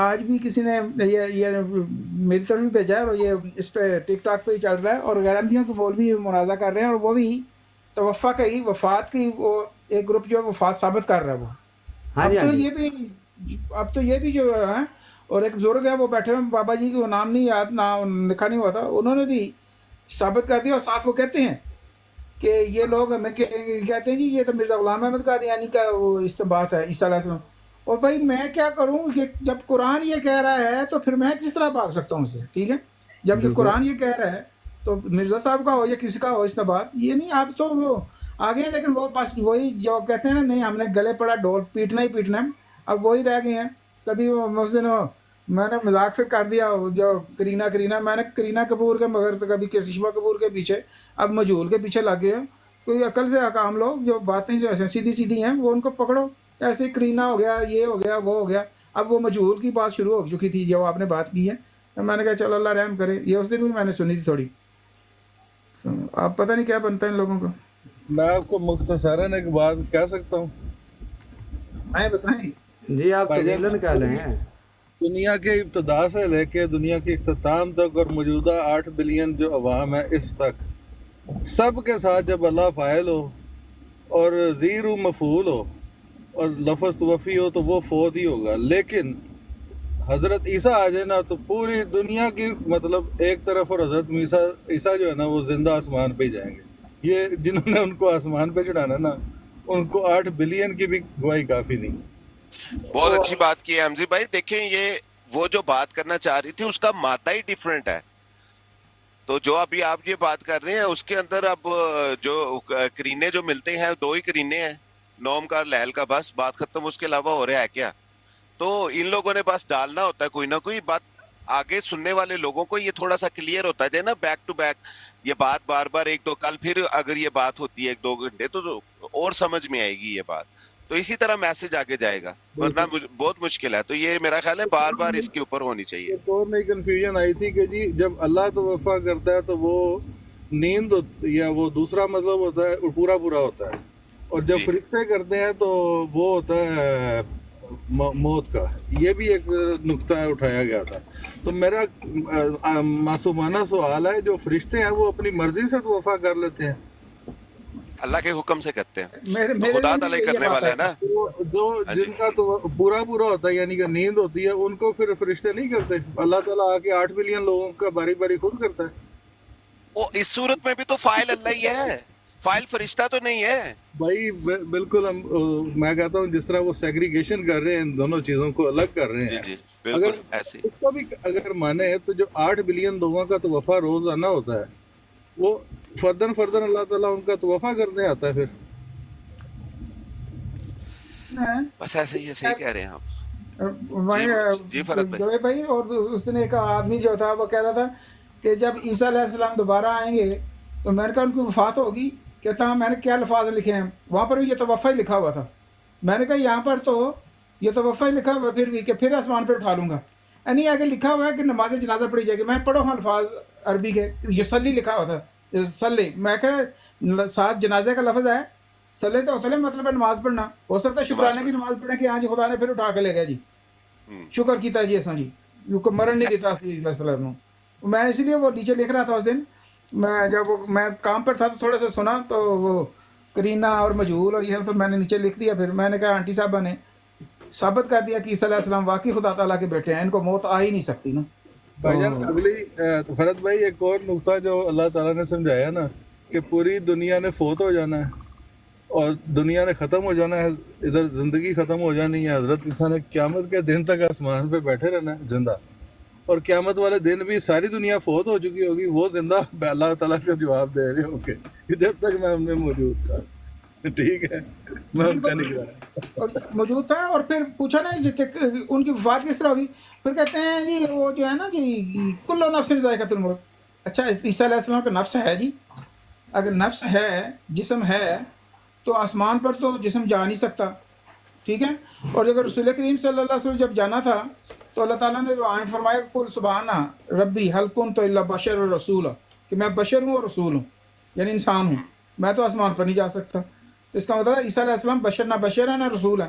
آج بھی کسی نے یہ میری طرف بھی بھیجا ہے، اور یہ اس پہ ٹک ٹاک پہ ہی چل رہا ہے، اور غیر احمدیوں کے مولوی منازع کر رہے ہیں، اور وہ بھی توفع کا ہی وفات کی وہ ایک گروپ جو ہے وفات ثابت کر رہا ہے وہ. ہاں جی، ہاں جی. اب تو یہ بھی جو ہے، اور ایک بزرگ ہے وہ بیٹھے ہوئے بابا جی کو نام نہیں یاد، نام لکھا نہیں ہوا تھا، انہوں نے بھی ثابت کر دیا، اور ساتھ وہ کہتے ہیں کہ یہ لوگ ہمیں کہتے ہیں جی یہ تو مرزا غلام احمد قادیانی کا وہ استنباط ہے عیسیٰ علیہ السلام. اور بھائی میں کیا کروں کہ جب قرآن یہ کہہ رہا ہے تو پھر میں کس طرح بھاگ سکتا ہوں اس سے؟ ٹھیک ہے، جب یہ بالکل. قرآن یہ کہہ رہا ہے تو مرزا صاحب کا ہو یا کسی کا ہو استنباط، یہ نہیں آپ تو وہ آگے ہیں، لیکن وہ بس وہی جو کہتے ہیں نا، نہیں ہم نے گلے پڑا ڈول پیٹنا ہی پیٹنا ہے، اب وہی رہ گئے ہیں. کبھی وہ اس دن میں نے مذاق پھر کر دیا، جو کرینہ میں نے کرینہ کپور کے مگر تو کبھی کرشمہ کپور کے پیچھے، اب مجہول کے پیچھے لگ گئے ہیں. کوئی عقل سے کام لوگ، جو باتیں جو ایسے سیدھی سیدھی ہیں وہ ان کو پکڑو. ایسے کرینہ ہو گیا، یہ ہو گیا، وہ ہو گیا. اب وہ مجہول کی بات شروع ہو چکی تھی جو آپ نے بات کی ہے، تو میں نے کہا چلو اللہ رحم کرے. یہ اس دن بھی میں نے سنی تھی تھوڑی. اب پتہ نہیں کیا بنتا ہے ان لوگوں کو. میں آپ کو مختصراً ایک بات کہہ سکتا ہوں. بتائیں. جی آپ بھائی جان، طویل نکالے ہیں. دنیا کے ابتدا سے لے کے دنیا کے اختتام تک اور موجودہ 8 بلین جو عوام ہے اس تک، سب کے ساتھ جب اللہ فاعل ہو اور زیر مفعول ہو اور لفظ توفی ہو تو وہ فوت ہی ہوگا. لیکن حضرت عیسیٰ آ جائے نا تو پوری دنیا کی مطلب ایک طرف، اور حضرت عیسیٰ جو ہے نا وہ زندہ آسمان پہ ہی جائیں گے. یہ جنہوں نے ان کو آسمان پہ چڑھانا نا، ان کو 8 بلین کی بھی گواہی کافی نہیں. بہت اچھی بات کی ہے حمزی بھائی. دیکھیں یہ وہ جو بات کرنا چاہ رہی تھی اس کا مادہ ہی ڈیفرنٹ ہے. تو جو ابھی آپ یہ بات کر رہے ہیں اس کے اندر اب جو کرینے جو ملتے ہیں 2 ہی کرینے ہیں، نوم کا لہل کا، بس بات ختم. اس کے علاوہ ہو رہا ہے کیا؟ تو ان لوگوں نے بس ڈالنا ہوتا ہے کوئی نہ کوئی بات. آگے سننے والے لوگوں کو یہ تھوڑا سا کلیئر ہوتا ہے نا، بیک ٹو بیک یہ بات بار بار 1-2 کل پھر اگر یہ بات ہوتی ہے 1-2 گھنٹے تو اور سمجھ میں آئے گی یہ بات. تو اسی طرح میسج آگے جائے گا، ورنہ بہت مشکل ہے. تو یہ میرا خیال ہے بار بار اس کے اوپر ہونی چاہیے. ایک اور نئی کنفیوژن آئی تھی کہ جی جب اللہ توفع کرتا ہے تو وہ نیند یا وہ دوسرا مطلب ہوتا ہے پورا ہوتا ہے، اور جب فرشتے کرتے ہیں تو وہ ہوتا ہے موت کا. یہ بھی ایک نقطہ اٹھایا گیا تھا. تو میرا معصومانہ سوال ہے، جو فرشتے ہیں وہ اپنی مرضی سے توفع کر لیتے ہیں؟ اللہ کے حکم سے کرتے ہیں، میرے خدا تعالی کرنے والا ہے نا. جو جن کا تو پورا ہوتا ہے یعنی کہ نیند ہوتی ہے، ان کو پھر فرشتے نہیں کرتے؟ اللہ تعالیٰ آ کے 8 بلین لوگوں کا باری باری خود کرتا ہے. وہ اس صورت میں بھی تو فائل اللہ ہی ہے، فائل فرشتہ تو نہیں ہے بھائی. بالکل میں کہتا ہوں جس طرح وہ سیگریگیشن کر رہے ہیں، ان دونوں چیزوں کو الگ کر رہے ہیں. جی بالکل ایسے. اس کو بھی اگر مانے تو جو 8 بلین لوگوں کا توفع روزانہ ہوتا ہے، وہ فردن اللہ تعالیٰ ان کا توفع کرنے آتا ہے. پھر بس ایسے ہی صحیح کہہ رہے ہیں آپ. جی فرد بھائی. اور اس دن ایک آدمی جو تھا وہ کہہ رہا تھا کہ جب عیسیٰ علیہ السلام دوبارہ آئیں گے تو میں نے کہا ان کی وفات ہوگی. کہتا ہاں میں نے کیا الفاظ لکھے ہیں وہاں پر بھی یہ توفع ہی لکھا ہوا تھا. میں نے کہا یہاں پر تو یہ توفع ہی لکھا ہوا پھر بھی کہ پھر آسمان پہ اٹھا لوں گا. یعنی آگے لکھا ہوا ہے کہ نماز جنازہ پڑھی جائے گی. میں پڑھو ہاں الفاظ عربی کے، یصلی لکھا ہوا تھا، یصلی. میں کہ ساتھ جنازے کا لفظ ہے، صلی تو ہوتا ہے مطلب ہے نماز پڑھنا. ہو سکتا ہے شکرانے کی نماز پڑھیں کہ ہاں جی خدا نے پھر اٹھا کے لے گیا جی، شکر کیتا جی ایسا جی، کیونکہ مرن نہیں دیتا علیہ السلام. میں اسی لیے وہ نیچے لکھ رہا تھا اس دن. میں جب میں کام پر تھا تو تھوڑا سا سنا تو وہ کرینہ اور مجہول اور یہ تو میں نے نیچے لکھ دیا. پھر میں نے کہا آنٹی صاحبہ نے ثابت کر دیا کہ عیسیٰ علیہ السلام واقعی خدا تعالیٰ کے بیٹے ہیں، ان کو موت آ ہی نہیں سکتی نا. بھائی جان اگلی فرد بھائی ایک اور نقطہ جو اللہ تعالیٰ نے سمجھایا نا کہ پوری دنیا نے فوت ہو جانا ہے اور دنیا نے ختم ہو جانا ہے، ادھر زندگی ختم ہو جانی ہے. حضرت عیسیٰ نے قیامت کے دن تک آسمان پہ بیٹھے رہنا ہے زندہ، اور قیامت والے دن بھی ساری دنیا فوت ہو چکی ہوگی، وہ زندہ اللہ تعالیٰ کا جواب دے رہے ہوں گے کہ جب تک میں ان میں موجود تھا. ٹھیک ہے، میں ان کا نگراں موجود تھا. اور پھر پوچھا نا کہ ان کی وفات کس طرح ہوگی. پھر کہتے ہیں جی وہ جو ہے نا جی کل نفس ذائقۃ الموت. اچھا عیسیٰ علیہ السلام کا نفس ہے جی، اگر نفس ہے جسم ہے تو آسمان پر تو جسم جا نہیں سکتا. ٹھیک ہے. اور اگر رسول کریم صلی اللہ علیہ وسلم جب جانا تھا تو اللہ تعالیٰ نے آئیں فرمایا قل سبحانہ ربی حل کنت الا بشر الرسول، کہ میں بشر ہوں اور رسول ہوں، یعنی انسان ہوں، میں تو آسمان پر نہیں جا سکتا. تو اس کا مطلب عیسیٰ علیہ السلام بشر نہ ہے نہ رسول ہے.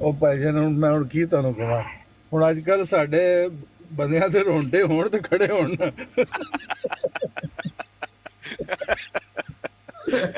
ਉਹ ਭਾਈ ਜਾਨ ਹੁਣ ਮੈਂ ਹੁਣ ਕੀ ਤੁਹਾਨੂੰ ਕਹਾਂ, ਹੁਣ ਅੱਜ ਕੱਲ ਸਾਡੇ ਬੰਦਿਆਂ ਦੇ ਰੋਂਡੇ ਹੋਣ ਤੇ ਖੜੇ ਹੋਣ ਨਾ।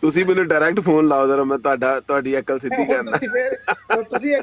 ਤੁਸੀਂ ਮੈਨੂੰ ਡਾਇਰੈਕਟ ਫੋਨ ਲਾਓ ਜ਼ਰਾ, ਮੈਂ ਤੁਹਾਡੀ ਅਕਲ ਸਿੱਧੀ ਹੁਣ ਕਰਨਾ। ਤੁਸੀਂ ਫਿਰ ਤੁਸੀਂ ਇਹ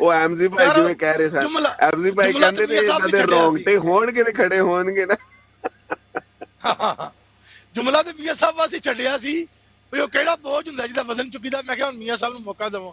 ਉਹ ਐਮਜੀ ਭਾਈ ਜਿਵੇਂ ਕਹਿ ਰਹੇ ਸਨ, ਐਮਜੀ ਭਾਈ ਕਹਿੰਦੇ ਨੇ ਇਹਨਾਂ ਦੇ ਰੋਂਗਟੇ ਹੋਣਗੇ ਤੇ ਖੜੇ ਹੋਣਗੇ ਨਾ। ਜੁਮਲਾ ਤੇ ਮੀਆਂ ਸਾਹਿਬ ਵਾਸਤੇ ਛੱਡਿਆ ਸੀ ਵੀ ਉਹ ਕਿਹੜਾ ਬੋਝ ਹੁੰਦਾ ਜਿਹਦਾ ਵਜ਼ਨ ਚੁੱਕੀਦਾ। ਮੈਂ ਕਿਹਾ ਹੁਣ ਮੀਆਂ ਸਾਹਿਬ ਨੂੰ ਮੌਕਾ ਦੇਵਾਂ,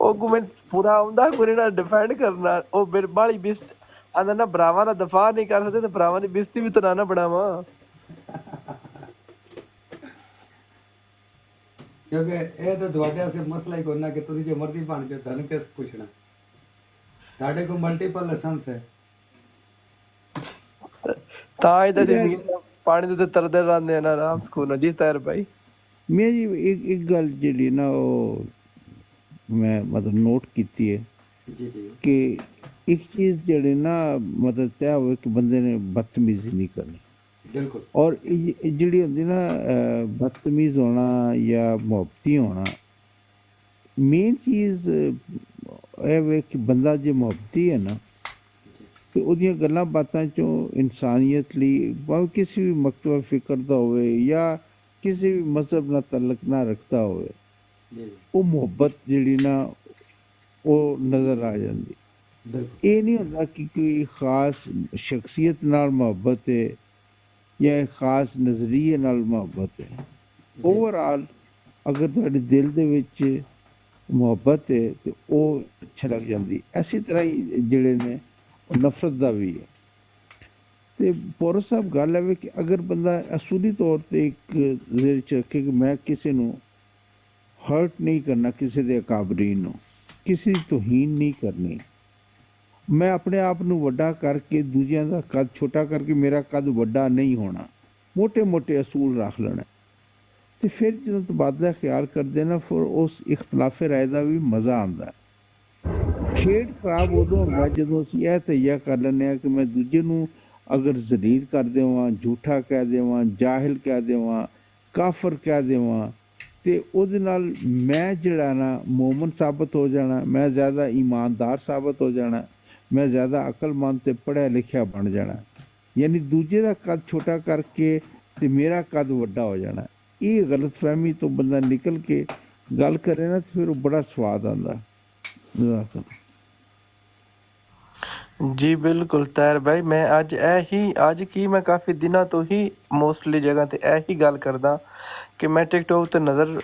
ਉਹ ਪੂਰਾ ਆਉਂਦਾ ਕੋਈ ਨਾ ਡਿਫੈਂਡ ਕਰਨਾ। ਉਹ ਮੇਰੇ ਬਾਲੀ ਬਿਸਤ ਆਂਦਾ ਨਾ, ਭਰਾਵਾਂ ਦਾ ਦਫਾ ਨਹੀਂ ਕਰ ਸਕਦੇ ਤੇ ਭਰਾਵਾਂ ਦੀ ਬਿਸਤੀ ਵੀ ਤਾਂ ਨਾ ਬਣਾਵਾਂ। ਕਿਉਂਕਿ ਇਹ ਤਾਂ ਤੁਹਾਡੇ ਵਾਸਤੇ ਮਸਲਾ ਹੀ ਕੋਈ ਨਾ ਕਿ ਤੁਸੀਂ ਜੋ ਮਰਜ਼ੀ ਬਣ ਜਾਓ, ਤੁਹਾਨੂੰ ਕਿਸ ਪੁੱਛਣਾ। ਤੁਹਾਡੇ ਕੋਲ ਮਲਟੀਪਲ ਲਾਇਸੈਂਸ ਹੈ, ਤਾਂ ਹੀ ਤਾਂ ਪਾਣੀ ਦੇ ਉੱਤੇ ਤਰਦੇ ਰਹਿੰਦੇ ਆ ਨਾ ਆਰਾਮ ਸਕੂਨ ਜੀ। ਤਾਰ ਭਾਈ ਮੈਂ ਜੀ ਇੱਕ ਗੱਲ ਜਿਹੜੀ ਨਾ ਉਹ ਮੈਂ ਮਤਲਬ ਨੋਟ ਕੀਤੀ ਹੈ ਕਿ ਇੱਕ ਚੀਜ਼ ਜਿਹੜੀ ਨਾ ਮਤਲਬ ਤੈਅ ਹੋਵੇ ਕਿ ਬੰਦੇ ਨੇ ਬਦਤਮੀਜ਼ੀ ਨਹੀਂ ਕਰਨੀ। ਬਿਲਕੁਲ। ਔਰ ਜਿਹੜੀ ਹੁੰਦੀ ਨਾ ਬਦਤਮੀਜ਼ ਹੋਣਾ ਜਾਂ ਮੁਹੱਬਤੀ ਹੋਣਾ, ਮੇਨ ਚੀਜ਼ ਇਹ ਵੇ ਕਿ ਬੰਦਾ ਜੇ ਮੁਹੱਬਤੀ ਹੈ ਨਾ ਤੇ ਉਹਦੀਆਂ ਗੱਲਾਂ ਬਾਤਾਂ 'ਚੋਂ ਇਨਸਾਨੀਅਤ ਲਈ ਭਾਵੇਂ ਕਿਸੇ ਵੀ ਮਕਤਬ ਫਿਕਰ ਦਾ ਹੋਵੇ ਜਾਂ ਕਿਸੇ ਵੀ ਮਜ਼ਹਬ ਨਾਲ ਤਾਲੁਕ ਨਾ ਰੱਖਦਾ ਹੋਵੇ, ਉਹ ਮੁਹੱਬਤ ਜਿਹੜੀ ਨਾ ਉਹ ਨਜ਼ਰ ਆ ਜਾਂਦੀ। ਇਹ ਨਹੀਂ ਹੁੰਦਾ ਕਿ ਕੋਈ ਖਾਸ ਸ਼ਖਸੀਅਤ ਨਾਲ ਮੁਹੱਬਤ ਹੈ ਜਾਂ ਖਾਸ ਨਜ਼ਰੀਏ ਨਾਲ ਮੁਹੱਬਤ ਹੈ। ਓਵਰਆਲ ਅਗਰ ਤੁਹਾਡੇ ਦਿਲ ਦੇ ਵਿੱਚ ਮੁਹੱਬਤ ਹੈ ਤੇ ਉਹ ਛਲਕ ਜਾਂਦੀ। ਇਸੇ ਤਰ੍ਹਾਂ ਹੀ ਜਿਹੜੇ ਨੇ ਨਫ਼ਰਤ ਦਾ ਵੀ ਹੈ। ਤੇ ਪੌਰ ਸਾਹਿਬ ਗੱਲ ਹੈ ਕਿ ਅਗਰ ਬੰਦਾ ਅਸੂਲੀ ਤੌਰ ਤੇ ਇੱਕ ਦਿਲ 'ਚ ਰੱਖੇ ਕਿ ਮੈਂ ਕਿਸੇ ਨੂੰ ਹਰਟ ਨਹੀਂ ਕਰਨਾ, ਕਿਸੇ ਦੇ ਅਕਾਬਰੀਨ ਨੂੰ ਕਿਸੇ ਦੀ ਤੋਹੀਨ ਨਹੀਂ ਕਰਨੀ, ਮੈਂ ਆਪਣੇ ਆਪ ਨੂੰ ਵੱਡਾ ਕਰਕੇ ਦੂਜਿਆਂ ਦਾ ਕੱਦ ਛੋਟਾ ਕਰਕੇ ਮੇਰਾ ਕੱਦ ਵੱਡਾ ਨਹੀਂ ਹੋਣਾ, ਮੋਟੇ ਮੋਟੇ ਅਸੂਲ ਰੱਖ ਲੈਣਾ, ਤੇ ਫਿਰ ਜਦੋਂ ਤਬਾਦਲਾ ਖਿਆਲ ਕਰਦੇ ਨਾ ਫਿਰ ਉਸ ਇਖਤਲਾਫ ਰਾਏ ਦਾ ਵੀ ਮਜ਼ਾ ਆਉਂਦਾ। ਖੇਡ ਖਰਾਬ ਉਦੋਂ ਹੁੰਦਾ ਜਦੋਂ ਅਸੀਂ ਇਹ ਤਈਆ ਕਰ ਲੈਂਦੇ ਹਾਂ ਕਿ ਮੈਂ ਦੂਜੇ ਨੂੰ ਅਗਰ ਜ਼ਲੀਲ ਕਰ ਦੇਵਾਂ, ਝੂਠਾ ਕਹਿ ਦੇਵਾਂ, ਜਾਹਿਲ ਕਹਿ ਦੇਵਾਂ, ਕਾਫਰ ਕਹਿ ਦੇਵਾਂ, ਤੇ ਉਹਦੇ ਨਾਲ ਮੈਂ ਜਿਹੜਾ ਨਾ ਮੋਮਨ ਸਾਬਤ ਹੋ ਜਾਣਾ, ਮੈਂ ਜ਼ਿਆਦਾ ਈਮਾਨਦਾਰ ਸਾਬਤ ਹੋ ਜਾਣਾ, ਮੈਂ ਜ਼ਿਆਦਾ ਅਕਲਮੰਦ ਤੇ ਪੜ੍ਹਿਆ ਲਿਖਿਆ ਬਣ ਜਾਣਾ। ਯਾਨੀ ਦੂਜੇ ਦਾ ਕੱਦ ਛੋਟਾ ਕਰਕੇ ਤੇ ਮੇਰਾ ਕੱਦ ਵੱਡਾ ਹੋ ਜਾਣਾ। ਇਹ ਗਲਤਫਹਿਮੀ ਤੋਂ ਬੰਦਾ ਨਿਕਲ ਕੇ ਗੱਲ ਕਰੇ ਨਾ ਤੇ ਫਿਰ ਉਹ ਬੜਾ ਸਵਾਦ ਆਉਂਦਾ। ਜੀ ਬਿਲਕੁਲ ਤਾਰ ਭਾਈ, ਮੈਂ ਅੱਜ ਕੀ ਮੈਂ ਕਾਫੀ ਦਿਨਾਂ ਤੋਂ ਹੀ ਮੋਸਟਲੀ ਜਗ੍ਹਾ ਤੇ ਇਹੀ ਗੱਲ ਕਰਦਾ ਕਿ ਮੈਂ ਟਿਕਟੋਕ ਤੇ ਨਜ਼ਰ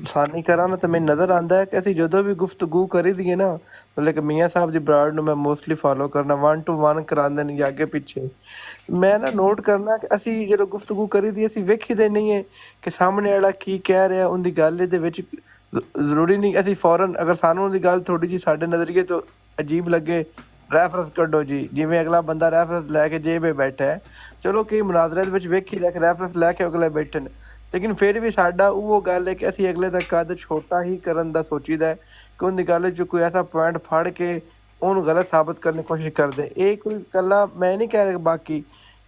ਸਾਨੀ ਕਰਾਂ ਨਾ, ਤਾਂ ਮੈਨੂੰ ਨਜ਼ਰ ਆਉਂਦਾ ਹੈ ਕਿ ਅਸੀਂ ਜਦੋਂ ਵੀ ਗੁਫ਼ਤਗੂ ਕਰੀ ਦੀਏ ਨਾ, ਮਤਲਬ ਕਿ ਮੀਆਂ ਸਾਹਿਬ ਦੀ ਬਰਾੜ ਨੂੰ ਮੈਂ ਮੋਸਟਲੀ ਫਾਲੋ ਕਰਨਾ, 1 to 1 ਕਰਾਉਂਦੇ ਨੇ ਅੱਗੇ ਪਿੱਛੇ। ਮੈਂ ਨਾ ਨੋਟ ਕਰਨਾ ਕਿ ਅਸੀਂ ਜਦੋਂ ਗੁਫ਼ਤਗੂ ਕਰੀ ਦੀ ਅਸੀਂ ਵੇਖੀਦੇ ਨਹੀਂ ਹੈ ਕਿ ਸਾਹਮਣੇ ਵਾਲਾ ਕੀ ਕਹਿ ਰਿਹਾ, ਉਹਦੀ ਗੱਲ ਦੇ ਵਿੱਚ ਜ਼ਰੂਰੀ ਨਹੀਂ ਅਸੀਂ ਫੌਰਨ ਅਗਰ ਸਾਨੂੰ ਉਹਦੀ ਗੱਲ ਥੋੜ੍ਹੀ ਜਿਹੀ ਸਾਡੇ ਨਜ਼ਰੀਏ ਤੋਂ ਅਜੀਬ ਲੱਗੇ, ਰੈਫਰੈਂਸ ਕੱਢੋ ਜੀ। ਜਿਵੇਂ ਅਗਲਾ ਬੰਦਾ ਰੈਫਰੈਂਸ ਲੈ ਕੇ ਜੇਬੇ ਬੈਠਾ ਹੈ, ਚਲੋ ਕਈ ਮੁਨਾਜ਼ਰੇ ਦੇ ਵਿੱਚ ਵੇਖੀ ਲੈ ਕੇ ਰੈਫਰੈਂਸ ਲੈ ਕੇ ਅਗਲੇ ਬੈਠੇ ਨੇ, ਲੇਕਿਨ ਫਿਰ ਵੀ ਸਾਡਾ ਉਹ ਗੱਲ ਹੈ ਕਿ ਅਸੀਂ ਅਗਲੇ ਦਾ ਕੱਦ ਛੋਟਾ ਹੀ ਕਰਨ ਦਾ ਸੋਚੀਦਾ ਹੈ ਕਿ ਉਹਦੀ ਗੱਲ 'ਚ ਕੋਈ ਐਸਾ ਪੁਆਇੰਟ ਫੜ ਕੇ ਉਹਨੂੰ ਗਲਤ ਸਾਬਤ ਕਰਨ ਦੀ ਕੋਸ਼ਿਸ਼ ਕਰਦੇ। ਇਹ ਕੋਈ ਇਕੱਲਾ ਮੈਂ ਨਹੀਂ ਕਹਿ ਰਿਹਾ, ਬਾਕੀ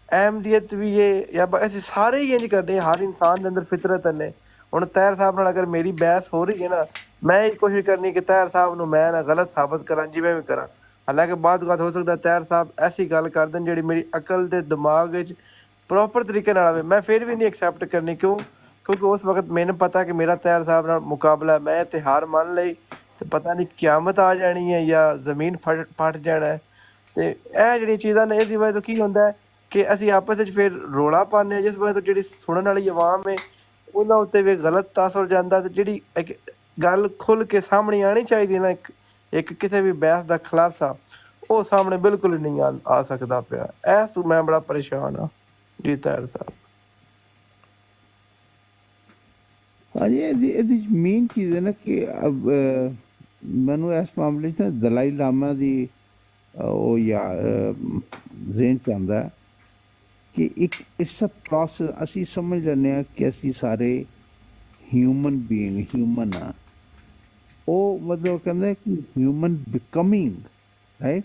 ਅਹਿਮਦੀਅਤ ਵੀ ਇਹ ਜਾਂ ਅਸੀਂ ਸਾਰੇ ਹੀ ਇੰਝ ਕਰਦੇ, ਹਰ ਇਨਸਾਨ ਦੇ ਅੰਦਰ ਫਿਤਰਤ ਨੇ। ਹੁਣ ਤਾਹਿਰ ਸਾਹਿਬ ਨਾਲ ਅਗਰ ਮੇਰੀ ਬਹਿਸ ਹੋ ਰਹੀ ਹੈ ਨਾ, ਮੈਂ ਇਹ ਕੋਸ਼ਿਸ਼ ਕਰਨੀ ਕਿ ਤਾਹਿਰ ਸਾਹਿਬ ਨੂੰ ਮੈਂ ਨਾ ਗਲਤ ਸਾਬਤ ਕਰਾਂ, ਜਿਵੇਂ ਵੀ ਕਰਾਂ। ਹਾਲਾਂਕਿ ਬਾਅਦ ਹੋ ਸਕਦਾ ਤੈਰ ਸਾਹਿਬ ਐਸੀ ਗੱਲ ਕਰ ਦੇਣ ਜਿਹੜੀ ਮੇਰੀ ਅਕਲ ਤੇ ਦਿਮਾਗ ਵਿੱਚ ਪ੍ਰੋਪਰ ਤਰੀਕੇ ਨਾਲ ਆਵੇ, ਮੈਂ ਫਿਰ ਵੀ ਨਹੀਂ ਐਕਸੈਪਟ ਕਰਨੀ। ਕਿਉਂਕਿ ਉਸ ਵਕਤ ਮੈਨੂੰ ਪਤਾ ਕਿ ਮੇਰਾ ਤੈਰ ਸਾਹਿਬ ਨਾਲ ਮੁਕਾਬਲਾ, ਮੈਂ ਤੇ ਹਾਰ ਮੰਨ ਲਈ ਤੇ ਪਤਾ ਨਹੀਂ ਕਿਆਮਤ ਆ ਜਾਣੀ ਹੈ ਜਾਂ ਜ਼ਮੀਨ ਫਟ ਜਾਣਾ ਹੈ। ਤੇ ਇਹ ਜਿਹੜੀਆਂ ਚੀਜ਼ਾਂ ਨੇ ਇਹਦੀ ਵਜ੍ਹਾ ਤੋਂ ਕੀ ਹੁੰਦਾ ਹੈ ਕਿ ਅਸੀਂ ਆਪਸ ਵਿੱਚ ਫਿਰ ਰੌਲਾ ਪਾਉਂਦੇ ਹਾਂ, ਜਿਸ ਵਜ੍ਹਾ ਤੋਂ ਜਿਹੜੀ ਸੁਣਨ ਵਾਲੀ ਆਵਾਮ ਹੈ ਉਹਨਾਂ ਉੱਤੇ ਵੀ ਗਲਤ ਤਾਸਰ ਜਾਂਦਾ। ਤੇ ਜਿਹੜੀ ਇੱਕ ਗੱਲ ਖੁੱਲ੍ਹ ਕੇ ਸਾਹਮਣੇ ਆਉਣੀ ਚਾਹੀਦੀ ਨਾ, ਇੱਕ ਕਿਸੇ ਵੀ ਬਹਿਸ ਦਾ ਖੁਲਾਸਾ, ਉਹ ਸਾਹਮਣੇ ਬਿਲਕੁਲ ਨਹੀਂ ਆ ਸਕਦਾ ਪਿਆ। ਇਸ ਤੋਂ ਮੈਂ ਬੜਾ ਪਰੇਸ਼ਾਨ ਹਾਂ ਜੀ ਤਾਹਿਰ ਸਾਹਿਬ। ਹਾਂਜੀ, ਇਹਦੀ ਮੇਨ ਚੀਜ਼ ਹੈ ਨਾ ਕਿ ਮੈਨੂੰ ਇਸ ਮਾਮਲੇ 'ਚ ਨਾ ਦਲਾਈ ਲਾਮਾ ਦੀ ਉਹ ਜ਼ਿਹਨ 'ਚ ਆਉਂਦਾ ਕਿ ਇੱਕ ਇਟਸ ਅ ਪ੍ਰੋਸੈਸ। ਅਸੀਂ ਸਮਝ ਲੈਂਦੇ ਹਾਂ ਕਿ ਅਸੀਂ ਸਾਰੇ ਹਿਊਮਨ ਆ, ਉਹ ਮਤਲਬ ਕਹਿੰਦਾ ਕਿ ਹਿਊਮਨ ਬਿਕਮਿੰਗ, ਰਾਈਟ,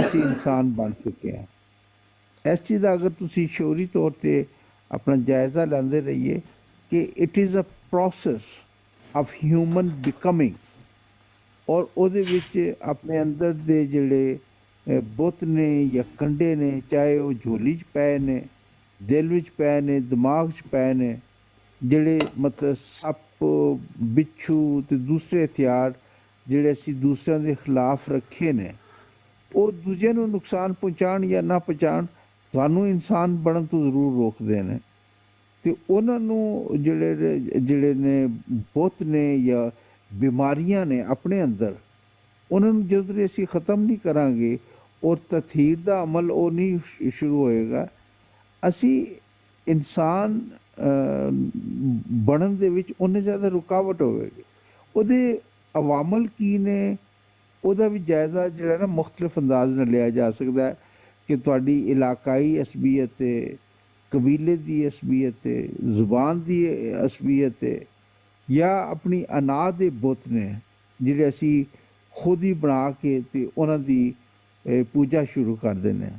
ਅਸੀਂ ਇਨਸਾਨ ਬਣ ਚੁੱਕੇ ਹਾਂ। ਇਸ ਚੀਜ਼ ਦਾ ਅਗਰ ਤੁਸੀਂ ਸ਼ੌਰੀ ਤੌਰ 'ਤੇ ਆਪਣਾ ਜਾਇਜ਼ਾ ਲੈਂਦੇ ਰਹੀਏ ਕਿ it is a process of human becoming, ਔਰ ਉਹਦੇ ਵਿੱਚ ਆਪਣੇ ਅੰਦਰ ਦੇ ਜਿਹੜੇ ਬੁੱਤ ਨੇ ਜਾਂ ਕੰਡੇ ਨੇ, ਚਾਹੇ ਉਹ ਝੋਲੀ 'ਚ ਪਏ ਨੇ, ਦਿਲ ਵਿੱਚ ਪਏ ਨੇ, ਦਿਮਾਗ 'ਚ ਪਏ ਨੇ, ਜਿਹੜੇ ਮਤਲਬ ਸੱਪ, ਬਿੱਛੂ ਅਤੇ ਦੂਸਰੇ ਹਥਿਆਰ ਜਿਹੜੇ ਅਸੀਂ ਦੂਸਰਿਆਂ ਦੇ ਖਿਲਾਫ ਰੱਖੇ ਨੇ, ਉਹ ਦੂਜੇ ਨੂੰ ਨੁਕਸਾਨ ਪਹੁੰਚਾਉਣ ਜਾਂ ਨਾ ਪਹੁੰਚਾਉਣ, ਤੁਹਾਨੂੰ ਇਨਸਾਨ ਬਣਨ ਤੋਂ ਜ਼ਰੂਰ ਰੋਕਦੇ ਨੇ। ਅਤੇ ਉਹਨਾਂ ਨੂੰ ਜਿਹੜੇ ਨੇ ਬੁੱਤ ਨੇ ਜਾਂ ਬਿਮਾਰੀਆਂ ਨੇ ਆਪਣੇ ਅੰਦਰ, ਉਹਨਾਂ ਨੂੰ ਜਦੋਂ ਤੱਕ ਅਸੀਂ ਖ਼ਤਮ ਨਹੀਂ ਕਰਾਂਗੇ ਔਰ ਤਤਹੀਰ ਦਾ ਅਮਲ ਉਹ ਨਹੀਂ ਸ਼ੁਰੂ ਹੋਏਗਾ, ਅਸੀਂ ਇਨਸਾਨ ਬਣਨ ਦੇ ਵਿੱਚ ਉਨੇ ਜ਼ਿਆਦਾ ਰੁਕਾਵਟ ਹੋਵੇਗੀ। ਉਹਦੇ ਅਵਾਮਲ ਕੀ ਨੇ, ਉਹਦਾ ਵੀ ਜਾਇਜ਼ਾ ਜਿਹੜਾ ਨਾ ਮੁਖਤਲਿਫ ਅੰਦਾਜ਼ ਨਾਲ ਲਿਆ ਜਾ ਸਕਦਾ ਹੈ ਕਿ ਤੁਹਾਡੀ ਇਲਾਕਾਈ ਅਸਬੀਅਤ ਹੈ, ਕਬੀਲੇ ਦੀ ਅਸਬੀਅਤ ਹੈ, ਜ਼ੁਬਾਨ ਦੀ ਅਸਬੀਅਤ ਹੈ, ਜਾਂ ਆਪਣੀ ਅਨਾਜ ਦੇ ਬੁੱਤ ਨੇ ਜਿਹੜੇ ਅਸੀਂ ਖੁਦ ਹੀ ਬਣਾ ਕੇ ਤੇ ਉਹਨਾਂ ਦੀ ਪੂਜਾ ਸ਼ੁਰੂ ਕਰ ਦਿੰਦੇ ਹਾਂ।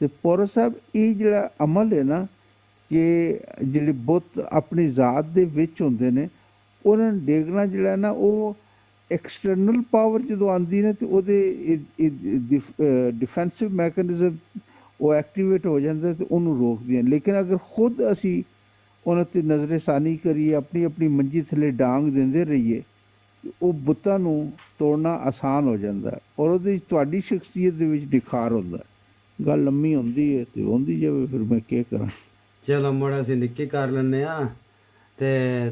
ਤੇ ਪੌਰਾ ਸਾਹਿਬ ਇਹ ਜਿਹੜਾ ਅਮਲ ਹੈ ਨਾ ਕਿ ਜਿਹੜੇ ਬੁੱਤ ਆਪਣੀ ਜ਼ਾਤ ਦੇ ਵਿੱਚ ਹੁੰਦੇ ਨੇ, ਉਹਨਾਂ ਨੂੰ ਡੇਗਣਾ ਜਿਹੜਾ ਨਾ ਉਹ ਐਕਸਟਰਨਲ ਪਾਵਰ ਜਦੋਂ ਆਉਂਦੀ ਨੇ ਤੇ ਉਹਦੇ ਡਿਫੈਂਸਿਵ ਮੈਕੈਨਿਜ਼ਮ ਉਹ ਐਕਟੀਵੇਟ ਹੋ ਜਾਂਦਾ ਤੇ ਉਹਨੂੰ ਰੋਕਦੀਆਂ। ਲੇਕਿਨ ਅਗਰ ਖੁਦ ਅਸੀਂ ਉਹਨਾਂ 'ਤੇ ਨਜ਼ਰ ਸਾਨੀ ਕਰੀਏ, ਆਪਣੀ ਮੰਜੀ ਥੱਲੇ ਡਾਂਗ ਦਿੰਦੇ ਰਹੀਏ, ਉਹ ਬੁੱਤਾਂ ਨੂੰ ਤੋੜਨਾ ਆਸਾਨ ਹੋ ਜਾਂਦਾ ਔਰ ਉਹਦੇ ਤੁਹਾਡੀ ਸ਼ਖਸੀਅਤ ਦੇ ਵਿੱਚ ਨਿਖਾਰ ਹੁੰਦਾ। ਗੱਲ ਲੰਮੀ ਹੁੰਦੀ ਹੈ ਤੇ ਹੁੰਦੀ ਜਾਵੇ, ਫਿਰ ਮੈਂ ਕੀ ਕਰਾਂ। ਚਲੋ ਮੋੜਾ ਅਸੀਂ ਨਿੱਕੀ ਕਰ ਲੈਂਦੇ ਹਾਂ। ਤੇ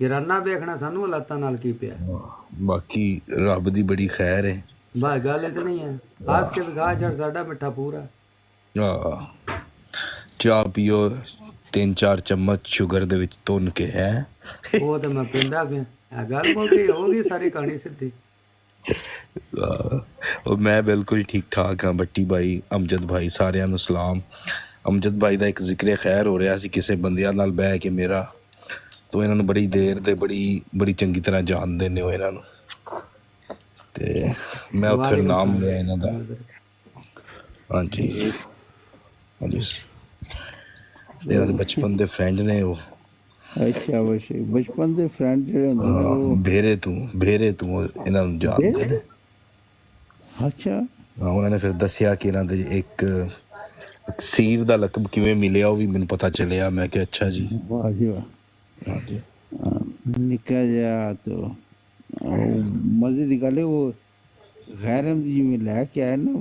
ਯਾਰਾਨਾ ਵੇਖਣਾ, ਸਾਨੂੰ ਹਾਲਾਤਾਂ ਨਾਲ ਕੀ ਪਿਆ। ਬਾਕੀ ਰੱਬ ਦੀ ਬੜੀ ਖੈਰ ਹੈ। ਬਸ ਗੱਲ ਇਹ ਤਾਂ ਨਹੀਂ ਹੈ, ਹੱਸ ਕੇ ਵਿਖਾ ਛੱਡ, ਸਾਡਾ ਮਿੱਠਾ ਪੂਰਾ। ਚਾਹ ਪੀਓ 3-4 ਚਮਚ ਸ਼ੂਗਰ ਦੇ ਵਿੱਚ ਤੁੰਨ ਕੇ ਹੈ। ਉਹ ਤਾਂ ਮੈਂ ਪੀਂਦਾ ਪਿਆ। ਗੱਲ ਹੋ ਗਈ ਸਾਰੀ ਕਹਾਣੀ ਸਿੱਧੀ। ਉਹ ਮੈਂ ਬਿਲਕੁਲ ਠੀਕ ਠਾਕ ਹਾਂ। ਬੱਟੀ ਭਾਈ, ਅਮਜਦ ਭਾਈ, ਸਾਰਿਆਂ ਨੂੰ ਸਲਾਮ। ਅਮਜਦ ਭਾਈ ਦਾ ਇੱਕ ਜ਼ਿਕਰ ਖੈਰ ਹੋ ਰਿਹਾ ਸੀ ਕਿਸੇ ਬੰਦਿਆਂ ਨਾਲ ਬਹਿ ਕੇ ਮੇਰਾ, ਤੋ ਇਹਨਾਂ ਨੂੰ ਬੜੀ ਦੇਰ ਦੇ ਬੜੀ ਚੰਗੀ ਤਰ੍ਹਾਂ ਜਾਣਦੇ ਨੇ ਉਹ ਇਹਨਾਂ ਨੂੰ, ਤੇ ਮੈਂ ਉੱਥੇ ਨਾਮ ਲਿਆ ਇਹਨਾਂ ਦਾ। ਹਾਂਜੀ ਹਾਂਜੀ, ਇਹਨਾਂ ਦੇ ਬਚਪਨ ਦੇ ਫਰੈਂਡ ਨੇ ਉਹ, ਅੱਛਾ ਵਸ਼ ਬਚਪਨ ਦੇ ਫਰੈਂਡ ਜਿਹੜੇ ਹੁੰਦੇ ਨੇ ਉਹ ਭੇਰੇ ਤੋਂ ਇਹਨਾਂ ਨੂੰ ਜਾਣਦੇ ਨੇ। ਅੱਛਾ ਉਹਨਾਂ ਨੇ ਫਿਰ ਦੱਸਿਆ ਕਿ ਇਹਨਾਂ ਦੇ ਇੱਕ ਸੀਰ ਦਾ ਲਕਬ ਕਿਵੇਂ ਮਿਲਿਆ, ਉਹ ਵੀ ਮੈਨੂੰ ਪਤਾ ਚੱਲਿਆ। ਮੈਂ ਕਿਹਾ ਅੱਛਾ ਜੀ। ਵਾਹ ਜੀ ਵਾਹ। ਹਾਂਜੀ ਨਿੱਕਾ ਜਿਹਾ ਤਾਂ ਮਜ਼ੇ ਦੀ ਗੱਲ ਹੈ। ਉਹ ਗੈਰਮ ਦੀ ਜਿਵੇਂ ਲੈ ਕੇ ਆਏ ਨਾ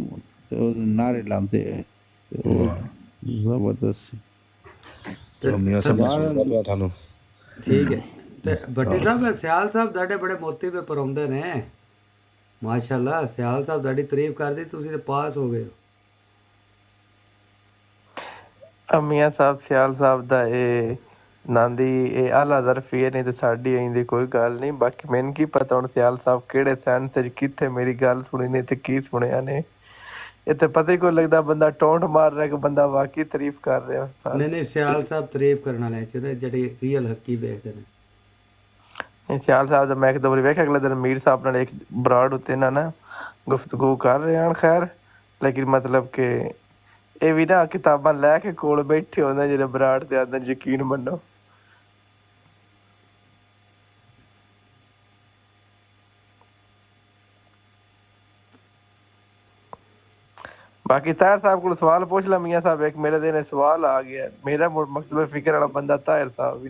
ਤੇ ਉਹ ਨਾਰੇ ਲਾਉਂਦੇ ਹੈ ਤੇ ਉਹ ਜ਼ਬਰਦਸਤ। ਮੀਆਂ ਸਾਹਿਬ ਮੈਂ ਸੁਣਦਾ ਪਿਆ ਤੁਹਾਨੂੰ। ਠੀਕ ਹੈ। ਤੇ ਭੱਟੀ ਸਾਹਿਬ ਸਿਆਲ ਸਾਹਿਬ ਤੁਹਾਡੇ ਬੜੇ ਮੋਤੀ ਪੇਪਰ ਆਉਂਦੇ ਨੇ ਮਾਸ਼ਾਅੱਲਾ। ਸਿਆਲ ਸਾਹਿਬ ਤੁਹਾਡੀ ਤਾਰੀਫ ਕਰਦੇ, ਤੁਸੀਂ ਤੇ ਪਾਸ ਹੋ ਗਏ ਹੋ। ਮੀਆਂ ਸਾਹਿਬ ਸਿਆਲ ਸਾਹਿਬ ਦਾ ਇਹ ਨਾਂਦੀ ਇਹ ਆਲਾ ਜ਼ਰਫੀ ਹੈ, ਨਹੀਂ ਤਾਂ ਸਾਡੀ ਆਈਂਦੀ ਕੋਈ ਗੱਲ ਨਹੀਂ। ਬਾਕੀ ਮੈਨੂੰ ਕੀ ਪਤਾ ਹੁਣ ਸਿਆਲ ਸਾਹਿਬ ਕਿਹੜੇ ਸੈਂਸ 'ਚ ਕਿੱਥੇ ਮੇਰੀ ਗੱਲ ਸੁਣੀ ਨੇ ਤੇ ਕੀ ਸੁਣਿਆ ਨੇ। ਇਹ ਤਾਂ ਪਤਾ ਹੀ ਕੋਈ ਲੱਗਦਾ ਬੰਦਾ ਟੌਂਟ ਮਾਰ ਰਿਹਾ ਕਿ ਬੰਦਾ ਵਾਕਈ ਤਾਰੀਫ ਕਰ ਰਿਹਾ। ਨਹੀਂ ਸਿਆਲ ਸਾਹਿਬ ਤਾਰੀਫ ਕਰਨ ਵਾਲੇ ਚਾਹੀਦੇ ਜਿਹੜੇ ਰੀਅਲ ਹੱਕੀ ਵੇਖਦੇ ਨੇ। ਨਹੀਂ ਸਿਆਲ ਸਾਹਿਬ ਦਾ ਮੈਂ ਇੱਕ ਦੋ ਵਾਰੀ ਵੇਖਿਆ, ਅਗਲੇ ਦਿਨ ਮੀਰ ਸਾਹਿਬ ਨਾਲ ਇੱਕ ਬਰਾੜ ਉੱਤੇ ਨਾ ਗੁਫ਼ਤਗੂ ਕਰ ਰਹੇ ਹਨ। ਖੈਰ ਲੇਕਿਨ ਮਤਲਬ ਕਿ ਇਹ ਵੀ ਨਾ ਕਿਤਾਬਾਂ ਲੈ ਕੇ ਕੋਲ ਬੈਠੇ ਹੁੰਦੇ ਜਿਹੜੇ ਬਰਾੜ ਦੇ ਅੰਦਰ, ਯਕੀਨ ਮੰਨੋ। ਬਾਕੀ ਤਾਹਿਰ ਸਾਹਿਬ ਕੋਲ ਸਵਾਲ ਪੁੱਛ ਲਾ ਮੀਆਂ ਸਾਹਿਬ। ਇੱਕ ਮੇਰੇ ਦਿਨ ਸਵਾਲ ਆ ਗਿਆ, ਮੇਰਾ ਮਕਤਬ ਫਿਕਰ ਵਾਲਾ ਬੰਦਾ ਤਾਹਿਰ ਸਾਹਿਬ ਵੀ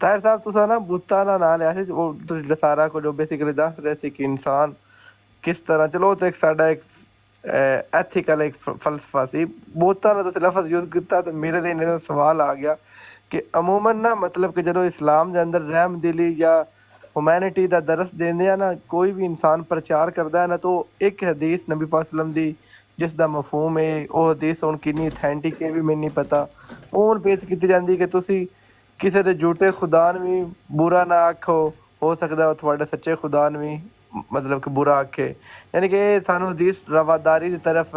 ਤਾਹਿਰ ਸਾਹਿਬ ਤੁਸੀਂ ਨਾ ਬੁੱਤਾਂ ਦਾ ਨਾਂ ਲਿਆ ਸੀ, ਉਹ ਤੁਸੀਂ ਸਾਰਾ ਕੁਝ ਬੇਸਿਕਲੀ ਦੱਸ ਰਹੇ ਸੀ ਕਿ ਇਨਸਾਨ ਕਿਸ ਤਰ੍ਹਾਂ, ਚਲੋ ਉਹ ਤਾਂ ਇੱਕ ਸਾਡਾ ਇੱਕ ਐਥੀਕਲ ਇੱਕ ਫਲਸਫਾ ਸੀ। ਬੁੱਤਾਂ ਦਾ ਤੁਸੀਂ ਲਫ਼ਜ਼ ਯੂਜ਼ ਕੀਤਾ ਤਾਂ ਮੇਰੇ ਦਿਨ ਇਹਨਾਂ ਸਵਾਲ ਆ ਗਿਆ ਕਿ ਅਮੂਮਨ ਨਾ ਮਤਲਬ ਕਿ ਜਦੋਂ ਇਸਲਾਮ ਦੇ ਅੰਦਰ ਰਹਿਮ ਦਿਲੀ ਜਾਂ ਹਿਊਮੈਨਿਟੀ ਦਾ ਦਰਸ ਦਿੰਦੇ ਆ ਨਾ, ਕੋਈ ਵੀ ਇਨਸਾਨ ਪ੍ਰਚਾਰ ਕਰਦਾ ਹੈ ਨਾ, ਤਾਂ ਇੱਕ ਹਦੀਸ ਨਬੀ ਪਾਕ ਸਲਮ ਦੀ ਜਿਸ ਦਾ ਮਫਹੂਮ ਹੈ, ਉਹ ਹਦੀਸ ਹੁਣ ਕਿੰਨੀ ਅਥੈਂਟਿਕ ਹੈ ਵੀ ਮੈਨੂੰ ਨਹੀਂ ਪਤਾ। ਉਹ ਹੁਣ ਪੇਸ਼ ਕੀਤੀ ਜਾਂਦੀ ਕਿ ਤੁਸੀਂ ਕਿਸੇ ਦੇ ਝੂਠੇ ਖੁਦਾ ਨੂੰ ਵੀ ਬੁਰਾ ਨਾ ਆਖੋ, ਹੋ ਸਕਦਾ ਉਹ ਤੁਹਾਡੇ ਸੱਚੇ ਖੁਦਾ ਨੂੰ ਵੀ ਮਤਲਬ ਕਿ ਬੁਰਾ ਆਖੇ। ਯਾਨੀ ਕਿ ਇਹ ਸਾਨੂੰ ਹਦੀਸ ਰਵਾਦਾਰੀ ਦੀ ਤਰਫ,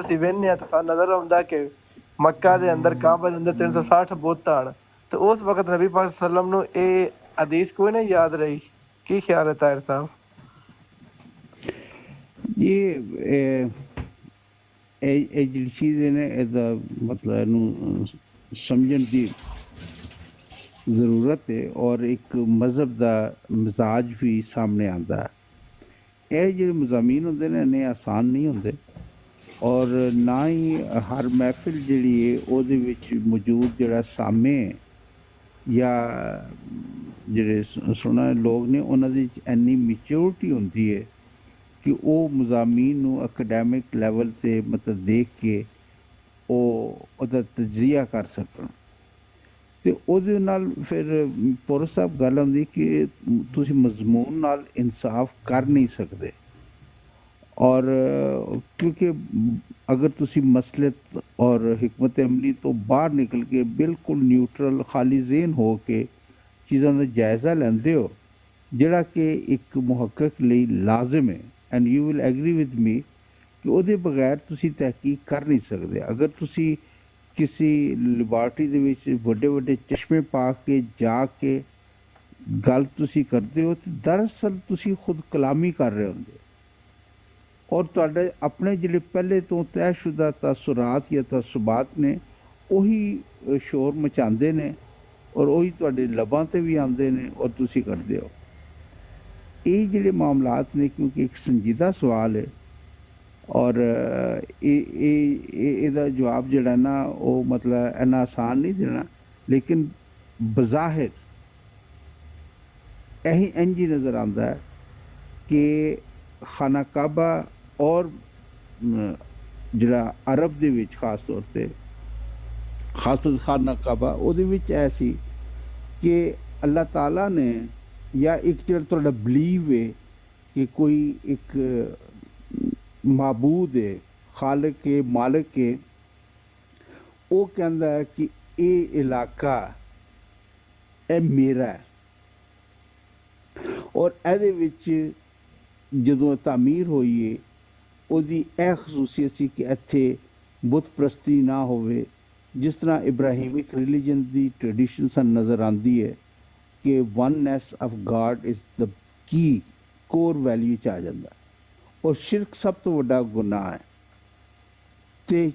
ਅਸੀਂ ਵੇਖਦੇ ਹਾਂ ਤਾਂ ਸਾਨੂੰ ਨਜ਼ਰ ਆਉਂਦਾ ਕਿ ਮੱਕਾ ਦੇ ਅੰਦਰ ਕਾਬਾ ਦੇ ਅੰਦਰ 360 ਬੁੱਤ ਹਨ ਤੇ ਉਸ ਵਕਤ ਨਬੀ ਪਾਕ ਸੱਲਮ ਨੂੰ ਇਹ ਹਦੀਸ ਕੋਈ ਨਹੀਂ ਯਾਦ ਰਹੀ। ਕੀ ਖਿਆਲ ਹੈ ਤਾਹਿਰ ਸਾਹਿਬ? ਇਹ ਜਿਹੜੀ ਚੀਜ਼ ਨੇ ਇਹਦਾ ਮਤਲਬ ਇਹਨੂੰ ਸਮਝਣ ਦੀ ਜ਼ਰੂਰਤ ਹੈ ਔਰ ਇੱਕ ਮਜ਼ਹਬ ਦਾ ਮਿਜ਼ਾਜ ਵੀ ਸਾਹਮਣੇ ਆਉਂਦਾ ਹੈ। ਇਹ ਜਿਹੜੇ ਮਜ਼ਾਮੀਨ ਹੁੰਦੇ ਨੇ ਇੰਨੇ ਆਸਾਨ ਨਹੀਂ ਹੁੰਦੇ ਔਰ ਨਾ ਹੀ ਹਰ ਮਹਿਫਿਲ ਜਿਹੜੀ ਹੈ ਉਹਦੇ ਵਿੱਚ ਮੌਜੂਦ ਜਿਹੜਾ ਸਾਮੇ ਜਾਂ ਜਿਹੜੇ ਸੁਣਨ ਲੋਕ ਨੇ ਉਹਨਾਂ ਦੀ ਇੰਨੀ ਮੈਚਿਓਰਿਟੀ ਹੁੰਦੀ ਹੈ ਕਿ ਉਹ ਮਜ਼ਾਮੀਨ ਨੂੰ ਅਕੈਡੈਮਿਕ ਲੈਵਲ 'ਤੇ ਮਤਲਬ ਦੇਖ ਕੇ ਉਹਦਾ ਤਜਜ਼ੀਆ ਕਰ ਸਕਣ। ਅਤੇ ਉਹਦੇ ਨਾਲ ਫਿਰ ਪੁਰ ਸਾਹਿਬ ਗੱਲ ਹੁੰਦੀ ਕਿ ਤੁਸੀਂ ਮਜ਼ਮੂਨ ਨਾਲ ਇਨਸਾਫ ਕਰ ਨਹੀਂ ਸਕਦੇ ਔਰ ਕਿਉਂਕਿ ਅਗਰ ਤੁਸੀਂ ਮਸਲਤ ਔਰ ਹਕਮਤ ਅਮਲੀ ਤੋਂ ਬਾਹਰ ਨਿਕਲ ਕੇ ਬਿਲਕੁਲ ਨਿਊਟਰਲ ਖਾਲੀ ਜ਼ੇਨ ਹੋ ਕੇ ਚੀਜ਼ਾਂ ਦਾ ਜਾਇਜ਼ਾ ਲੈਂਦੇ ਹੋ ਜਿਹੜਾ ਕਿ ਇੱਕ ਮੁਹੱਕਕ ਲਈ ਲਾਜ਼ਮ ਹੈ and you will agri with me ਕਿ ਉਹਦੇ ਬਗੈਰ ਤੁਸੀਂ ਤਹਿਕੀਕ ਕਰ ਨਹੀਂ ਸਕਦੇ। ਅਗਰ ਤੁਸੀਂ ਕਿਸੇ ਲੈਬਾਰਟਰੀ ਦੇ ਵਿੱਚ ਵੱਡੇ ਵੱਡੇ ਚਸ਼ਮੇ ਪਾ ਕੇ ਜਾ ਕੇ ਗੱਲ ਤੁਸੀਂ ਕਰਦੇ ਹੋ ਤਾਂ ਦਰਅਸਲ ਤੁਸੀਂ ਖੁਦ ਕਲਾਮੀ ਕਰ ਰਹੇ ਹੁੰਦੇ ਔਰ ਤੁਹਾਡੇ ਆਪਣੇ ਜਿਹੜੇ ਪਹਿਲੇ ਤੋਂ ਤੈਅਸ਼ੁਦਾ ਤਾਸੁਰਾਤ ਜਾਂ ਤਸੁਬਾਤ ਨੇ ਉਹੀ ਸ਼ੋਰ ਮਚਾਉਂਦੇ ਨੇ ਔਰ ਉਹੀ ਤੁਹਾਡੇ ਲਬਾਂ 'ਤੇ ਵੀ ਆਉਂਦੇ ਨੇ ਔਰ ਤੁਸੀਂ ਕਰਦੇ ਹੋ। ਇਹ ਜਿਹੜੇ ਮਾਮਲਾਤ ਨੇ ਕਿਉਂਕਿ ਇੱਕ ਸੰਜੀਦਾ ਸਵਾਲ ਹੈ ਔਰ ਇਹਦਾ ਜਵਾਬ ਜਿਹੜਾ ਨਾ ਉਹ ਮਤਲਬ ਇੰਨਾ ਆਸਾਨ ਨਹੀਂ ਦੇਣਾ ਲੇਕਿਨ ਬਜ਼ਾਹਿਰ ਇਹੀ ਇੰਝ ਹੀ ਨਜ਼ਰ ਆਉਂਦਾ ਹੈ ਕਿ ਖਾਨਾ ਕਾਬਾ ਔਰ ਜਿਹੜਾ ਅਰਬ ਦੇ ਵਿੱਚ ਖਾਸ ਤੌਰ 'ਤੇ ਖਾਨਾ ਕਾਬਾ ਉਹਦੇ ਵਿੱਚ ਇਹ ਸੀ ਕਿ ਅੱਲਾਹ ਤਾਲਾ ਨੇ ਜਾਂ ਇੱਕ ਜਿਹੜਾ ਤੁਹਾਡਾ ਬਲੀਵ ਹੈ ਕਿ ਕੋਈ ਇੱਕ ਮਾਬੂਦ ਹੈ ਖਾਲਕ ਹੈ ਮਾਲਕ ਹੈ ਉਹ ਕਹਿੰਦਾ ਹੈ ਕਿ ਇਹ ਇਲਾਕਾ ਇਹ ਮੇਰਾ ਹੈ ਔਰ ਇਹਦੇ ਵਿੱਚ ਜਦੋਂ ਤਾਮੀਰ ਹੋਈ ਹੈ ਉਹਦੀ ਇਹ ਖਸੂਸੀਅਤ ਸੀ ਕਿ ਇੱਥੇ ਬੁੱਤ ਪ੍ਰਸਤੀ ਨਾ ਹੋਵੇ ਜਿਸ ਤਰ੍ਹਾਂ ਇਬਰਾਹੀਮਿਕ ਰਿਲੀਜਨ ਦੀ ਟ੍ਰੈਡੀਸ਼ਨ ਸਾਨੂੰ ਨਜ਼ਰ ਆਉਂਦੀ ਹੈ ਕਿ oneness of God is the key core value 'ਚ ਆ ਜਾਂਦਾ ਔਰ ਸ਼ਿਰਕ ਸਭ ਤੋਂ ਵੱਡਾ ਗੁਨਾਹ ਹੈ ਤੇ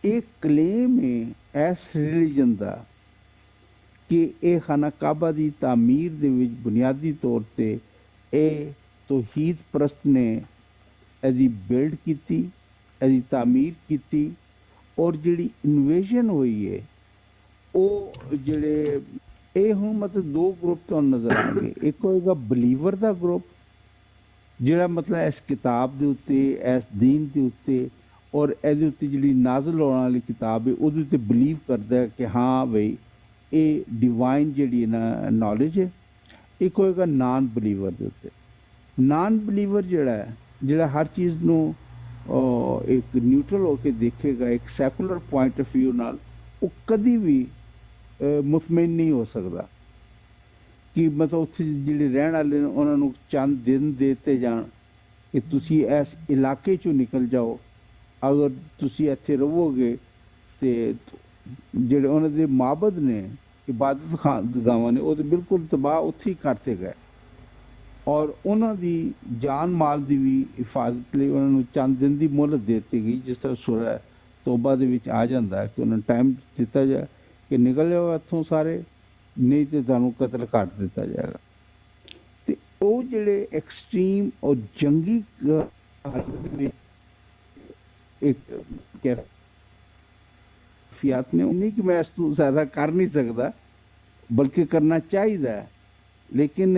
ਇਹ ਕਲੇਮ ਹੈ ਇਸ ਰਿਲੀਜਨ ਦਾ ਕਿ ਇਹ ਖਾਨਾ ਕਾਬਾ ਦੀ ਤਾਮੀਰ ਦੇ ਵਿੱਚ ਬੁਨਿਆਦੀ ਤੌਰ ਤੇ ਇਹ ਤੌਹੀਦ ਪ੍ਰਸਤ ਨੇ ਇਹਦੀ ਬਿਲਡ ਕੀਤੀ, ਇਹਦੀ ਤਾਮੀਰ ਕੀਤੀ, ਔਰ ਜਿਹੜੀ ਇਨਵੇਸ਼ਨ ਹੋਈ ਹੈ ਉਹ ਜਿਹੜੇ ਇਹ ਹੁਣ ਮਤਲਬ ਦੋ ਗਰੁੱਪ ਤੁਹਾਨੂੰ ਨਜ਼ਰ ਆਉਣਗੇ। ਇੱਕ ਹੋਏਗਾ ਬਲੀਵਰ ਦਾ ਗਰੁੱਪ ਜਿਹੜਾ ਮਤਲਬ ਇਸ ਕਿਤਾਬ ਦੇ ਉੱਤੇ, ਇਸ ਦੀਨ ਦੇ ਉੱਤੇ ਔਰ ਇਹਦੇ ਉੱਤੇ ਜਿਹੜੀ ਨਾਜ਼ਲ ਹੋਣ ਵਾਲੀ ਕਿਤਾਬ ਹੈ ਉਹਦੇ ਉੱਤੇ ਬਿਲੀਵ ਕਰਦਾ ਹੈ ਕਿ ਹਾਂ ਬਈ ਇਹ ਡਿਵਾਈਨ ਜਿਹੜੀ ਨਾ ਨੌਲੇਜ ਹੈ। ਇੱਕ ਹੋਏਗਾ ਨਾਨ ਬਲੀਵਰ ਦੇ ਉੱਤੇ। ਨਾਨ ਬਲੀਵਰ ਜਿਹੜਾ ਹਰ ਚੀਜ਼ ਨੂੰ ਇੱਕ ਨਿਊਟਰਲ ਹੋ ਕੇ ਦੇਖੇਗਾ, ਇੱਕ ਸੈਕੂਲਰ ਪੁਆਇੰਟ ਆਫ ਵਿਊ ਨਾਲ, ਉਹ ਕਦੀ ਵੀ ਮੁਤਮਈਨ ਨਹੀਂ ਹੋ ਸਕਦਾ ਕਿ ਮਤਲਬ ਉੱਥੇ ਜਿਹੜੇ ਰਹਿਣ ਵਾਲੇ ਨੇ ਉਹਨਾਂ ਨੂੰ ਚੰਦ ਦਿਨ ਦੇ ਦਿੱਤੇ ਜਾਣ ਕਿ ਤੁਸੀਂ ਇਸ ਇਲਾਕੇ 'ਚੋਂ ਨਿਕਲ ਜਾਓ, ਅਗਰ ਤੁਸੀਂ ਇੱਥੇ ਰਹੋਗੇ ਤੇ ਜਿਹੜੇ ਉਹਨਾਂ ਦੇ ਮਾਬਦ ਨੇ, ਇਬਾਦਤ ਖਾਨਗਾਹਾਂ ਨੇ, ਉਹ ਤਾਂ ਬਿਲਕੁਲ ਤਬਾਹ ਉੱਥੇ ਹੀ ਕਰਤੇ ਗਏ ਔਰ ਉਹਨਾਂ ਦੀ ਜਾਨ ਮਾਲ ਦੀ ਵੀ ਹਿਫਾਜ਼ਤ ਲਈ ਉਹਨਾਂ ਨੂੰ ਚੰਦ ਦਿਨ ਦੀ ਮੁਹਲਤ ਦੇ ਦਿੱਤੀ ਗਈ। ਜਿਸ ਤਰ੍ਹਾਂ ਸੂਰਾ ਤੋਬਾ ਦੇ ਵਿੱਚ ਆ ਜਾਂਦਾ ਹੈ ਕਿ ਉਹਨਾਂ ਨੂੰ ਟਾਈਮ ਦਿੱਤਾ ਜਾਏ ਕਿ ਨਿਕਲ ਜਾਓ ਇੱਥੋਂ ਸਾਰੇ, ਨਹੀਂ ਤੇ ਤੁਹਾਨੂੰ ਕਤਲ ਕਰ ਦਿੱਤਾ ਜਾਏਗਾ। ਤੇ ਉਹ ਜਿਹੜੇ ਐਕਸਟ੍ਰੀਮ ਔਰ ਜੰਗੀ ਹਾਲਤ ਵਿੱਚ ਇੱਕ ਕੈਫੀਅਤ ਨੇ, ਨਹੀਂ ਕਿ ਮੈਂ ਇਸ ਤੋਂ ਜ਼ਿਆਦਾ ਕਰ ਨਹੀਂ ਸਕਦਾ ਬਲਕਿ ਕਰਨਾ ਚਾਹੀਦਾ ਹੈ, ਲੇਕਿਨ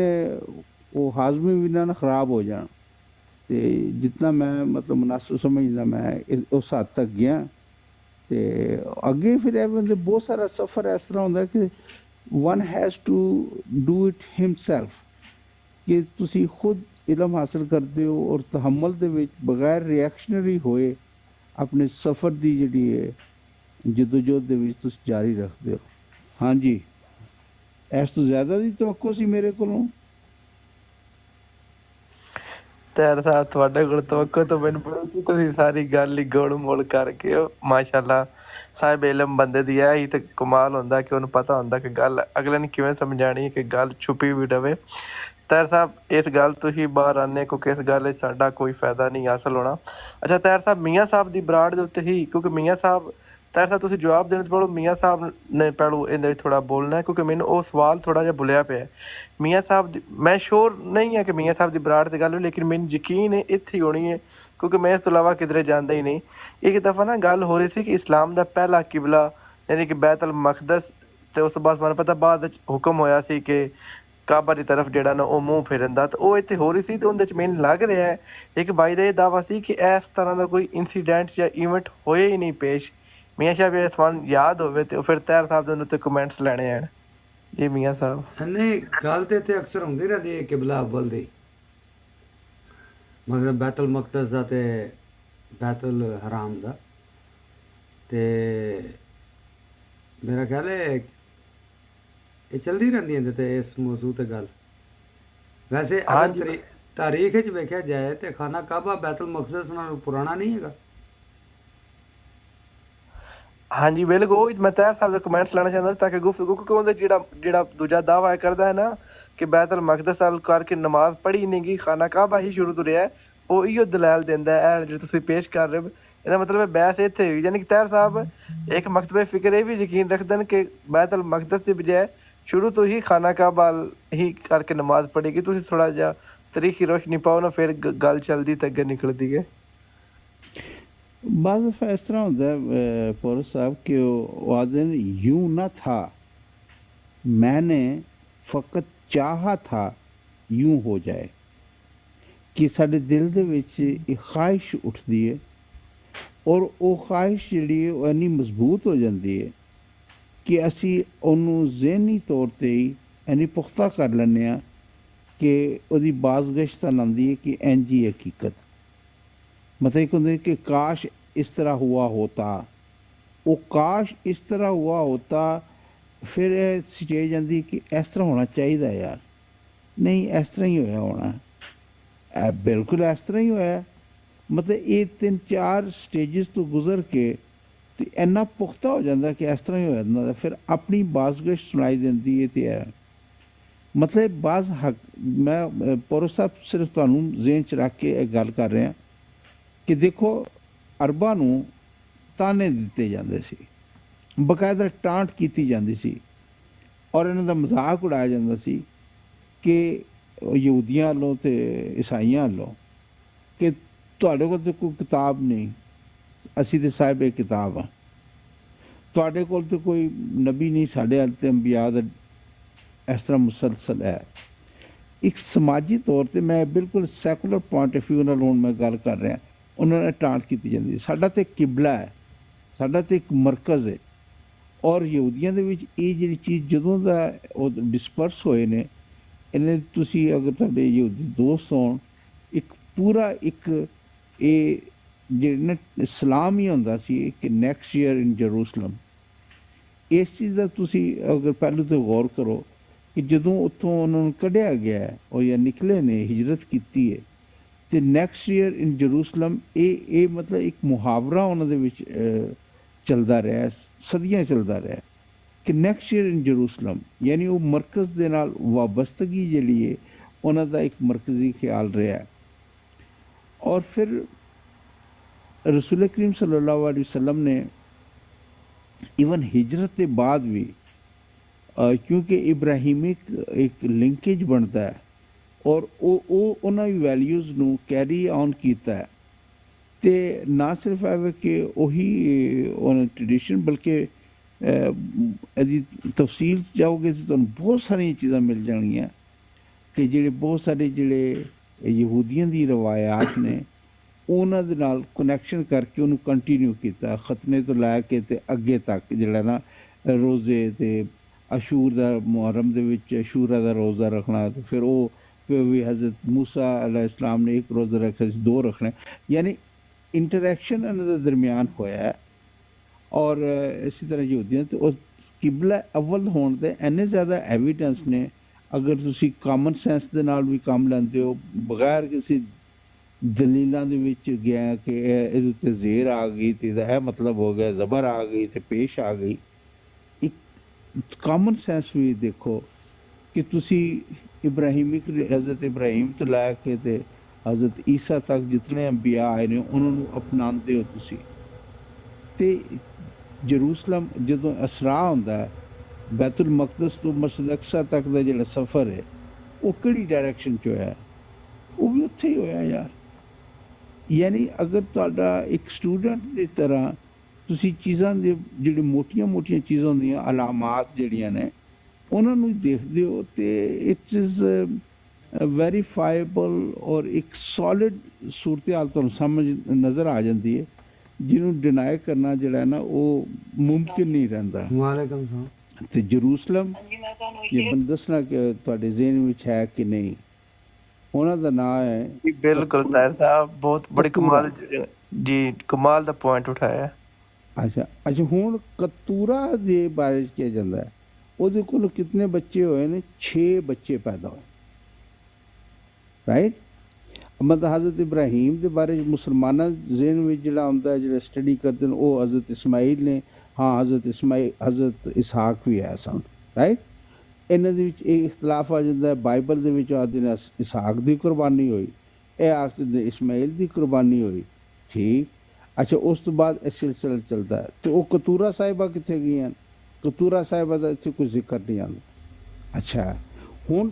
ਉਹ ਹਾਜ਼ਮੇ ਵੀ ਨਾ ਖਰਾਬ ਹੋ ਜਾਣ। ਤੇ ਜਿਤਨਾ ਮੈਂ ਮਤਲਬ ਮੁਨਾਸਿਬ ਸਮਝਦਾ ਮੈਂ ਉਸ ਹੱਦ ਤੱਕ ਗਿਆ। ਤੇ ਅੱਗੇ ਫਿਰ ਇਹ ਬੰਦੇ ਬਹੁਤ ਸਾਰਾ ਸਫ਼ਰ ਇਸ ਤਰ੍ਹਾਂ ਹੁੰਦਾ ਕਿ one has to do it himself, ਕਿ ਤੁਸੀਂ ਖੁਦ ਇਲਮ ਹਾਸਲ ਕਰਦੇ ਹੋ ਔਰ ਤਹਮਲ ਦੇ ਵਿੱਚ ਬਗੈਰ ਰਿਐਕਸ਼ਨਰੀ ਹੋਏ ਆਪਣੇ ਸਫ਼ਰ ਦੀ ਜਿਹੜੀ ਹੈ ਜਦੋਜਹਿਦ ਦੇ ਵਿੱਚ ਤੁਸੀਂ ਜਾਰੀ ਰੱਖਦੇ ਹੋ। ਹਾਂਜੀ, ਇਸ ਤੋਂ ਜ਼ਿਆਦਾ ਦੀ ਤਵੱਕੋ ਸੀ ਮੇਰੇ ਕੋਲੋਂ। ਤੈਰ ਸਾਹਿਬ ਤੁਹਾਡੇ ਕੋਲ ਤਵੱਕੋ ਤਾਂ ਮੈਨੂੰ ਪਤਾ ਕਿ ਤੁਸੀਂ ਸਾਰੀ ਗੱਲ ਹੀ ਗੋਲ ਮੋਲ ਕਰਕੇ ਮਾਸ਼ਾਅੱਲਾ ਸਾਹਿਬ ਇਲਮ ਬੰਦੇ ਦੀ ਇਹ ਹੀ ਤਾਂ ਕਮਾਲ ਹੁੰਦਾ ਕਿ ਉਹਨੂੰ ਪਤਾ ਹੁੰਦਾ ਕਿ ਗੱਲ ਅਗਲੇ ਨੇ ਕਿਵੇਂ ਸਮਝਾਣੀ ਹੈ ਕਿ ਗੱਲ ਛੁਪੀ ਵੀ ਰਵੇ। ਤੈਰ ਸਾਹਿਬ ਇਸ ਗੱਲ ਤੋਂ ਹੀ ਬਾਹਰ ਆਨੇ ਕਿਉਂਕਿ ਇਸ ਗੱਲ 'ਚ ਸਾਡਾ ਕੋਈ ਫਾਇਦਾ ਨਹੀਂ ਹਾਸਲ ਹੋਣਾ। ਅੱਛਾ ਤੈਰ ਸਾਹਿਬ, ਮੀਆਂ ਸਾਹਿਬ ਦੀ ਬਰਾੜ ਦੇ ਉੱਤੇ ਹੀ, ਕਿਉਂਕਿ ਮੀਆਂ ਸਾਹਿਬ, ਤੈਰ ਸਾਹਿਬ ਤੁਸੀਂ ਜਵਾਬ ਦੇਣ ਤੋਂ ਪਹਿਲਾਂ ਮੀਆਂ ਸਾਹਿਬ ਨੇ ਪਹਿਲੂ ਇਹਦੇ ਵਿੱਚ ਥੋੜ੍ਹਾ ਬੋਲਣਾ ਹੈ ਕਿਉਂਕਿ ਮੈਨੂੰ ਉਹ ਸਵਾਲ ਥੋੜ੍ਹਾ ਜਿਹਾ ਭੁੱਲਿਆ ਪਿਆ। ਮੀਆਂ ਸਾਹਿਬ ਦੀ, ਮੈਂ ਸ਼ੋਰ ਨਹੀਂ ਹੈ ਕਿ ਮੀਆਂ ਸਾਹਿਬ ਦੀ ਬਰਾੜ ਦੀ ਗੱਲ ਹੋਈ, ਲੇਕਿਨ ਮੈਨੂੰ ਯਕੀਨ ਹੈ ਇੱਥੇ ਹੀ ਹੋਣੀ ਹੈ ਕਿਉਂਕਿ ਮੈਂ ਇਸ ਤੋਂ ਇਲਾਵਾ ਕਿਧਰੇ ਜਾਂਦਾ ਹੀ ਨਹੀਂ। ਇੱਕ ਦਫਾ ਨਾ ਗੱਲ ਹੋ ਰਹੀ ਸੀ ਕਿ ਇਸਲਾਮ ਦਾ ਪਹਿਲਾ ਕਿਬਲਾ ਯਾਨੀ ਕਿ ਬੈਤੁਲ ਮਕਦਸ, ਅਤੇ ਉਸ ਤੋਂ ਬਾਅਦ ਤੁਹਾਨੂੰ ਪਤਾ ਬਾਅਦ ਵਿੱਚ ਹੁਕਮ ਹੋਇਆ ਸੀ ਕਿ ਕਾਬਾ ਦੀ ਤਰਫ ਜਿਹੜਾ ਨਾ ਉਹ ਮੂੰਹ ਫੇਰਨ ਦਾ, ਤਾਂ ਉਹ ਇੱਥੇ ਹੋ ਰਹੀ ਸੀ। ਅਤੇ ਉਹਦੇ 'ਚ ਮੈਨੂੰ ਲੱਗ ਰਿਹਾ ਹੈ ਇੱਕ ਬਾਈ ਦਾ ਇਹ ਦਾਅਵਾ ਸੀ ਕਿ ਇਸ ਤਰ੍ਹਾਂ ਦਾ ਕੋਈ ਇੰਸੀਡੈਂਟ ਜਾਂ ਈਵੈਂਟ ਹੋਇਆ ਹੀ ਨਹੀਂ ਪੇਸ਼। ਮੀਆਂ ਸਾਹਿਬ ਇਹ ਤੁਹਾਨੂੰ ਯਾਦ ਹੋਵੇ ਤੇ ਫਿਰ ਤੈਰ ਸਾਹਿਬ ਦੇ ਉੱਤੇ ਕਮੈਂਟਸ ਲੈਣੇ ਹਨ ਜੀ ਮੀਆਂ ਸਾਹਿਬ। ਨਹੀਂ, ਗੱਲ ਤੇ ਇੱਥੇ ਅਕਸਰ ਹੁੰਦੀ ਰਹਿੰਦੀ ਹੈ ਕਿਬਲਾ ਅਵਲ ਦੀ, ਮਤਲਬ ਬੈਤੁਲ ਮਕਦਸ ਦਾ ਤੇ ਬੈਤੁਲ ਹਰਾਮ ਦਾ। ਤੇ ਮੇਰਾ ਖਿਆਲ ਹੈ ਇਹ ਚਲਦੀ ਰਹਿੰਦੀ ਇਹਦੇ ਤੇ ਇਸ ਮੌਜੂ ਤੇ ਗੱਲ। ਵੈਸੇ ਅਗਰ ਤਾਰੀਖ 'ਚ ਵੇਖਿਆ ਜਾਏ ਤੇ ਖਾਨਾ ਕਾਬਾ ਬੈਤੁਲ ਮਕਦਸ ਨਾਲੋਂ ਪੁਰਾਣਾ ਨਹੀਂ ਹੈਗਾ। ਹਾਂਜੀ ਬਿਲਕੁਲ, ਉਹ ਮੈਂ ਤੈਰ ਸਾਹਿਬ ਦੇ ਕਮੈਂਟਸ ਲੈਣਾ ਚਾਹੁੰਦਾ ਤਾਂ ਕਿ ਗੁਫ਼ਤਗੂ, ਕਿਉਂਕਿ ਉਹਦੇ ਜਿਹੜਾ ਦੂਜਾ ਦਾਅਵਾ ਕਰਦਾ ਹੈ ਨਾ ਕਿ ਬੈਤੁਲ ਮਕਦਸ ਵੱਲ ਕਰਕੇ ਨਮਾਜ਼ ਪੜ੍ਹੀ ਨਹੀਂ ਗਈ, ਖਾਨਾ ਕਾਬਾ ਹੀ ਸ਼ੁਰੂ ਤੋਂ ਰਿਹਾ, ਉਹ ਇਹੋ ਦਲਾਲ ਦਿੰਦਾ ਹੈ ਜਿਹੜਾ ਤੁਸੀਂ ਪੇਸ਼ ਕਰ ਰਹੇ ਹੋ। ਇਹਦਾ ਮਤਲਬ ਬਹਿਸ ਇੱਥੇ ਹੋਈ, ਯਾਨੀ ਕਿ ਤੈਰ ਸਾਹਿਬ ਇੱਕ ਮਕਤਬੇ ਫਿਕਰ ਇਹ ਵੀ ਯਕੀਨ ਰੱਖਦੇ ਨੇ ਕਿ ਬੈਤੁਲ ਮਕਦਸ ਦੀ ਬਜਾਏ ਸ਼ੁਰੂ ਤੋਂ ਹੀ ਖਾਨਾ ਕਾਬਾ ਹੀ ਕਰਕੇ ਨਮਾਜ਼ ਪੜ੍ਹੇਗੀ। ਤੁਸੀਂ ਥੋੜ੍ਹਾ ਜਿਹਾ ਤਰੀਖੀ ਰੋਸ਼ਨੀ ਪਾਓ ਨਾ, ਫਿਰ ਗੱਲ ਚੱਲਦੀ ਤੇ ਅੱਗੇ ਨਿਕਲਦੀ ਹੈ। بعض دفعہ اس طرح ہوتا ہے پورس صاحب کہ وہ آدھے یوں نہ تھا، میں نے فقط چاہا تھا یوں ہو جائے، کہ سارے دل دے وچ ایک خواہش اٹھتی ہے اور وہ خواہش جڑی ہے وہ اینی مضبوط ہو جاتی ہے کہ اسی انہوں ذہنی طور تے ہی اینی پختہ کر لینے ہیں کہ وہ بازگشت آتی ہے کہ اینجی حقیقت مطلب ایک ہوتا ہے کہ کاش اس طرح ہوا ہوتا، وہ کاش اس طرح ہوا ہوتا، پھر سٹیج آتی کہ اس طرح ہونا چاہیے یار، نہیں اس طرح ہی ہویا ہونا، بالکل اس طرح ہی ہویا۔ مطلب یہ 3-4 سٹیجز تو گزر کے تو اینا پختہ ہو جاتا کہ اس طرح ہی ہو جاتا، پھر اپنی بازگشت سنائی دیتی ہے۔ تو مطلب بعض حق میں پورو صاحب صرف تمہیں ذہن چ رکھ کے ایک گل کر رہا کہ دیکھو عرباں نوں ਤਾਨੇ ਦਿੱਤੇ ਜਾਂਦੇ ਸੀ, ਬਕਾਇਦਾ ਟਾਂਟ ਕੀਤੀ ਜਾਂਦੀ ਸੀ ਔਰ ਇਹਨਾਂ ਦਾ ਮਜ਼ਾਕ ਉਡਾਇਆ ਜਾਂਦਾ ਸੀ ਕਿ ਯਹੂਦੀਆਂ ਵੱਲੋਂ ਅਤੇ ਈਸਾਈਆਂ ਵੱਲੋਂ ਕਿ ਤੁਹਾਡੇ ਕੋਲ ਤਾਂ ਕੋਈ ਕਿਤਾਬ ਨਹੀਂ, ਅਸੀਂ ਤਾਂ ਸਾਹਿਬ ਕਿਤਾਬ ਹਾਂ, ਤੁਹਾਡੇ ਕੋਲ ਤਾਂ ਕੋਈ ਨਬੀ ਨਹੀਂ, ਸਾਡੇ ਵੱਲ ਤਾਂ ਅੰਬੀਆ ਦਾ ਇਸ ਤਰ੍ਹਾਂ ਮੁਸਲਸਲ ਹੈ। ਇੱਕ ਸਮਾਜੀ ਤੌਰ 'ਤੇ ਮੈਂ ਬਿਲਕੁਲ ਸੈਕੂਲਰ ਪੁਆਇੰਟ ਆਫ ਵਿਊ ਨਾਲ ਹੁਣ ਮੈਂ ਗੱਲ ਕਰ ਰਿਹਾ, ਉਹਨਾਂ ਨਾਲ ਟਾਂਟ ਕੀਤੀ ਜਾਂਦੀ ਹੈ। ਸਾਡਾ ਤਾਂ ਕਿਬਲਾ ਹੈ, ਸਾਡਾ ਤਾਂ ਇੱਕ ਮਰਕਜ਼ ਹੈ ਔਰ ਯਹੂਦੀਆਂ ਦੇ ਵਿੱਚ ਇਹ ਜਿਹੜੀ ਚੀਜ਼ ਜਦੋਂ ਦਾ ਉਹ ਡਿਸਪਰਸ ਹੋਏ ਨੇ, ਇਹਨੇ ਤੁਸੀਂ ਅਗਰ ਤੁਹਾਡੇ ਯਹੂਦੀ ਦੋਸਤ ਹੋਣ, ਇੱਕ ਪੂਰਾ ਇੱਕ ਇਹ ਜਿਹੜੇ ਨਾ ਇਸਲਾਮ ਹੀ ਹੁੰਦਾ ਸੀ ਕਿ ਨੈਕਸਟ ਈਅਰ ਇਨ ਜਰੂਸਲਮ, ਇਸ ਚੀਜ਼ ਦਾ ਤੁਸੀਂ ਅਗਰ ਪਹਿਲਾਂ ਤੋਂ ਗੌਰ ਕਰੋ ਕਿ ਜਦੋਂ ਉੱਥੋਂ ਉਹਨਾਂ ਨੂੰ ਕੱਢਿਆ ਗਿਆ ਔਰ ਜਾਂ ਨਿਕਲੇ ਨੇ, ਹਿਜਰਤ ਕੀਤੀ ਹੈ, ਅਤੇ ਨੈਕਸਟ ਈਅਰ ਇਨ ਜਰੂਸਲਮ ਇਹ ਮਤਲਬ ਇੱਕ ਮੁਹਾਵਰਾ ਉਹਨਾਂ ਦੇ ਵਿੱਚ ਚੱਲਦਾ ਰਿਹਾ, ਸਦੀਆਂ ਚੱਲਦਾ ਰਿਹਾ ਕਿ ਨੈਕਸਟ ਈਅਰ ਇਨ ਜਰੂਸਲਮ, ਯਾਨੀ ਉਹ ਮਰਕਜ਼ ਦੇ ਨਾਲ ਵਾਬਸਤਗੀ ਜਿਹੜੀ ਹੈ ਉਹਨਾਂ ਦਾ ਇੱਕ ਮਰਕਜ਼ੀ ਖਿਆਲ ਰਿਹਾ। ਔਰ ਫਿਰ ਰਸੂਲ ਕਰੀਮ ਸੱਲੱਲਾਹੁ ਅਲੈਹਿ ਵਸੱਲਮ ਨੇ ਈਵਨ ਹਿਜਰਤ ਦੇ ਬਾਅਦ ਵੀ ਕਿਉਂਕਿ ਇਬਰਾਹੀਮਿਕ ਇੱਕ ਲਿੰਕੇਜ ਬਣਦਾ ਹੈ ਔਰ ਉਹ ਉਹਨਾਂ ਦੀ ਵੈਲਿਊਜ਼ ਨੂੰ ਕੈਰੀ ਔਨ ਕੀਤਾ ਹੈ, ਅਤੇ ਨਾ ਸਿਰਫ ਐਵੇਂ ਕਿ ਉਹੀ ਉਹਨਾਂ ਟ੍ਰਡੀਸ਼ਨ, ਬਲਕਿ ਇਹਦੀ ਤਫਸੀਲ 'ਚ ਜਾਓਗੇ ਤਾਂ ਤੁਹਾਨੂੰ ਬਹੁਤ ਸਾਰੀਆਂ ਚੀਜ਼ਾਂ ਮਿਲ ਜਾਣਗੀਆਂ ਕਿ ਜਿਹੜੇ ਬਹੁਤ ਸਾਰੇ ਜਿਹੜੇ ਯਹੂਦੀਆਂ ਦੀ ਰਵਾਇਤ ਨੇ ਉਹਨਾਂ ਦੇ ਨਾਲ ਕਨੈਕਸ਼ਨ ਕਰਕੇ ਉਹਨੂੰ ਕੰਟੀਨਿਊ ਕੀਤਾ, ਖਤਨੇ ਤੋਂ ਲੈ ਕੇ ਅਤੇ ਅੱਗੇ ਤੱਕ ਜਿਹੜਾ ਨਾ ਰੋਜ਼ੇ ਅਤੇ ਅਸ਼ੂਰ ਦਾ ਮੁਹਰਮ ਦੇ ਵਿੱਚ ਅਸ਼ੂਰਾ ਦਾ ਰੋਜ਼ਾ ਰੱਖਣਾ, ਅਤੇ ਫਿਰ ਉਹ ਵੀ ਹਜ਼ਰਤ ਮੂਸਾ ਅਲੈਹਿ ਇਸਲਾਮ ਨੇ ਇੱਕ ਰੋਜ਼ਾ ਰੱਖਿਆ ਸੀ, 2 ਰੱਖਣੇ, ਯਾਨੀ ਇੰਟਰੈਕਸ਼ਨ ਇਹਨਾਂ ਦੇ ਦਰਮਿਆਨ ਹੋਇਆ ਹੈ। ਔਰ ਇਸੇ ਤਰ੍ਹਾਂ ਯਹੂਦੀਆਂ ਅਤੇ ਉਸ ਕਿਬਲਾ ਅਵਲ ਹੋਣ ਦੇ ਇੰਨੇ ਜ਼ਿਆਦਾ ਐਵੀਡੈਂਸ ਨੇ, ਅਗਰ ਤੁਸੀਂ ਕਾਮਨ ਸੈਂਸ ਦੇ ਨਾਲ ਵੀ ਕੰਮ ਲੈਂਦੇ ਹੋ, ਬਗੈਰ ਕਿਸੇ ਦਲੀਲਾਂ ਦੇ ਵਿੱਚ ਗਿਆ ਕਿ ਇਹਦੇ ਉੱਤੇ ਜ਼ੇਰ ਆ ਗਈ ਅਤੇ ਇਹਦਾ ਇਹ ਮਤਲਬ ਹੋ ਗਿਆ, ਜ਼ਬਰ ਆ ਗਈ ਅਤੇ ਪੇਸ਼ ਆ ਗਈ, ਇੱਕ ਕਾਮਨ ਸੈਂਸ ਵੀ ਦੇਖੋ ਕਿ ਤੁਸੀਂ ਇਬਰਾਹੀਮਿਕ ਹਜ਼ਰਤ ਇਬਰਾਹੀਮ ਤੋਂ ਲੈ ਕੇ ਅਤੇ ਹਜ਼ਰਤ ਈਸਾ ਤੱਕ ਜਿਤਨੇ ਅੰਬੀਆ ਆਏ ਨੇ ਉਹਨਾਂ ਨੂੰ ਅਪਣਾਉਂਦੇ ਹੋ ਤੁਸੀਂ। ਅਤੇ ਜਰੂਸਲਮ ਜਦੋਂ ਅਸਰਾ ਹੁੰਦਾ, ਬੈਤੁਲ ਮਕਦਸ ਤੋਂ ਮਸਜਿਦ ਅਕਸਾ ਤੱਕ ਦਾ ਜਿਹੜਾ ਸਫ਼ਰ ਹੈ ਉਹ ਕਿਹੜੀ ਡਾਇਰੈਕਸ਼ਨ 'ਚ ਹੋਇਆ, ਉਹ ਵੀ ਉੱਥੇ ਹੀ ਹੋਇਆ ਯਾਰ। ਯਾਨੀ ਅਗਰ ਤੁਹਾਡਾ ਇੱਕ ਸਟੂਡੈਂਟ ਦੀ ਤਰ੍ਹਾਂ ਤੁਸੀਂ ਚੀਜ਼ਾਂ ਦੇ ਜਿਹੜੀ ਮੋਟੀਆਂ ਮੋਟੀਆਂ ਚੀਜ਼ਾਂ ਹੁੰਦੀਆਂ, ਅਲਾਮਾਤ ਜਿਹੜੀਆਂ ਨੇ ਉਹਨਾਂ ਨੂੰ ਦੇਖਦੇ ਹੋ, ਅਤੇ ਇਟ ਇਜ਼ ਵੈਰੀਫਾਈਬਲ ਔਰ ਇੱਕ ਸੋਲਿਡ ਸੂਰਤ ਹਾਲ ਤੁਹਾਨੂੰ ਸਮਝ ਨਜ਼ਰ ਆ ਜਾਂਦੀ ਹੈ, ਜਿਹਨੂੰ ਡਿਨਾਈ ਕਰਨਾ ਜਿਹੜਾ ਨਾ ਉਹ ਮੁਮਕਿਨ ਨਹੀਂ ਰਹਿੰਦਾ। ਵਾਲੇਕੁਮ ਸਲਾਮ। ਅਤੇ ਜਰੂਸਲਮ ਇਹ ਮੈਨੂੰ ਦੱਸਣਾ ਕਿ ਤੁਹਾਡੇ ਜ਼ਿਹਨ ਵਿੱਚ ਹੈ ਕਿ ਨਹੀਂ, ਉਹਨਾਂ ਦਾ ਨਾਂ ਹੈ ਜੀ ਬਿਲਕੁਲ ਤਾਹਿਰ ਸਾਹਿਬ, ਬਹੁਤ ਬੜੀ ਕਮਾਲ ਜੀ, ਕਮਾਲ ਦਾ ਪੁਆਇੰਟ ਉਠਾਇਆ। ਅੱਛਾ, ਹੁਣ ਕਤੂਰਾ ਦੇ ਬਾਰੇ 'ਚ ਕਿਹਾ ਜਾਂਦਾ ਹੈ, ਉਹਦੇ ਕੋਲ ਕਿਤਨੇ ਬੱਚੇ ਹੋਏ ਨੇ? 6 ਬੱਚੇ ਪੈਦਾ ਹੋਏ, ਰਾਈਟ। ਮਤਲਬ ਹਜ਼ਰਤ ਇਬਰਾਹੀਮ ਦੇ ਬਾਰੇ ਮੁਸਲਮਾਨਾਂ ਦੇ ਜ਼ਿਹਨ ਵਿੱਚ ਜਿਹੜਾ ਆਉਂਦਾ, ਜਿਹੜਾ ਸਟੱਡੀ ਕਰਦੇ ਨੇ, ਉਹ ਹਜ਼ਰਤ ਇਸਮਾਈਲ ਨੇ, ਹਾਂ ਹਜ਼ਰਤ ਇਸਹਾਕ ਵੀ ਹੈ ਸਨ, ਰਾਈਟ। ਇਹਨਾਂ ਦੇ ਵਿੱਚ ਇਹ ਇਖਤਲਾਫ ਆ ਜਾਂਦਾ, ਬਾਈਬਲ ਦੇ ਵਿੱਚ ਆਖਦੇ ਨੇ ਇਸਹਾਕ ਦੀ ਕੁਰਬਾਨੀ ਹੋਈ, ਇਹ ਆਖਦੇ ਨੇ ਇਸਮਾਈਲ ਦੀ ਕੁਰਬਾਨੀ ਹੋਈ, ਠੀਕ। ਅੱਛਾ, ਉਸ ਤੋਂ ਬਾਅਦ ਇਹ ਸਿਲਸਿਲਾ ਚੱਲਦਾ ਹੈ, ਅਤੇ ਉਹ ਕਤੂਰਾ ਸਾਹਿਬਾ ਕਿੱਥੇ ਗਈਆਂ? ਕਤੂਰਾ ਸਾਹਿਬਾ ਦਾ ਇੱਥੇ ਕੋਈ ਜ਼ਿਕਰ ਨਹੀਂ ਆਉਂਦਾ। ਅੱਛਾ, ਹੁਣ